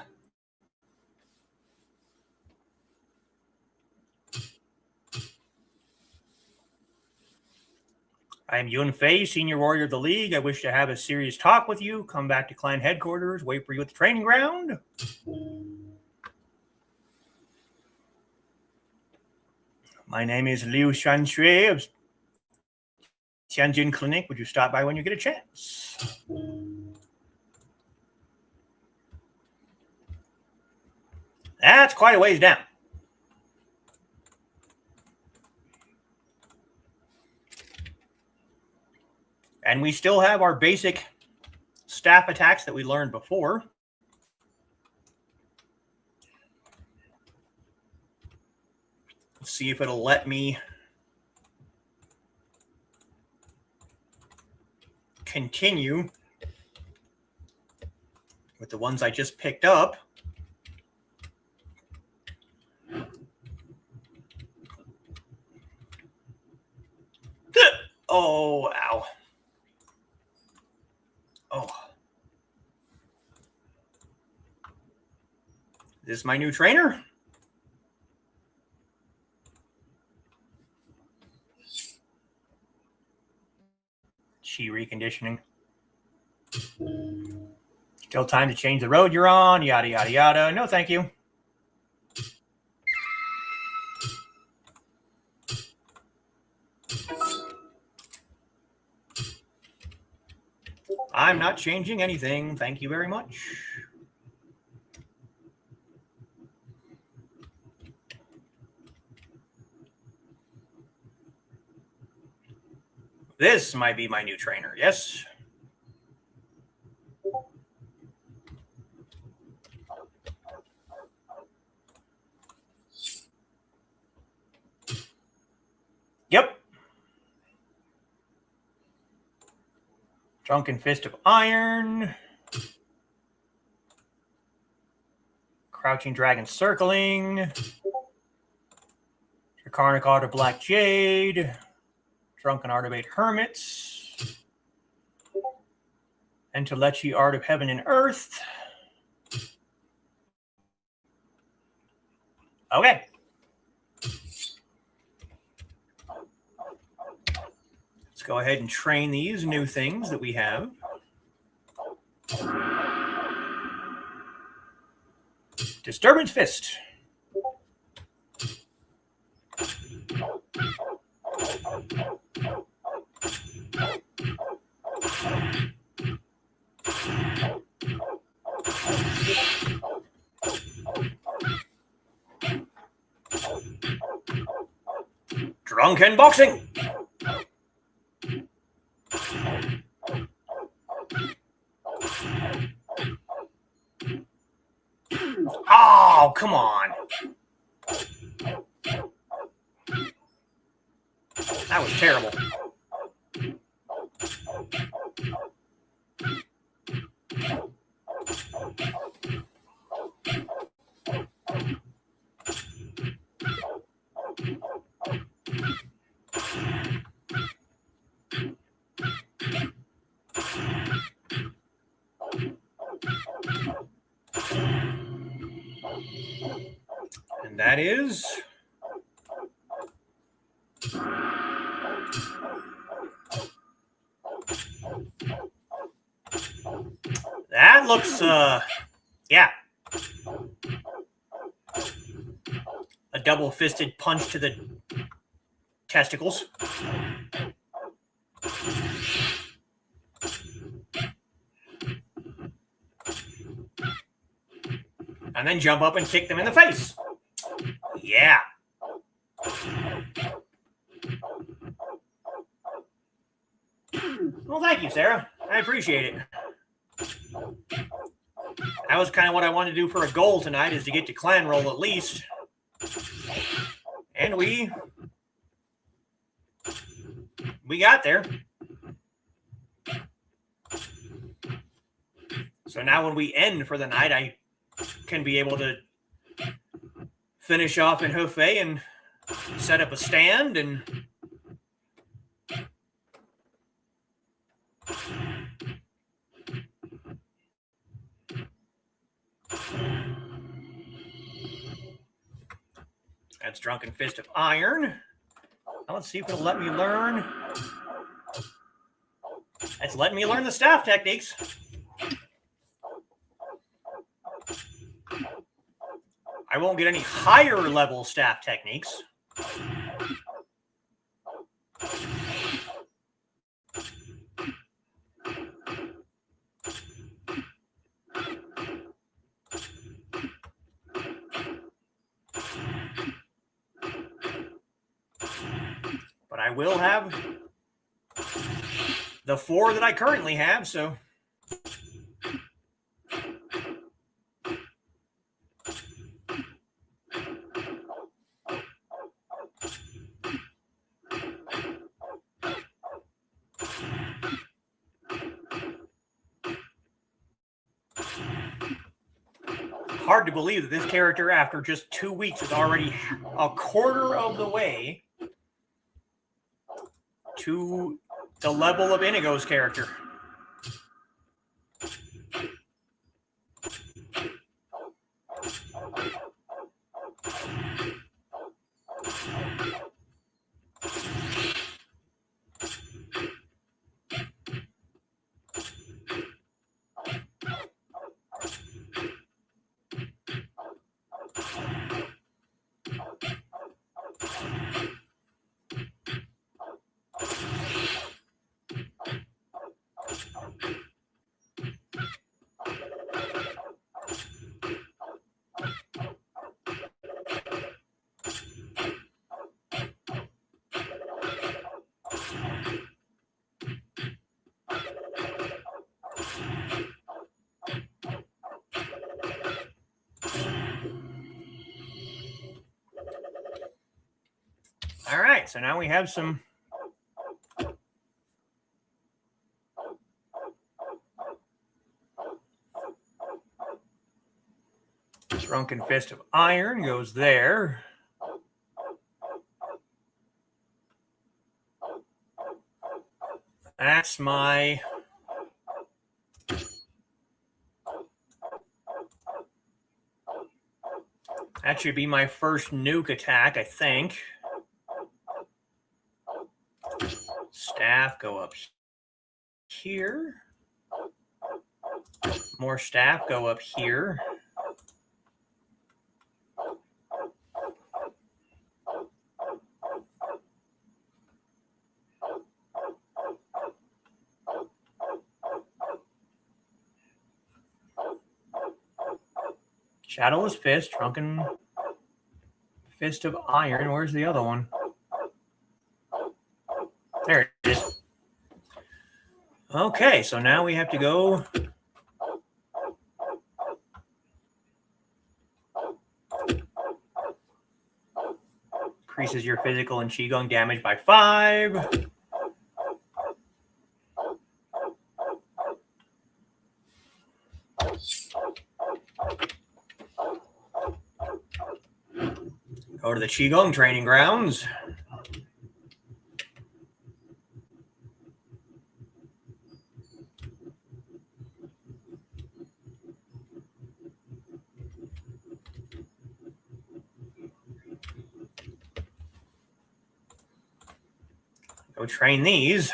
I am Yun Fei, Senior Warrior of the League. I wish to have a serious talk with you. Come back to clan headquarters. Wait for you at the training ground. My name is Liu Shanshui of Tianjin Clinic. Would you stop by when you get a chance? That's quite a ways down. And we still have our basic staff attacks that we learned before. Let's see if it'll let me continue with the ones I just picked up. Oh, ow. Oh. This is my new trainer. Chi reconditioning. Still time to change the road you're on, yada, yada, yada. No, thank you. I'm not changing anything. Thank you very much. This might be my new trainer, yes. Yep. Drunken Fist of Iron. Crouching Dragon Circling. Draconic Art of Black Jade. Drunken Art of Eight Hermits. Entelechie Art of Heaven and Earth. Okay. Let's go ahead and train these new things that we have. Disturbance Fist. Drunken Boxing. Oh, come on. That was terrible. And that is that looks yeah. A double-fisted punch to the testicles. And then jump up and kick them in the face. Yeah. Well, thank you, Sarah. I appreciate it. That was kind of what I wanted to do for a goal tonight, is to get to clan roll at least. And we got there. So now when we end for the night, I can be able to finish off in Hofei and set up a stand and that's Drunken Fist of Iron. Now let's see if it'll let me learn. It's letting me learn the staff techniques. I won't get any higher level staff techniques. But I will have the 4 that I currently have, so hard to believe that this character, after just 2 weeks, is already a quarter of the way to the level of Inigo's character. All right, so now we have some Drunken Fist of Iron goes there. That's my that should be my first nuke attack, I think. Staff go up here. More staff go up here. Shadowless Fist, Drunken Fist of Iron. Where's the other one? There it is. Okay, so now we have to go. Increases your physical and Qigong damage by 5. Go to the Qigong training grounds. Go train these.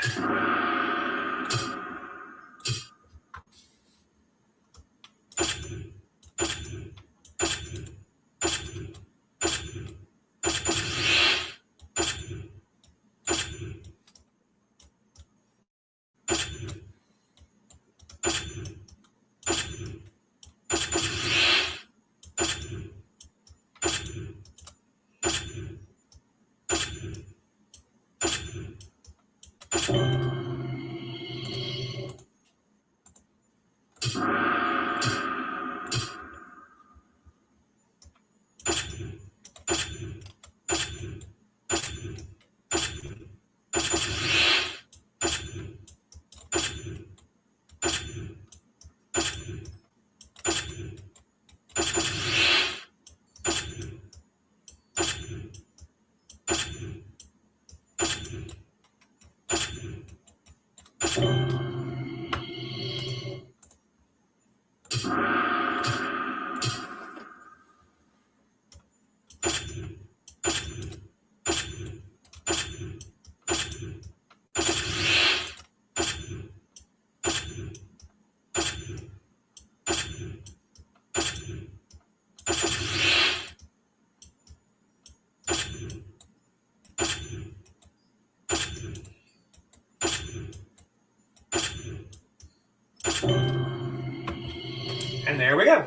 And there we go.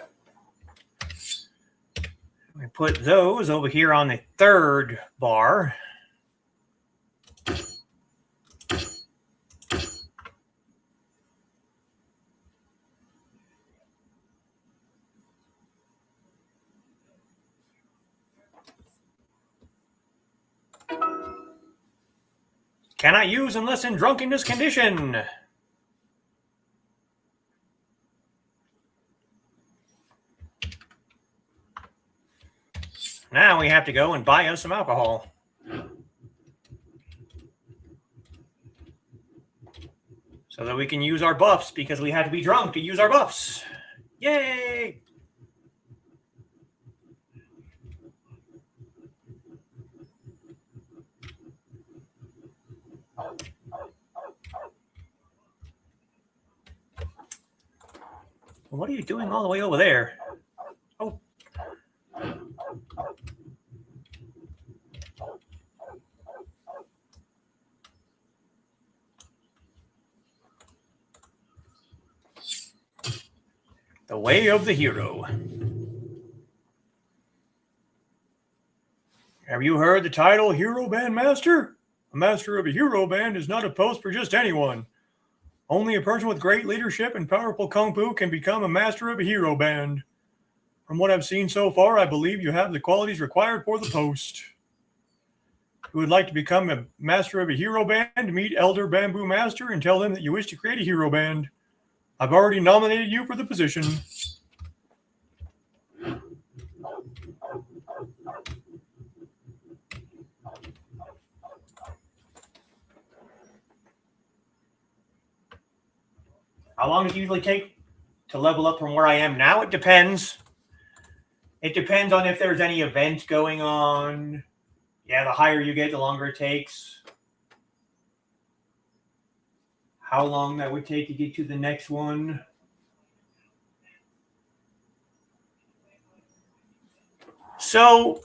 We put those over here on the third bar. Cannot use unless in drunkenness condition. Now we have to go and buy us some alcohol. So that we can use our buffs, because we had to be drunk to use our buffs. Yay! What are you doing all the way over there? Oh. The way of the hero. Have you heard the title Hero Band Master? A master of a hero band is not a post for just anyone. Only a person with great leadership and powerful kung fu can become a master of a hero band. From what I've seen so far, I believe you have the qualities required for the post. who would like to become a master of a hero band, meet Elder Bamboo Master and tell them that you wish to create a hero band. I've already nominated you for the position. How long does it usually take to level up from where I am now? It depends. It depends on if there's any event going on. Yeah, the higher you get, the longer it takes. How long that would take to get to the next one. So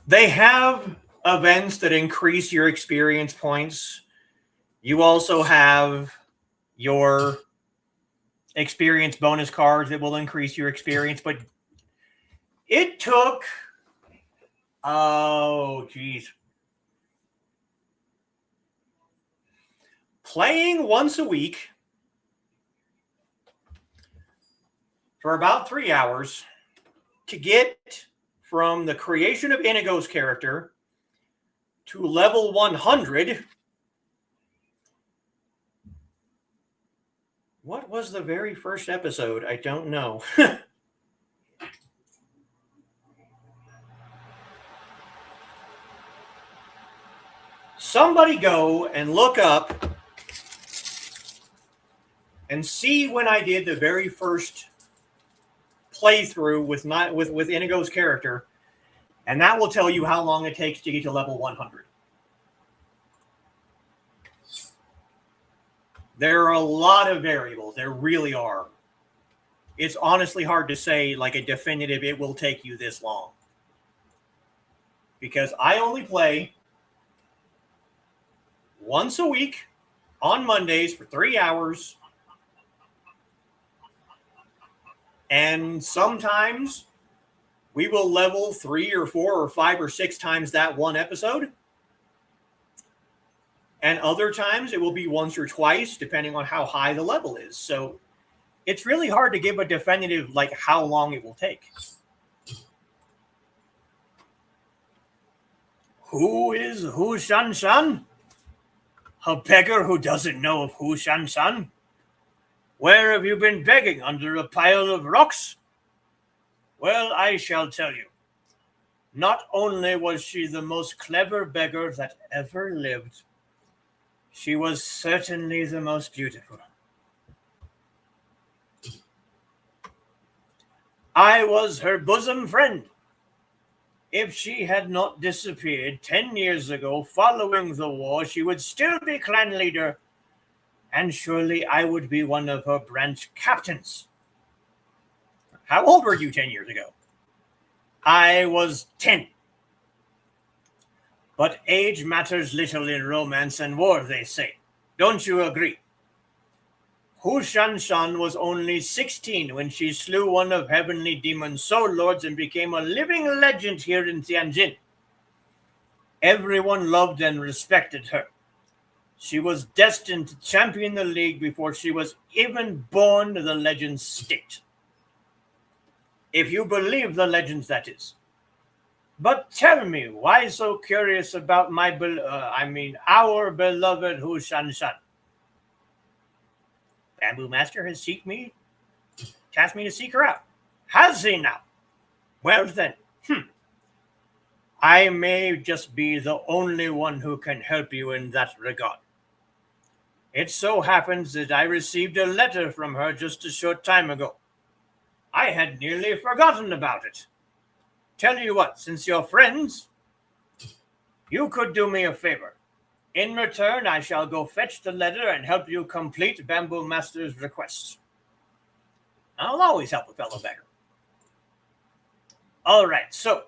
they have events that increase your experience points. You also have your experience bonus cards that will increase your experience, but it took, playing once a week for about 3 hours to get from the creation of Inigo's character to level 100. What was the very first episode? I don't know. Somebody go and look up and see when I did the very first playthrough with Inigo's character, and that will tell you how long it takes to get to level 100. There are a lot of variables. There really are. It's honestly hard to say like a definitive it will take you this long. Because I only play once a week on Mondays for 3 hours. And sometimes we will level 3 or 4 or 5 or 6 times that one episode. And other times it will be once or twice, depending on how high the level is. So it's really hard to give a definitive, like, how long it will take. Who is Hu Shan Shan? A beggar who doesn't know of Hu Shan Shan? Where have you been begging? Under a pile of rocks? Well, I shall tell you. Not only was she the most clever beggar that ever lived, she was certainly the most beautiful. I was her bosom friend. If she had not disappeared 10 years ago following the war, she would still be clan leader, and surely I would be one of her branch captains. How old were you 10 years ago? I was 10. But age matters little in romance and war, they say. Don't you agree? Hu Shan Shan was only 16 when she slew one of heavenly demon soul lords and became a living legend here in Tianjin. Everyone loved and respected her. She was destined to champion the league before she was even born to the legend's state. If you believe the legends, that is. But tell me, why so curious about our beloved Hu Shan Shan? Bamboo Master has tasked me to seek her out. Has he now? Well then, I may just be the only one who can help you in that regard. It so happens that I received a letter from her just a short time ago. I had nearly forgotten about it. Tell you what, since you're friends, you could do me a favor. In return, I shall go fetch the letter and help you complete Bamboo Master's request. I'll always help a fellow beggar. All right, so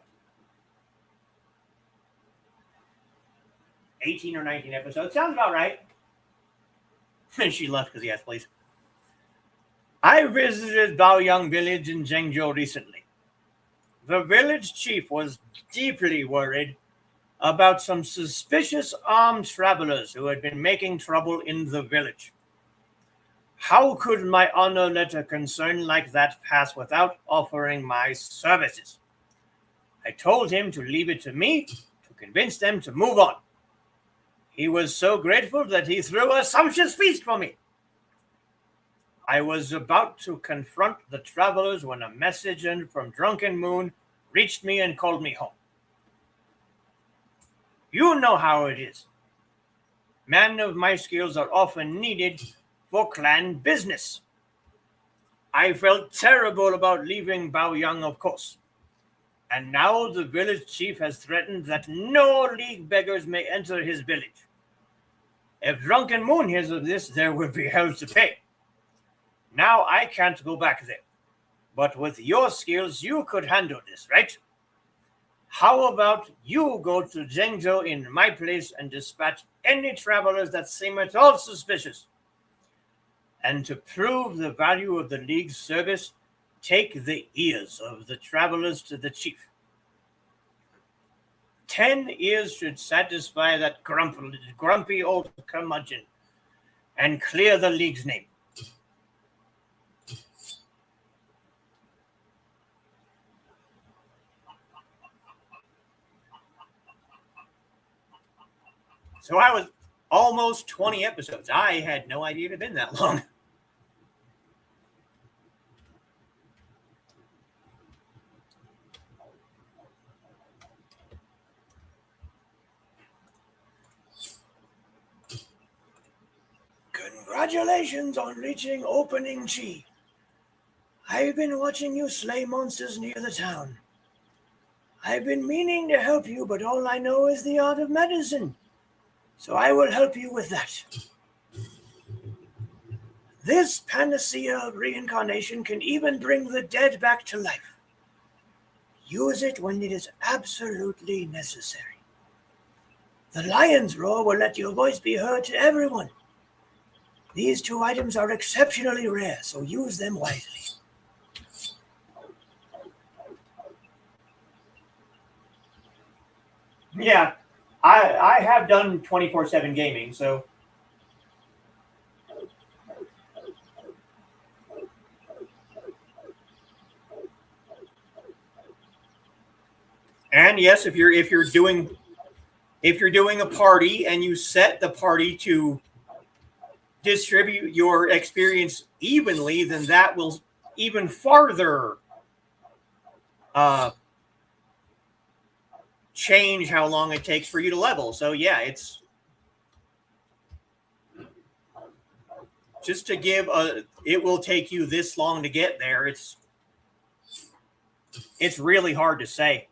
18 or 19 episodes. Sounds about right. She left because, yes, please. I visited Baoyang village in Zhengzhou recently. The village chief was deeply worried about some suspicious armed travelers who had been making trouble in the village. How could my honor let a concern like that pass without offering my services? I told him to leave it to me to convince them to move on. He was so grateful that he threw a sumptuous feast for me. I was about to confront the travelers when a messenger from Drunken Moon reached me and called me home. You know how it is. Men of my skills are often needed for clan business. I felt terrible about leaving Baoyang, of course. And now the village chief has threatened that no league beggars may enter his village. If Drunken Moon hears of this, there will be hell to pay. Now I can't go back there. But with your skills, you could handle this, right? How about you go to Zhengzhou in my place and dispatch any travelers that seem at all suspicious? And to prove the value of the League's service, take the ears of the travelers to the chief. 10 ears should satisfy that grumpy old curmudgeon and clear the League's name. So I was almost 20 episodes. I had no idea it had been that long. Congratulations on reaching opening Chi. I've been watching you slay monsters near the town. I've been meaning to help you, but all I know is the art of medicine. So I will help you with that. This panacea of reincarnation can even bring the dead back to life. Use it when it is absolutely necessary. The lion's roar will let your voice be heard to everyone. These 2 items are exceptionally rare, so use them wisely. Yeah, I have done 24/7 gaming, so. And yes, if you're doing a party and you set the party to distribute your experience evenly, then that will even farther change how long it takes for you to level. So yeah, it's just to give it will take you this long to get there. It's really hard to say.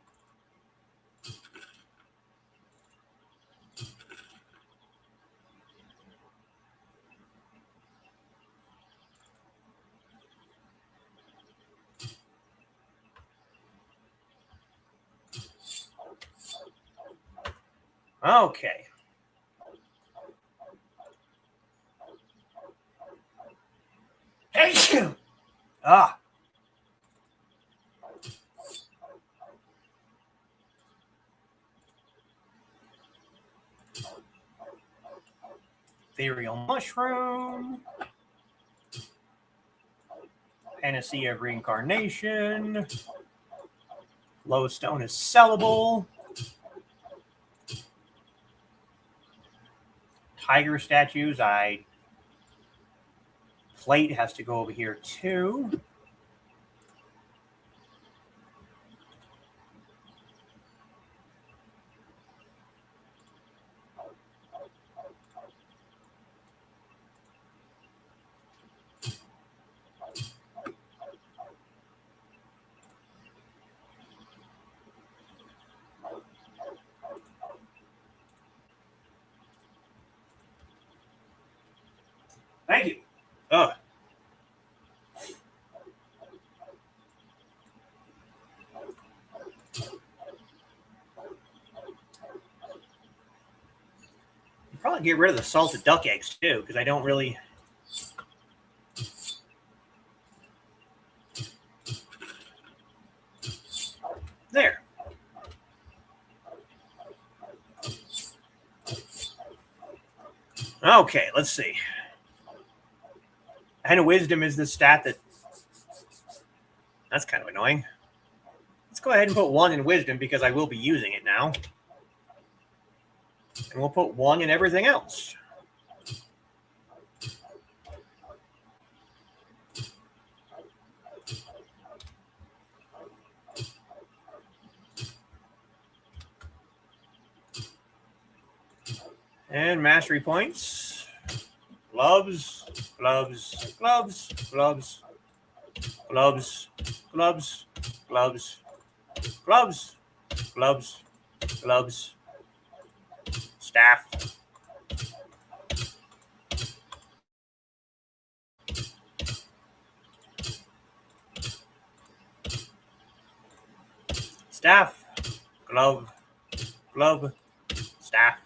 Okay. Ah. Ethereal mushroom. Panacea of reincarnation. Lowstone is sellable. Tiger statues, plate has to go over here too. Thank you. Oh. Probably get rid of the salted duck eggs too, because I don't really. There. Okay, let's see. And wisdom is the stat that's kind of annoying. go ahead and put 1 in wisdom because I will be using it now. And we'll put 1 in everything else. And mastery points. Gloves, gloves, gloves, gloves, gloves, gloves, gloves, gloves, gloves, gloves, staff. Staff, glove, glove, staff.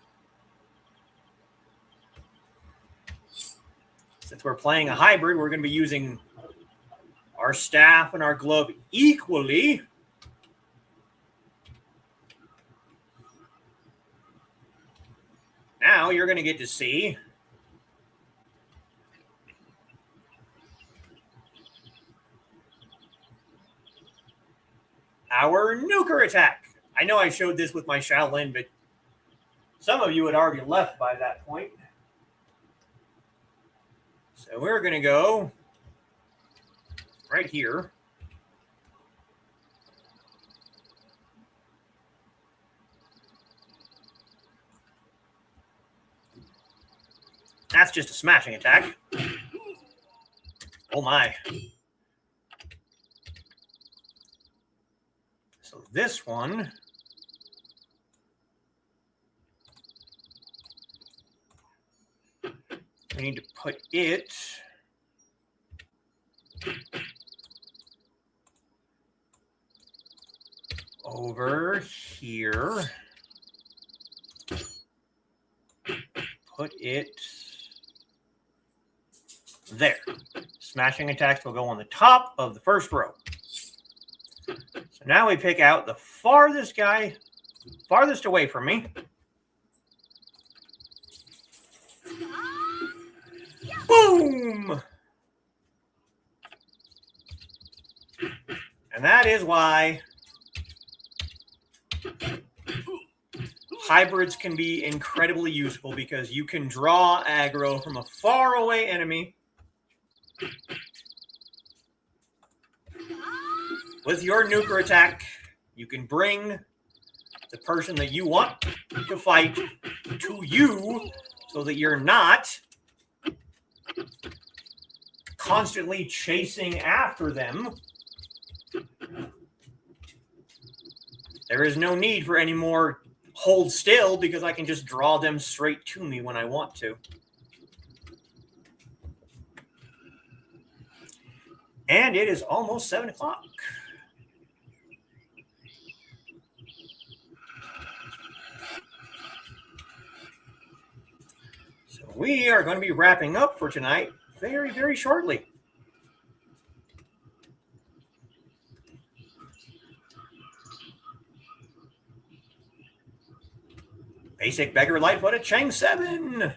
Since we're playing a hybrid, we're going to be using our staff and our glove equally. Now you're going to get to see our nuker attack. I know I showed this with my Shaolin, but some of you had already left by that point. So we're going to go right here. That's just a smashing attack. Oh my. So this one, we need to put it over here. Put it there. Smashing attacks will go on the top of the first row. So now we pick out the farthest guy, farthest away from me. Boom! And that is why hybrids can be incredibly useful, because you can draw aggro from a far away enemy with your nuker attack. You can bring the person that you want to fight to you so that you're not constantly chasing after them. There is no need for any more hold still, because I can just draw them straight to me when I want to. And it is almost 7 o'clock. So we are going to be wrapping up for tonight very, very shortly. Basic beggar Lightfoot at Chang 7.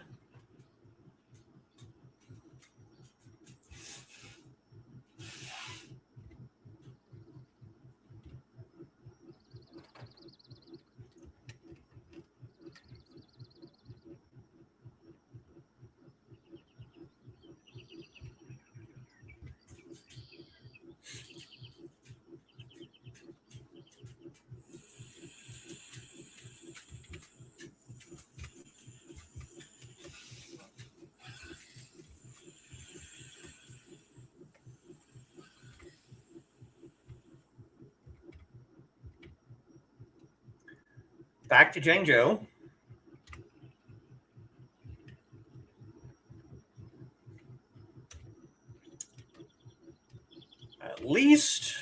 Back to Zhengzhou. At least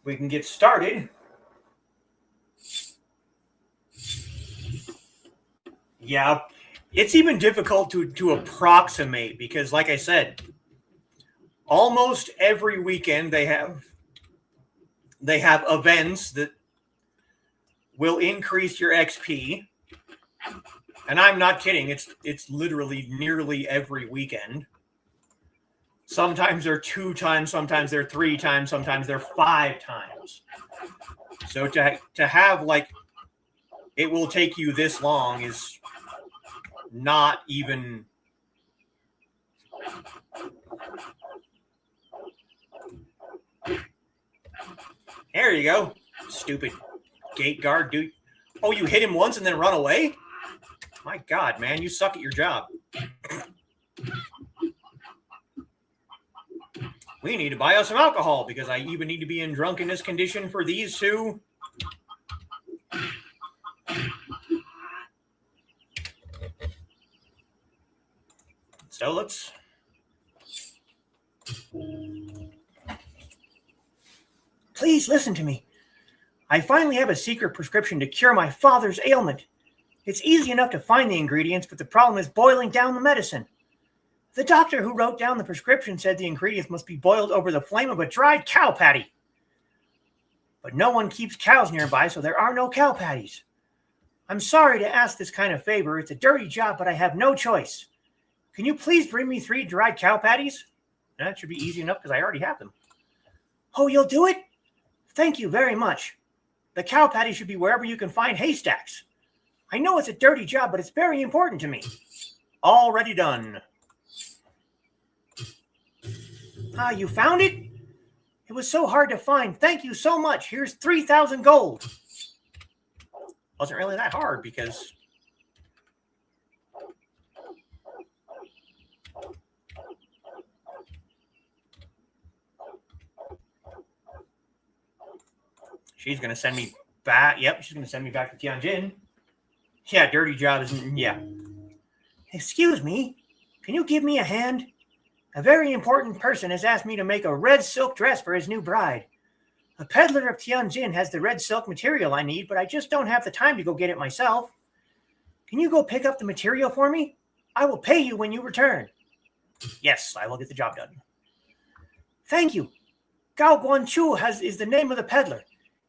we can get started. Yeah, it's even difficult to approximate, because, like I said, almost every weekend they have events that will increase your XP. And I'm not kidding. It's literally nearly every weekend. Sometimes they're 2 times, sometimes they're 3 times, sometimes they're 5 times. So to have like it will take you this long is not even. There you go. Stupid gate guard, dude. Oh, you hit him once and then run away? My God, man, you suck at your job. We need to buy us some alcohol because I even need to be in drunkenness condition for these two. So let's. Please listen to me. I finally have a secret prescription to cure my father's ailment. It's easy enough to find the ingredients, but the problem is boiling down the medicine. The doctor who wrote down the prescription said the ingredients must be boiled over the flame of a dried cow patty. But no one keeps cows nearby, so there are no cow patties. I'm sorry to ask this kind of favor. It's a dirty job, but I have no choice. Can you please bring me 3 dried cow patties? That should be easy enough because I already have them. Oh, you'll do it? Thank you very much. The cow patty should be wherever you can find haystacks. I know it's a dirty job, but it's very important to me. Already done. Ah, you found it? It was so hard to find. Thank you so much. Here's 3,000 gold. Wasn't really that hard because... She's going to send me back. Yep, she's going to send me back to Tianjin. Yeah, dirty job isn't... Yeah. Excuse me. Can you give me a hand? A very important person has asked me to make a red silk dress for his new bride. A peddler of Tianjin has the red silk material I need, but I just don't have the time to go get it myself. Can you go pick up the material for me? I will pay you when you return. Yes, I will get the job done. Thank you. Gao Guanchu is the name of the peddler.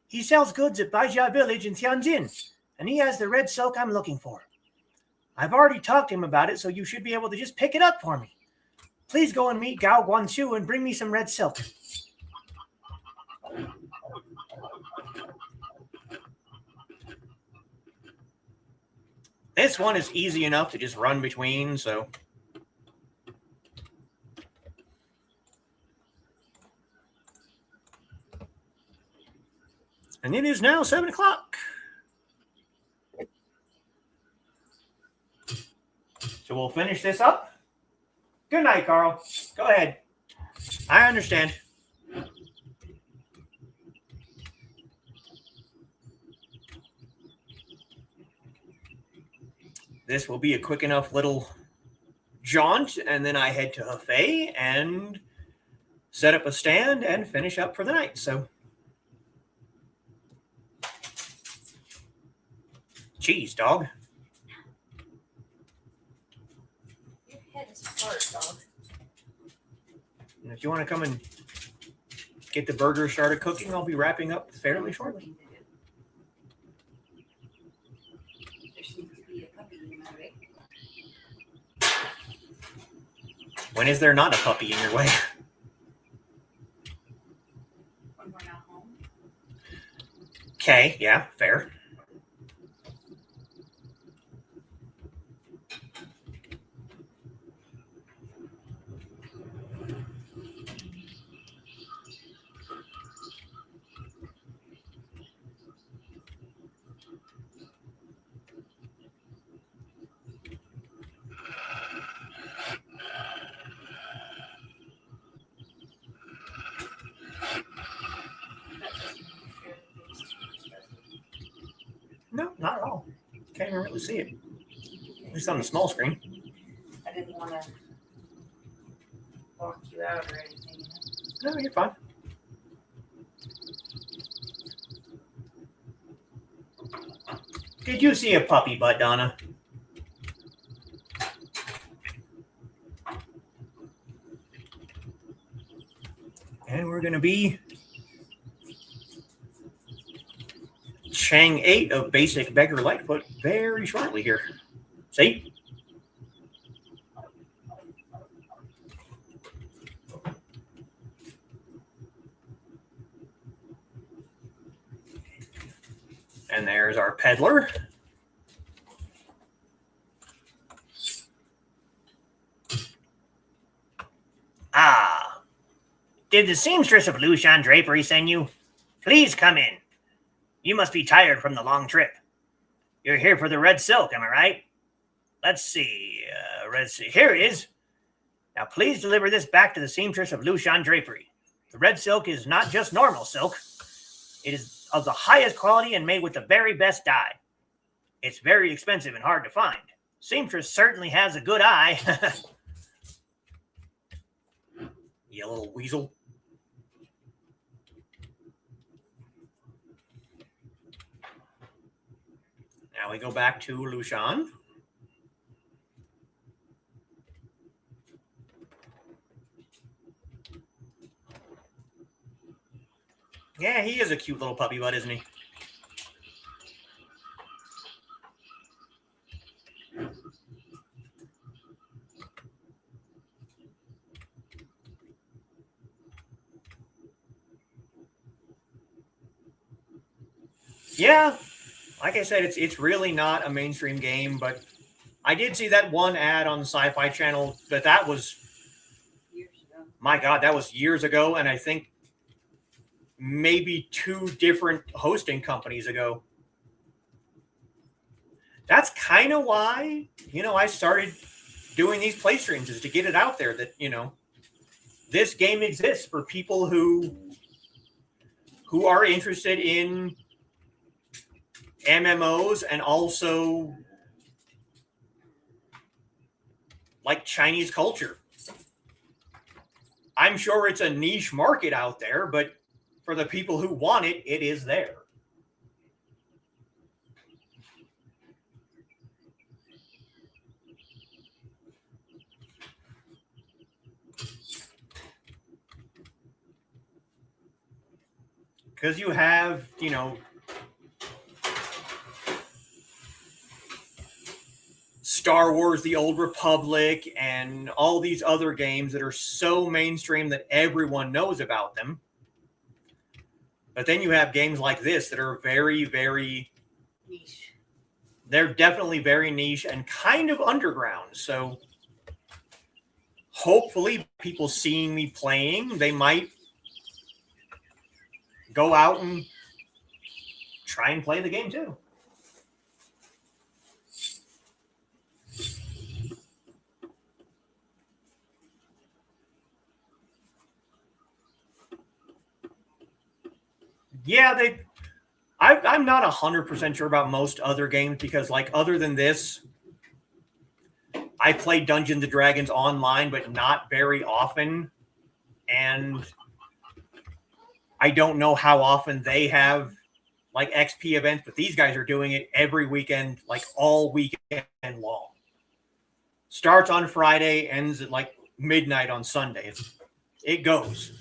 He sells goods at Baijia village in Tianjin, and he has the red silk I'm looking for. I've already talked to him about it, so you should be able to just pick it up for me. Please go and meet Gao Guanchu and bring me some red silk. This one is easy enough to just run between, so... And it is now 7 o'clock. So we'll finish this up. Good night, Carl. Go ahead. I understand. This will be a quick enough little jaunt, and then I head to Hefei and set up a stand and finish up for the night. So, jeez, dog. Your head is hard, dog. And if you want to come and get the burger started cooking, I'll be wrapping up fairly shortly. There seems to be a puppy in my way. When is there not a puppy in your way? When we're not home. Okay, yeah, fair. No, not at all. Can't even really see it. At least on the small screen. I didn't want to walk you out or anything. No, you're fine. Did you see a puppy butt, Donna? And we're going to be Chang 8 of Basic Beggar Lightfoot very shortly here. See? And there's our peddler. Ah, did the seamstress of Lushan Drapery send you? Please come in. You must be tired from the long trip. You're here for the red silk, am I right? Let's see. Here it is. Now, please deliver this back to the seamstress of Lushan Drapery. The red silk is not just normal silk. It is of the highest quality and made with the very best dye. It's very expensive and hard to find. Seamstress certainly has a good eye. You little weasel. Now we go back to Lushan. Yeah, he is a cute little puppy butt, isn't he? Yeah, like I said, it's really not a mainstream game, but I did see that one ad on the Sci-Fi Channel, but that was, my God, that was years ago, and I think maybe 2 different hosting companies ago. That's kind of why, I started doing these play streams, is to get it out there that, this game exists for people who are interested in MMOs and also like Chinese culture. I'm sure it's a niche market out there, but for the people who want it, it is there. Because you have, Star Wars, The Old Republic, and all these other games that are so mainstream that everyone knows about them. But then you have games like this that are very, very Niche. They're definitely very niche and kind of underground. So hopefully people seeing me playing, they might go out and try and play the game too. Yeah, I'm not 100% sure about most other games because, like, other than this, I play Dungeons and Dragons online, but not very often. And I don't know how often they have, like, XP events, but these guys are doing it every weekend, like, all weekend long. Starts on Friday, ends at, like, midnight on Sunday. It goes.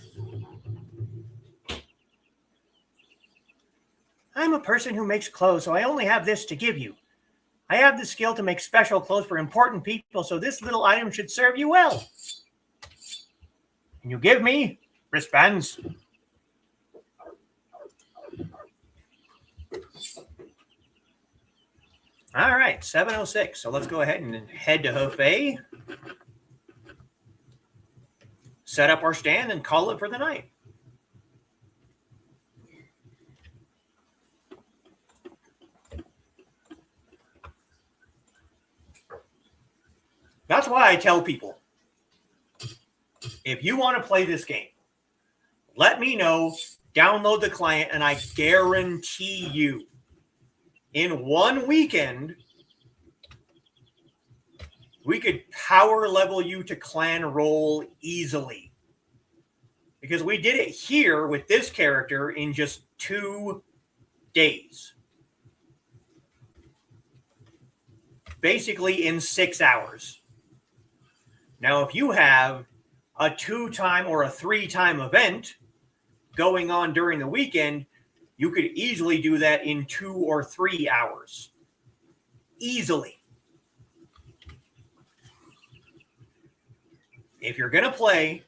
I'm a person who makes clothes, so I only have this to give you. I have the skill to make special clothes for important people, so this little item should serve you well. Can you give me wristbands? All right, 7:06. So let's go ahead and head to Hefei, set up our stand, and call it for the night. That's why I tell people, if you want to play this game, let me know, download the client, and I guarantee you, in one weekend, we could power level you to clan roll easily. Because we did it here with this character in just 2 days. Basically in 6 hours. Now, if you have a 2-time or a 3-time event going on during the weekend, you could easily do that in 2 or 3 hours. Easily. if you're going to play,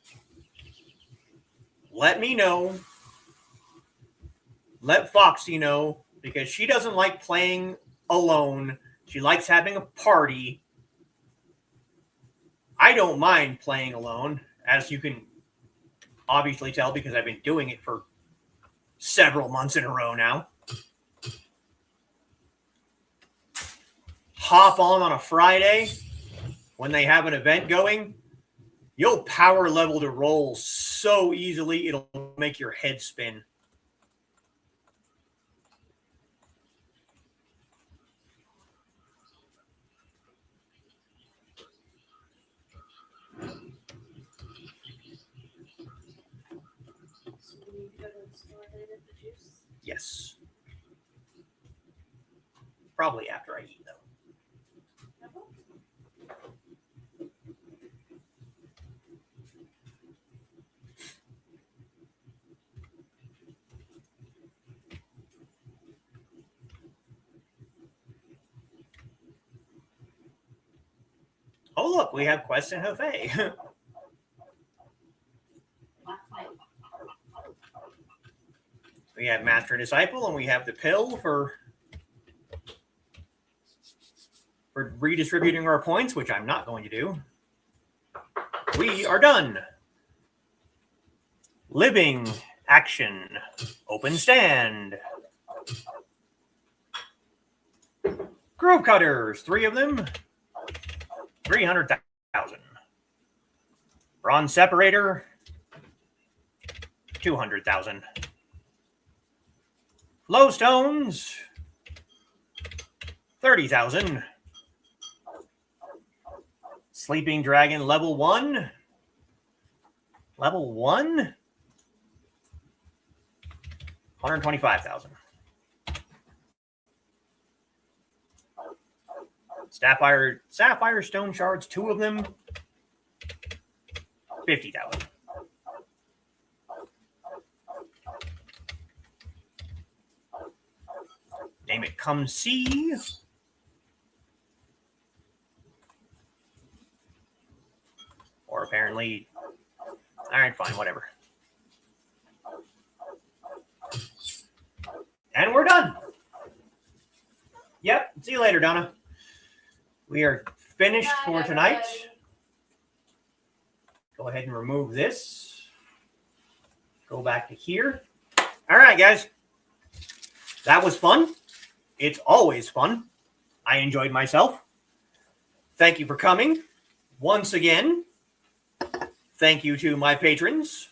let me know. Let Foxy know, because she doesn't like playing alone. She likes having a party. I don't mind playing alone, as you can obviously tell, because I've been doing it for several months in a row now. Hop on a Friday when they have an event going. You'll power level to roll so easily, it'll make your head spin. So we need to go to the store and get the juice. Yes. Probably after I eat, though. Oh, look, we have Quest and Hefe. We have Master and Disciple, and we have the pill for redistributing our points, which I'm not going to do. We are done. Living action. Open stand. Grove cutters, 3 of them. 300,000. Bronze separator. 200,000. Flowstones. 30,000. Sleeping Dragon level 1. Level 1? 125,000. Sapphire Stone Shards, 2 of them. 50,000. Name it Come See. Or apparently, all right, fine, whatever. And we're done. Yep, see you later, Donna. We are finished for tonight. Go ahead and remove this. Go back to here. All right, guys. That was fun. It's always fun. I enjoyed myself. Thank you for coming. Once again, thank you to my patrons,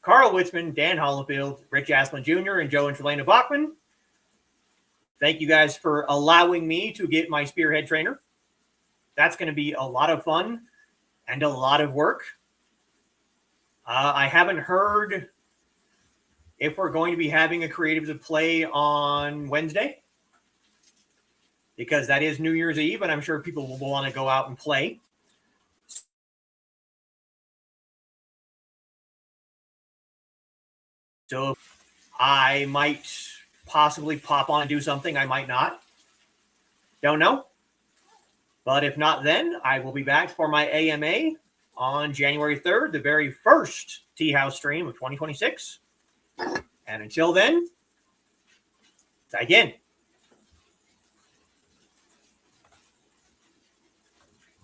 Carl Witzman, Dan Hollifield, Rich Asplin Jr., and Joe and Trilaina Bachman. Thank you guys for allowing me to get my Spearhead Trainer. That's going to be a lot of fun and a lot of work. I haven't heard if we're going to be having a creative to play on Wednesday, because that is New Year's Eve, and I'm sure people will want to go out and play. So I might possibly pop on and do something. I might not. Don't know. But if not, then I will be back for my AMA on January 3rd, the very first Tea House stream of 2026. And until then, again.